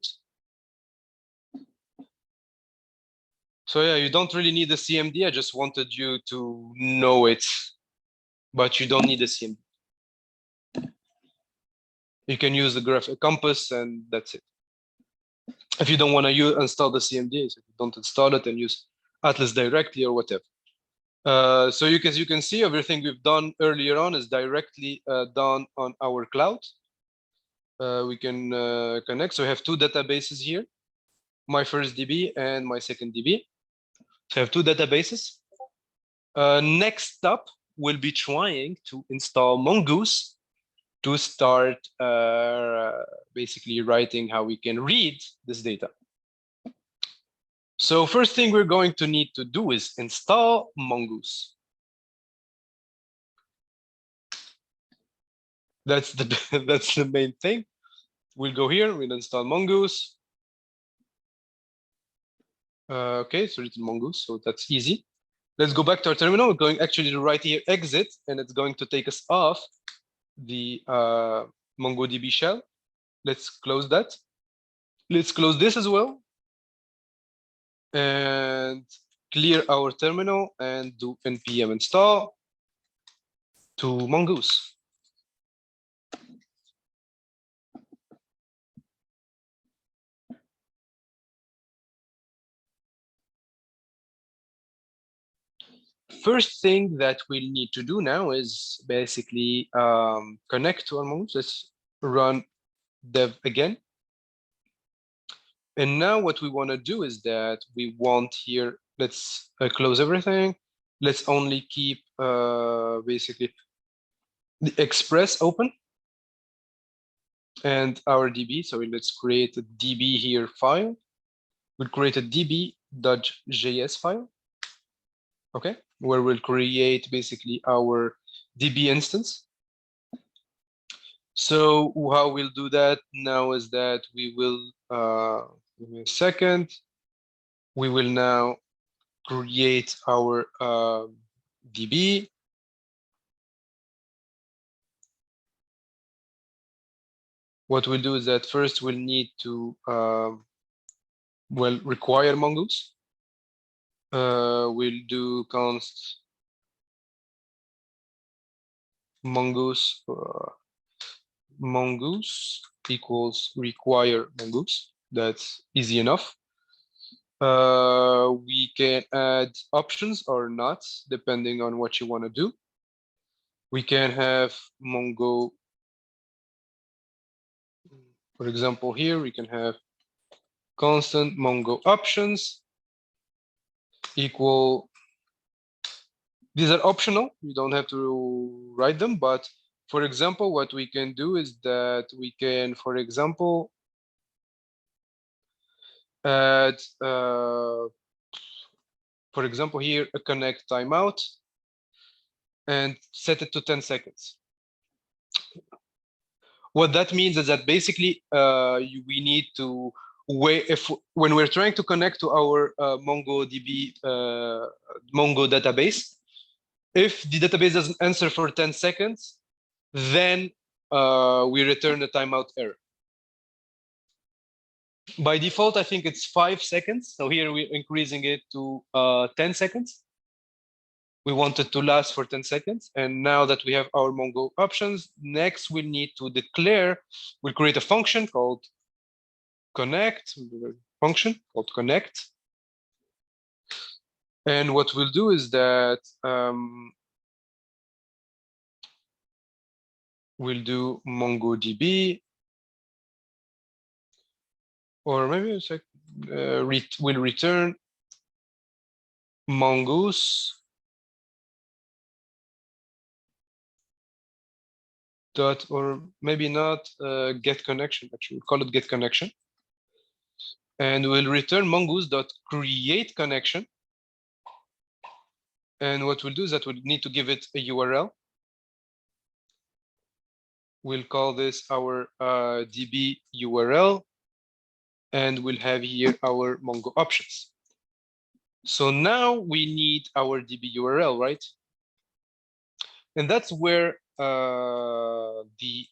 So yeah, you don't really need the CMD. I just wanted you to know it, but you don't need the CMD. You can use the graphic compass and that's it. If you don't want to install the CMD, so you don't install it and use Atlas directly or whatever. So you can see everything we've done earlier on is directly done on our cloud. We can connect. So we have two databases here, my first DB and my second DB. So I have two databases. Next up, we'll be trying to install Mongoose to start basically writing how we can read this data. So first thing we're going to need to do is install Mongoose. That's the main thing. We'll go here, we'll install Mongoose. Okay, it's written Mongoose, so that's easy. Let's go back to our terminal. We're going actually to write here exit, and it's going to take us off the MongoDB shell. Let's close that. Let's close this as well. And clear our terminal and do npm install to Mongoose. First thing that we'll need to do now is basically connect to our Mongoose. Let's run dev again. And now what we want to do is that we want here, let's close everything. Let's only keep basically the Express open and our DB. So let's create a DB here file. We'll create a db.js file, okay, where we'll create basically our DB instance. So how we'll do that now is that we will, give me a second. We will now create our DB. What we'll do is that first we'll need to, well, require Mongoose. We'll do const Mongoose Mongoose equals require Mongoose. That's easy enough. We can add options or not, depending on what you want to do. We can have Mongo, for example, here we can have constant Mongo options equal. These are optional. You don't have to write them, but for example, what we can do is that we can, for example, add, for example, here a connect timeout and set it to 10 seconds. What that means is that basically we need to when we're trying to connect to our MongoDB Mongo database, if the database doesn't answer for 10 seconds, then we return a timeout error. By default, I think it's 5 seconds. So here we're increasing it to 10 seconds. We want it to last for 10 seconds. And now that we have our Mongo options, next we need to declare, we'll create a function called connect, And what we'll do is that we'll do MongoDB, or maybe it's like we'll return Mongoose dot, or maybe not get connection, actually we'll call it get connection. And we'll return Mongoose dot create connection. And what we'll do is that we'll need to give it a URL. We'll call this our DB URL, and we'll have here our Mongo options. So now we need our DB URL, right? And that's where that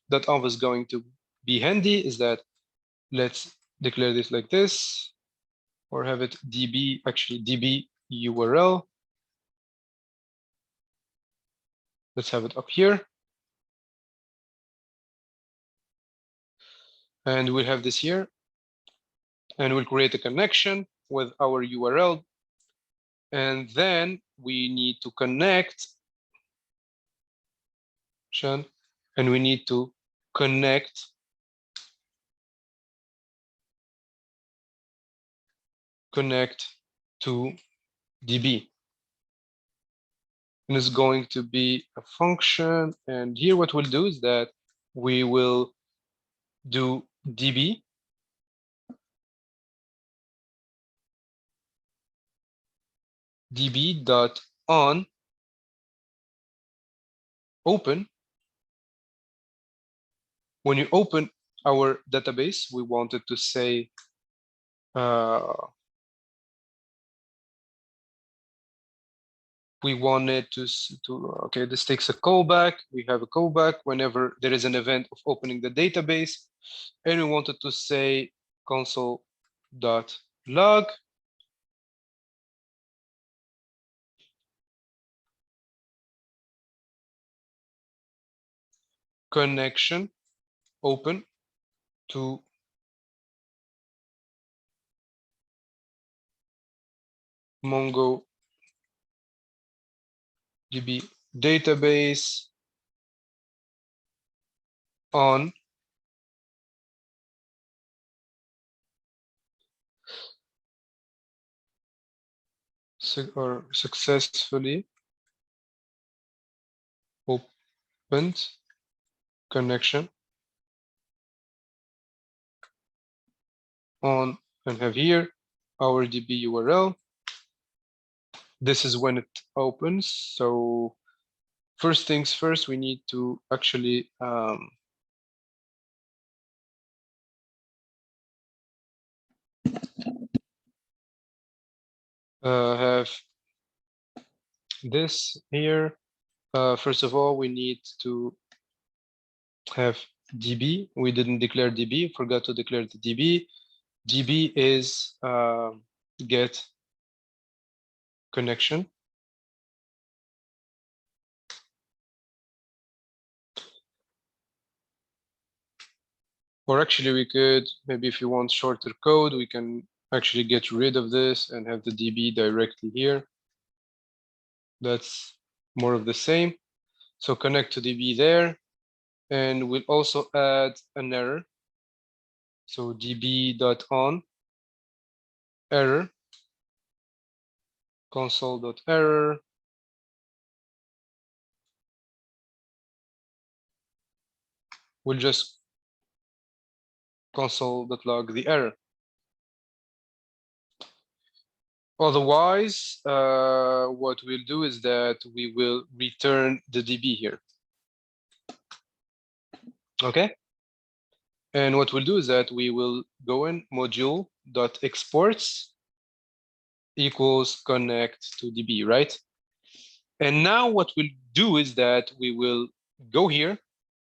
.env is going to be handy, is that let's declare this like this, or have it DB, actually DB URL. Let's have it up here. And we'll have this here. And we'll create a connection with our URL. And then we need to connect, and we need to connect to DB. And it's going to be a function. And here what we'll do is that we will do DB dot on open. When you open our database, we wanted to say we wanted to okay, this takes a callback. We have a callback whenever there is an event of opening the database, and we wanted to say console.log. Connection open to MongoDB database on or successfully opened connection on, and have here our DB URL. This is when it opens. So first things first, we need to actually have this here. First of all, we need to have DB. We didn't declare DB, forgot to declare the DB. DB is get connection. Or actually we could, maybe if you want shorter code, we can actually get rid of this and have the DB directly here. That's more of the same. So connect to DB there. And we'll also add an error. So db.on error, console.error. We'll just console.log the error. Otherwise, what we'll do is that we will return the DB here. Okay. And what we'll do is that we will go in module.exports equals connect to DB, right? And now what we'll do is that we will go here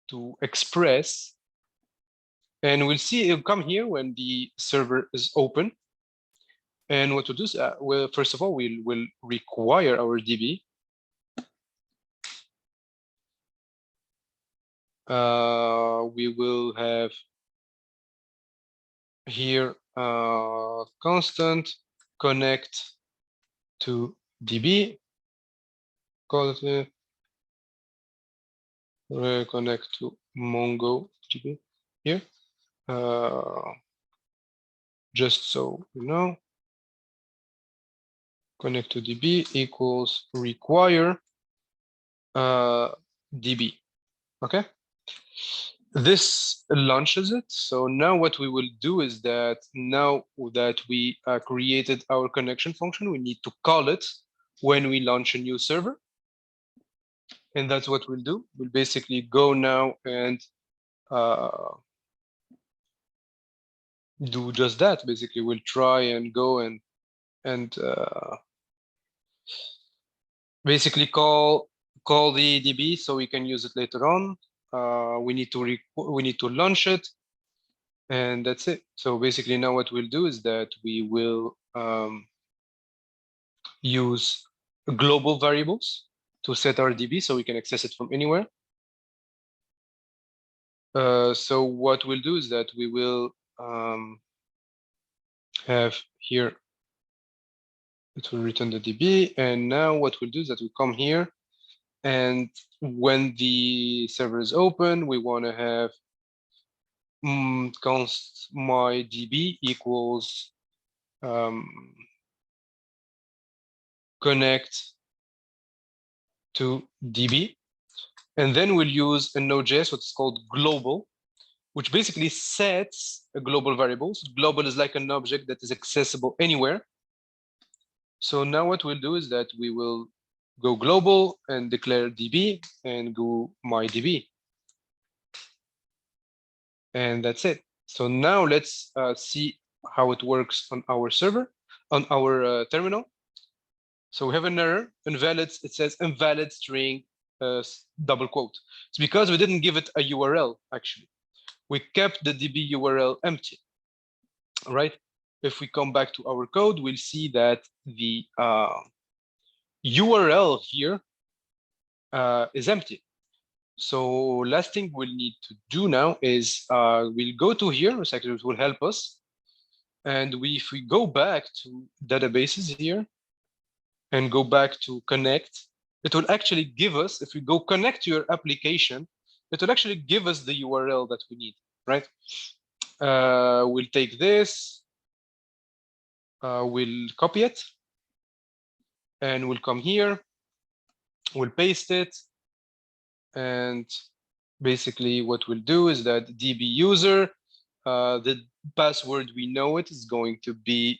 to express, and we'll see it'll come here when the server is open. And what we'll do is, well, first of all, we'll require our DB. We will have here constant connect to DB. Connect to MongoDB here. Just so you know, connect to DB equals require DB. Okay. This launches it. So now what we will do is that now that we created our connection function, we need to call it when we launch a new server. And that's what we'll do. We'll basically go now and do just that. Basically, we'll try and go and basically call the DB so we can use it later on. We need to launch it, and that's it. So basically, now what we'll do is that we will use global variables to set our DB so we can access it from anywhere. So what we'll do is that we will have here, it will return the DB. And now what we'll do is that we come here, and when the server is open, we want to have const my DB equals connect to DB. And then we'll use a Node.js, what's called global, which basically sets a global variables. Global is like an object that is accessible anywhere. So now what we'll do is that we will go global and declare DB and go my DB. And that's it. So now let's see how it works on our server, on our terminal. So we have an error, invalid, it says invalid string, double quote. It's because we didn't give it a URL, actually. We kept the DB URL empty, right? If we come back to our code, we'll see that the URL here is empty. So last thing we'll need to do now is we'll go to here, which actually will help us. And if we go back to databases here and go back to connect, it will actually give us, if we go connect to your application, it will actually give us the URL that we need, right? We'll take this, we'll copy it, and we'll come here, we'll paste it, and basically what we'll do is that DB user, the password we know it is going to be,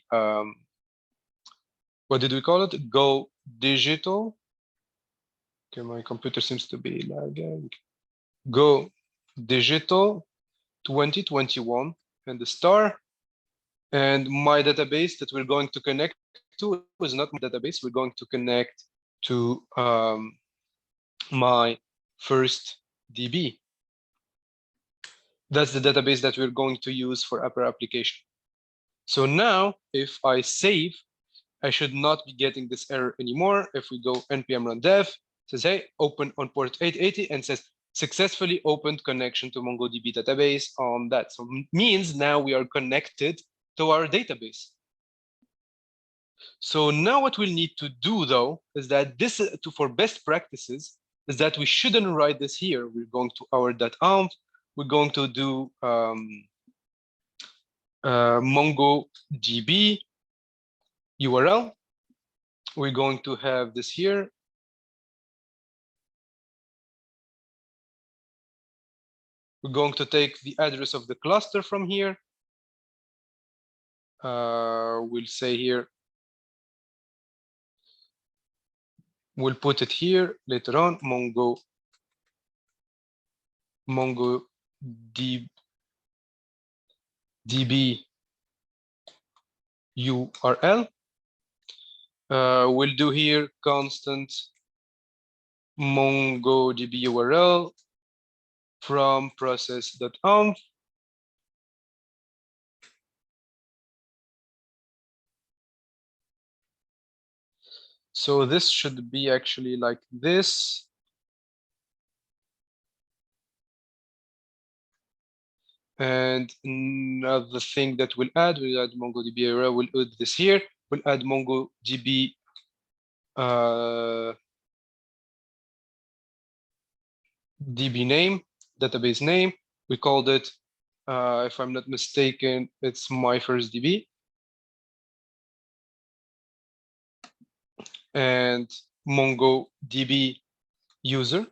what did we call it? Go digital. Okay, my computer seems to be lagging. Go digital 2021 and the star. And my database that we're going to connect to is not my database. We're going to connect to my first DB. That's the database that we're going to use for our application. So now if I save, I should not be getting this error anymore. If we go npm run dev, it says, hey, open on port 880 and says successfully opened connection to MongoDB database on that. So it means now we are connected to our database. So now what we'll need to do though, is that this for best practices is that we shouldn't write this here. We're going to our .env. We're going to do MongoDB URL. We're going to have this here. We're going to take the address of the cluster from here. We'll say here, we'll put it here later on, MongoDB DB URL. We'll do here constant MongoDB URL from process.env. So this should be actually like this. And another thing that we'll add MongoDB URL, we'll add this here. We'll add MongoDB DB name, database name. We called it, if I'm not mistaken, it's my first DB. And MongoDB user,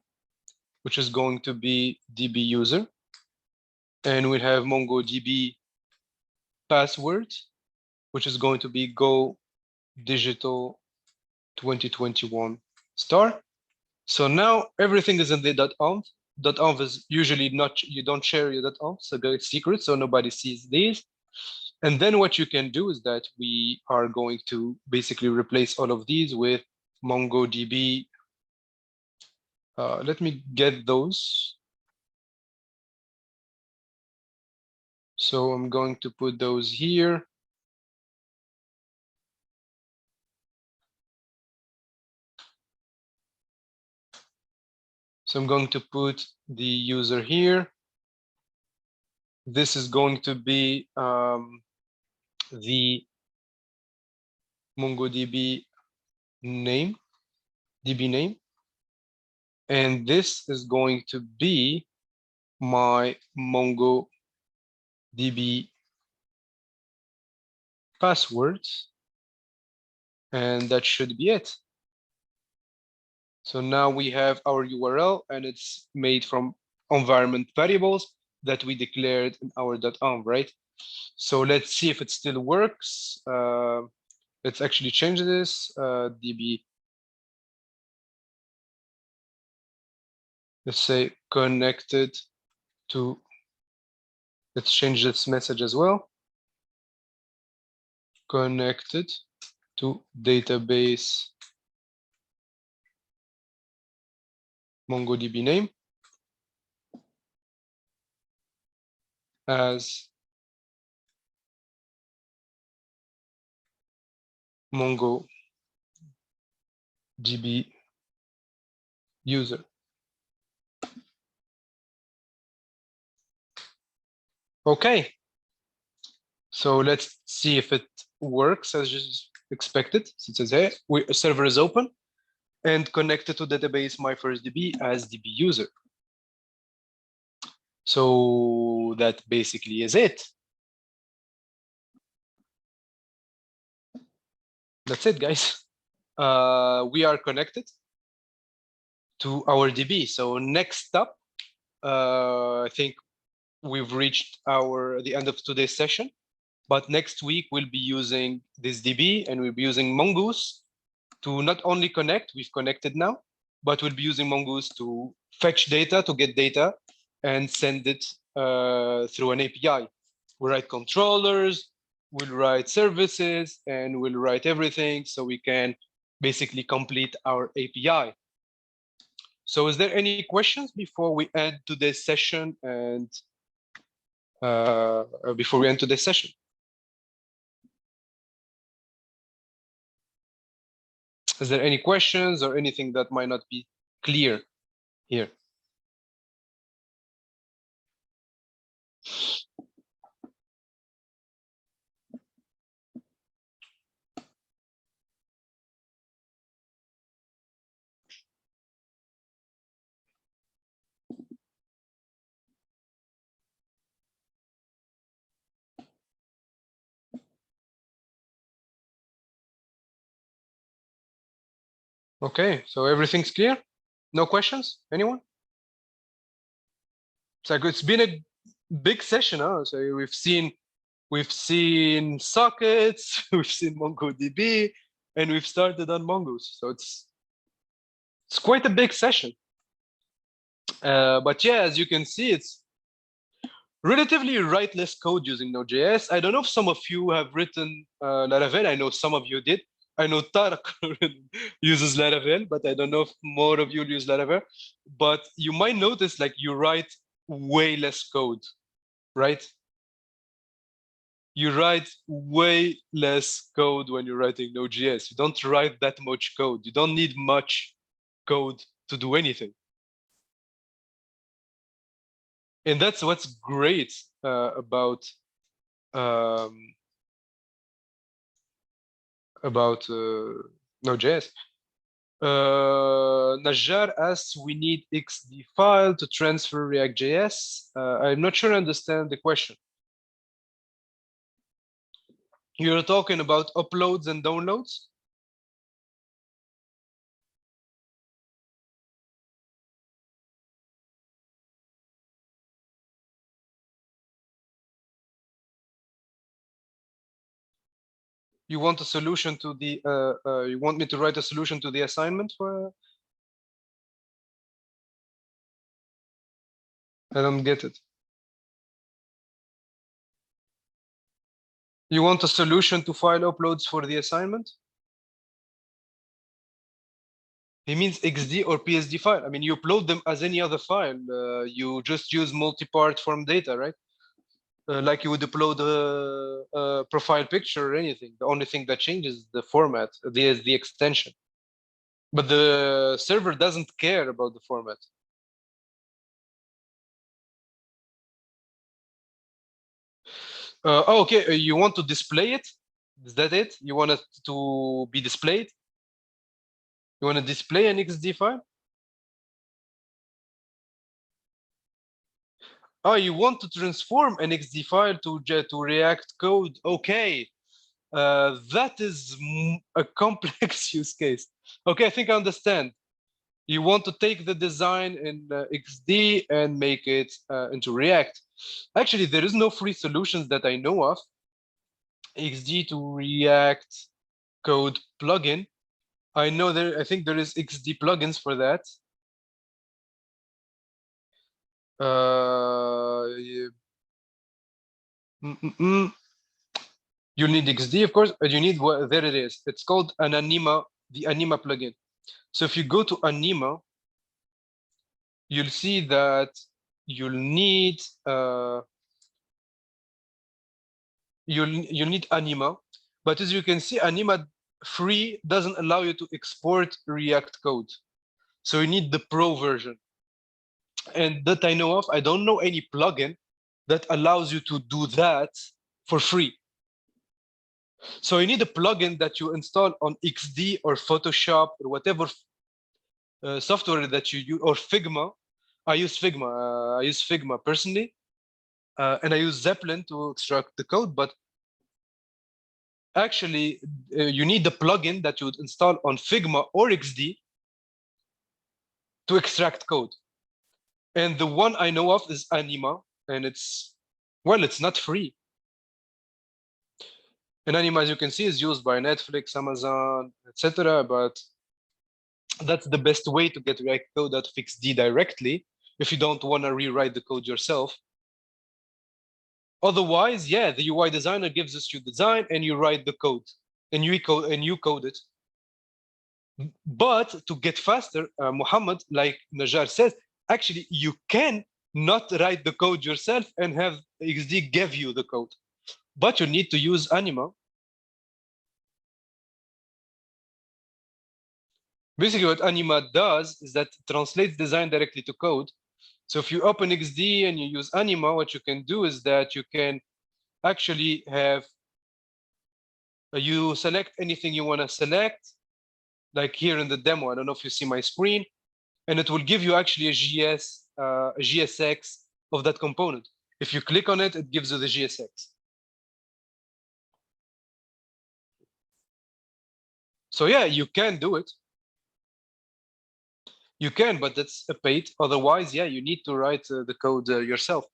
which is going to be DB user. And we'll have MongoDB password, which is going to be Go Digital 2021 star. So now everything is in the .env. .env is usually not, you don't share your .env, so it's secret, so nobody sees these. And then what you can do is that we are going to basically replace all of these with MongoDB. Let me get those. So I'm going to put those here. So I'm going to put the user here. This is going to be the MongoDB name, DB name. And this is going to be my MongoDB passwords. And that should be it. So now we have our URL and it's made from environment variables that we declared in our .env, right? So let's see if it still works. Let's actually change this, DB. Let's say connected to, let's change this message as well. Connected to database MongoDB name as MongoDB user. Okay, so let's see if it works as just expected. So it says here, server is open and connected to database my first DB as DB user. So that basically is it. That's it, guys. We are connected to our DB. So next up, I think we've reached the end of today's session. But next week, we'll be using this DB and we'll be using Mongoose to not only connect, we've connected now, but we'll be using Mongoose to fetch data, to get data and send it through an API. We'll write controllers, we'll write services, and we'll write everything so we can basically complete our API. So is there any questions before we end today's session and before we end today's session? Is there any questions or anything that might not be clear here? Okay, so everything's clear? No questions? Anyone? So it's been a big session, huh? So we've seen sockets, we've seen MongoDB, and we've started on Mongoose. So it's quite a big session. But yeah, as you can see, relatively you write less code using Node.js. I don't know if some of you have written Laravel. I know some of you did. I know Tarek uses Laravel, but I don't know if more of you use Laravel. But you might notice like you write way less code, right? You write way less code when you're writing Node.js. You don't write that much code. You don't need much code to do anything. And that's what's great about Node.js. Najjar asks, we need XD file to transfer React.js. I'm not sure I understand the question. You're talking about uploads and downloads? You want a solution to the, you want me to write a solution to the assignment for? I don't get it. You want a solution to file uploads for the assignment? He means XD or PSD file. I mean, you upload them as any other file. You just use multi-part form data, right? Like you would upload a profile picture or anything. The only thing that changes is the format, the extension. But the server doesn't care about the format. Oh, okay, you want to display it? Is that it? You want it to be displayed? You want to display an XD file? Oh, you want to transform an XD file to React code? Okay, that is a complex use case. Okay, I think I understand. You want to take the design in XD and make it into React. Actually, there is no free solutions that I know of. XD to React code plugin. I know there. I think there is XD plugins for that. You need XD, of course, and you need there it is. It's called an Anima, the Anima plugin. So if you go to Anima, you'll see that you'll need you'll need Anima, but as you can see, Anima free doesn't allow you to export React code. So you need the pro version. And that I know of, I don't know any plugin that allows you to do that for free. So you need a plugin that you install on XD or Photoshop or whatever software that you use, or Figma. I use Figma. I use Figma personally, and I use Zeppelin to extract the code. But actually, you need the plugin that you would install on Figma or XD to extract code. And the one I know of is Anima, and it's not free. And Anima, as you can see, is used by Netflix, Amazon, etc. But that's the best way to get React code out of XD directly if you don't want to rewrite the code yourself. Otherwise, yeah, the UI designer gives us your design and you write the code and you code it. But to get faster, Muhammad, like Najjar says, actually you can not write the code yourself and have XD give you the code, but you need to use Anima. Basically, what Anima does is that it translates design directly to code. So if you open XD and you use Anima, what you can do is that you can actually have, you select anything you want to select, like here in the demo. I don't know if you see my screen, and it will give you actually a GSX of that component. If you click on it, it gives you the GSX. So yeah, you can do it. You can, but that's a paid. Otherwise, yeah, you need to write the code yourself.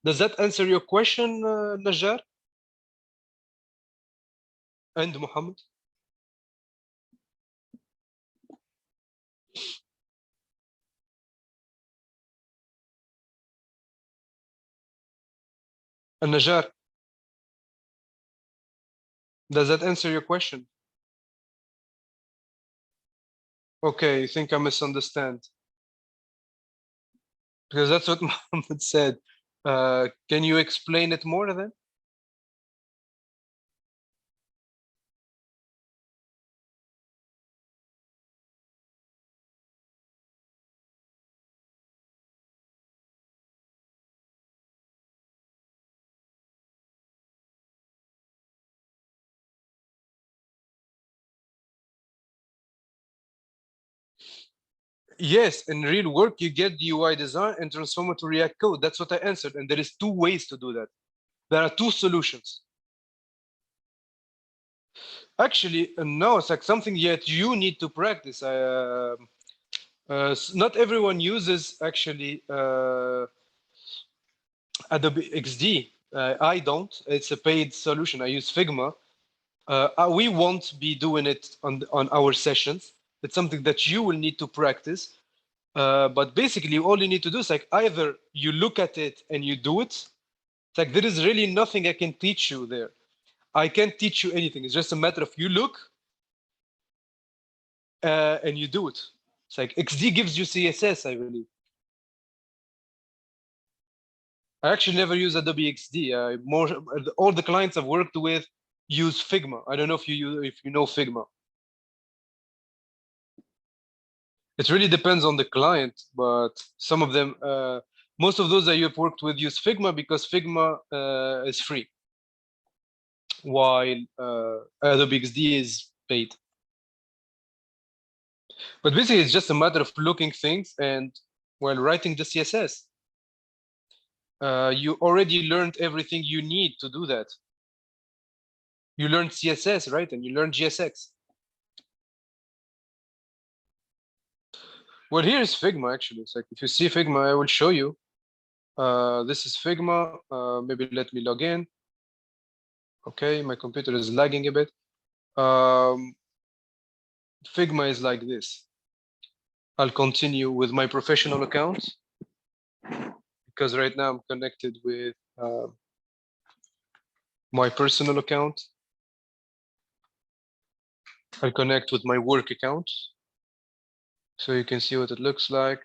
Does that answer your question, Najjar and Mohammed? Najar, does that answer your question? Okay, you think I misunderstand? Because that's what Mohammed said. Can you explain it more then? Yes, in real work, you get the UI design and transform it to React code. That's what I answered. And there is two ways to do that. There are two solutions. Actually, no, it's like something yet you need to practice. Not everyone uses actually Adobe XD. I don't. It's a paid solution. I use Figma. We won't be doing it on our sessions. It's something that you will need to practice. But basically, all you need to do is like either you look at it and you do it. It's like there is really nothing I can teach you there. I can't teach you anything. It's just a matter of you look and you do it. It's like XD gives you CSS, I believe. I actually never use Adobe XD. All the clients I've worked with use Figma. I don't know if you know Figma. It really depends on the client, but some of them, most of those that you've worked with use Figma because Figma is free, while Adobe XD is paid. But basically, it's just a matter of looking things and while writing the CSS. You already learned everything you need to do that. You learned CSS, right? And you learned GSX. Well, here is Figma, actually. It's like, if you see Figma, I will show you. This is Figma. Maybe let me log in. Okay, my computer is lagging a bit. Figma is like this. I'll continue with my professional account because right now I'm connected with my personal account. I'll connect with my work account so you can see what it looks like.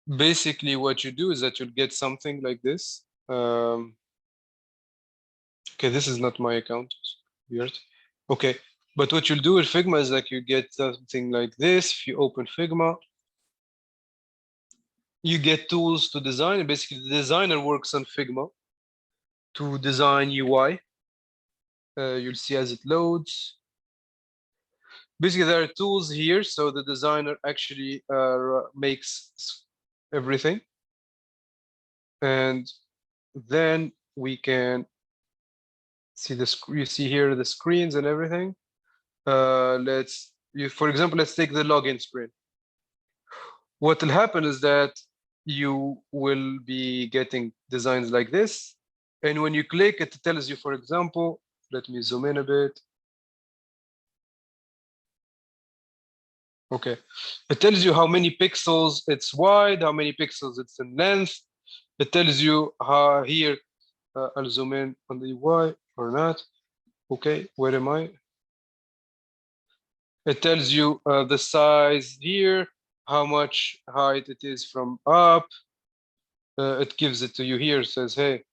Basically, what you do is that you'll get something like this. Okay, this is not my account. Weird. Okay, but what you'll do with Figma is like you get something like this. If you open Figma, you get tools to design. Basically, the designer works on Figma to design UI. You'll see as it loads. Basically, there are tools here, so the designer actually makes everything. And then we can see this. You see here the screens and everything. For example, let's take the login screen. What will happen is that you will be getting designs like this. And when you click, it tells you, for example, let me zoom in a bit. Okay, it tells you how many pixels it's wide, how many pixels it's in length. It tells you how here, I'll zoom in on the UI or not. Okay, where am I? It tells you the size here, how much height it is from up. It gives it to you here, says, hey,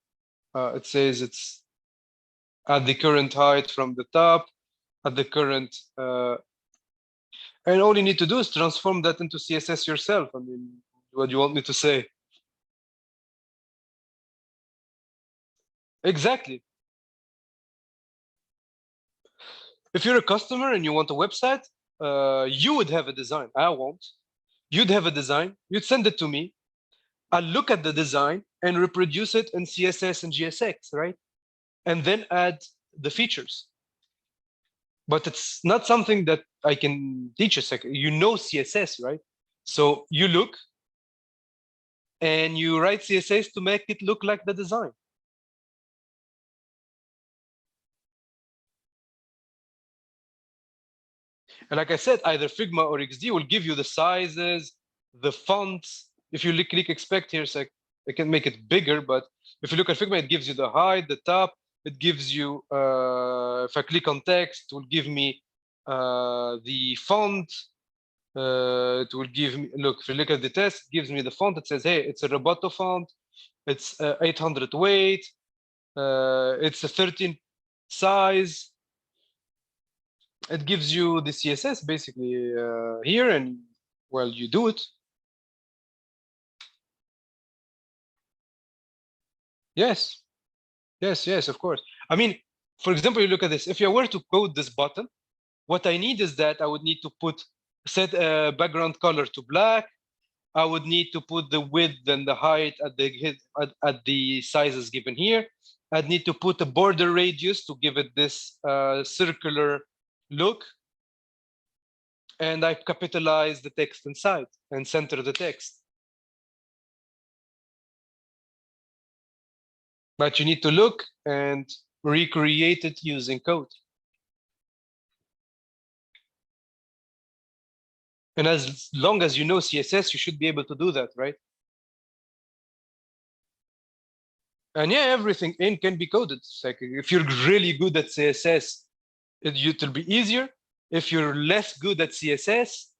it says it's at the current height from the top, at the current, and all you need to do is transform that into CSS yourself. I mean, what do you want me to say? Exactly. If you're a customer and you want a website, you would have a design. I won't. You'd have a design. You'd send it to me. I'll look at the design and reproduce it in CSS and GSX, right? And then add the features. But it's not something that I can teach you. You know CSS, right? So you look and you write CSS to make it look like the design. like I said, either Figma or XD will give you the sizes, the fonts. If you click expect here, so I can make it bigger, but if you look at Figma, it gives you the height, the top. It gives you, if I click on text, it will give me the font. It will give me, look, if you look at the test, it gives me the font. It says, hey, it's a Roboto font. It's 800 weight. It's a 13 size. It gives you the CSS basically here, and well, you do it. Yes, yes, of course. I mean, for example, you look at this. If I were to code this button, what I need is that I would need to set a background color to black. I would need to put the width and the height at the sizes given here. I'd need to put a border radius to give it this circular look. And I capitalize the text inside and center the text. But you need to look and recreate it using code. And as long as you know CSS, you should be able to do that, right? And yeah, everything in can be coded. It's like if you're really good at CSS, it'll be easier. If you're less good at CSS,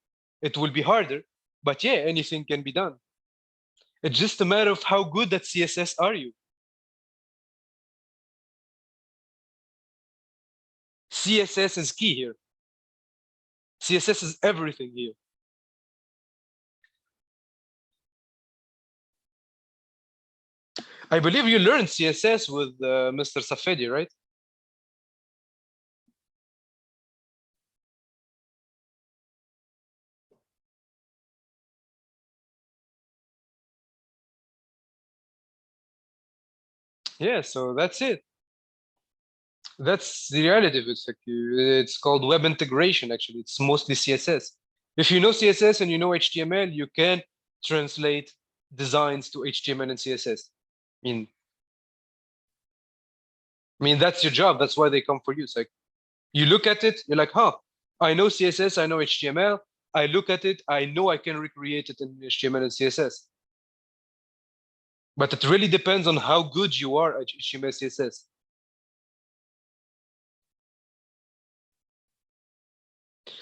it will be harder. But yeah, anything can be done. It's just a matter of how good at CSS are you. CSS is key here. CSS is everything here. I believe you learned CSS with Mr. Safedi, right? Yeah, so that's it. That's the reality of it. It's called web integration, actually. It's mostly CSS. If you know CSS and you know HTML, you can translate designs to HTML and CSS. I mean, that's your job. That's why they come for you. It's like, you look at it, you're like, huh, I know CSS, I know HTML. I look at it, I know I can recreate it in HTML and CSS. But it really depends on how good you are at HTML, CSS.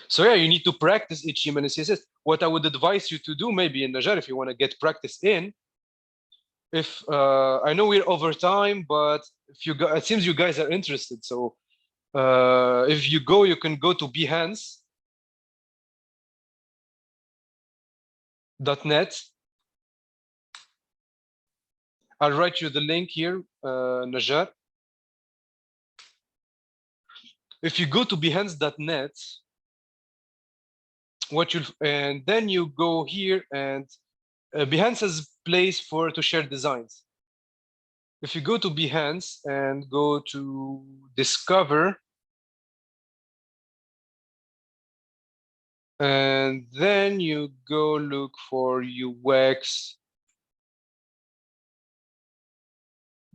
So yeah, you need to practice HTML and CSS. What I would advise you to do, maybe in Najar, if you want to get practice in, if I know we're over time, but if you it seems you guys are interested. So if you go, you can go to behance.net. I'll write you the link here, Najar. If you go to behance.net, and then you go here, and Behance is a place to share designs. If you go to Behance and go to Discover, and then you go look for UX,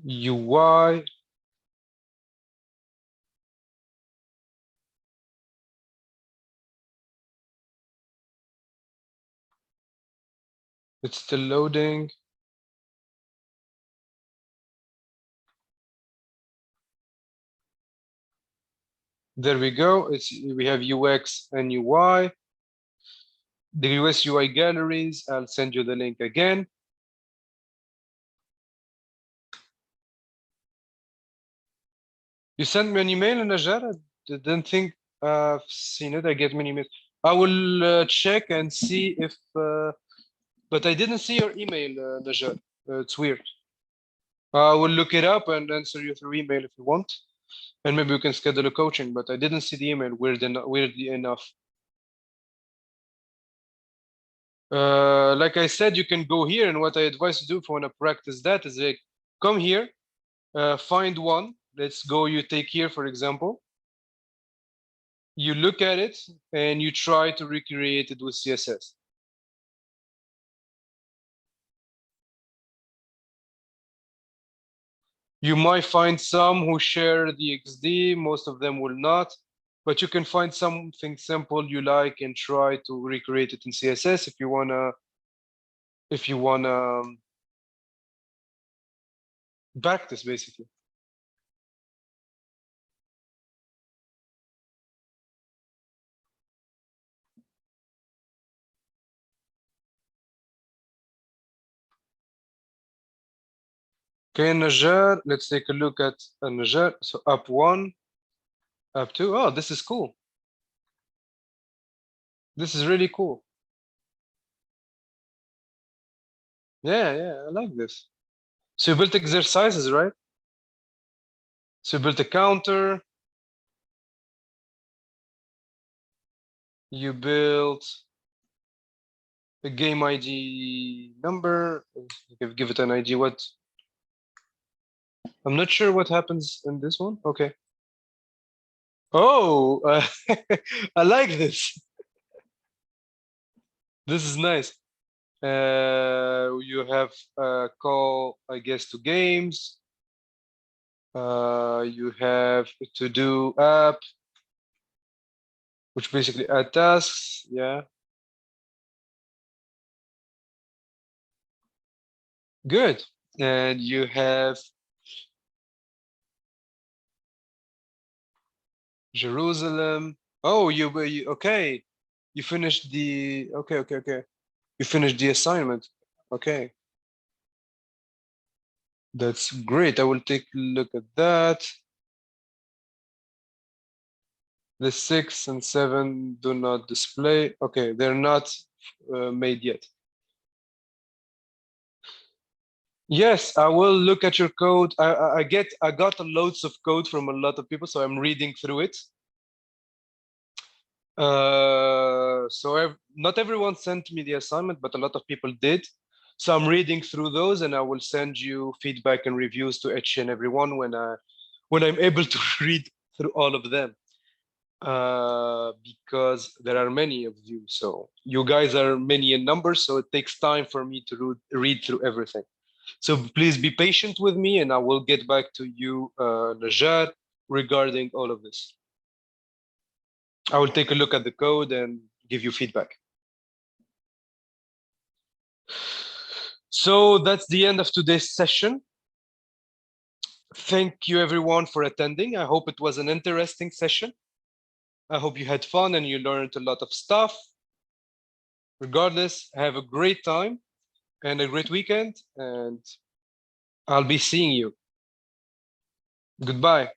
UI. It's still loading. There we go. We have UX and UI. The US UI galleries. I'll send you the link again. You sent me an email, Najar? I didn't think I've seen it. I get many emails. I will check and see if, but I didn't see your email, Najar. It's weird. I will look it up and answer you through email if you want. And maybe we can schedule a coaching, but I didn't see the email, weirdly enough. Like I said, you can go here, and what I advise you to do if you want to practice that is like, come here, find one. Let's go, you take here, for example. You look at it, and you try to recreate it with CSS. You might find some who share the XD, most of them will not. but you can find something simple you like and try to recreate it in CSS if you wanna practice basically. Okay, Najjar, let's take a look at Najjar. So up 1, up 2. Oh, this is cool. This is really cool. Yeah, I like this. So you built exercises, right? So you built a counter. You built a game ID number. Give it an ID. What? I'm not sure what happens in this one. Okay. Oh, I like this. This is nice. You have a call, I guess, to games. You have to do app, which basically add tasks. Yeah. Good. And you have Jerusalem. Oh, you okay. You finished the okay. You finished the assignment. Okay. That's great. I will take a look at that. The 6 and 7 do not display. Okay, they're not made yet. Yes, I will look at your code. I got loads of code from a lot of people, so I'm reading through it. Not everyone sent me the assignment, but a lot of people did. So I'm reading through those, and I will send you feedback and reviews to each and every one when I'm able to read through all of them. Because there are many of you, so you guys are many in numbers, so it takes time for me to read through everything. So please be patient with me, and I will get back to you, Najjar, regarding all of this. I will take a look at the code and give you feedback. So that's the end of today's session. Thank you everyone for attending. I hope it was an interesting session. I hope you had fun and you learned a lot of stuff. Regardless, have a great time and a great weekend, and I'll be seeing you. Goodbye.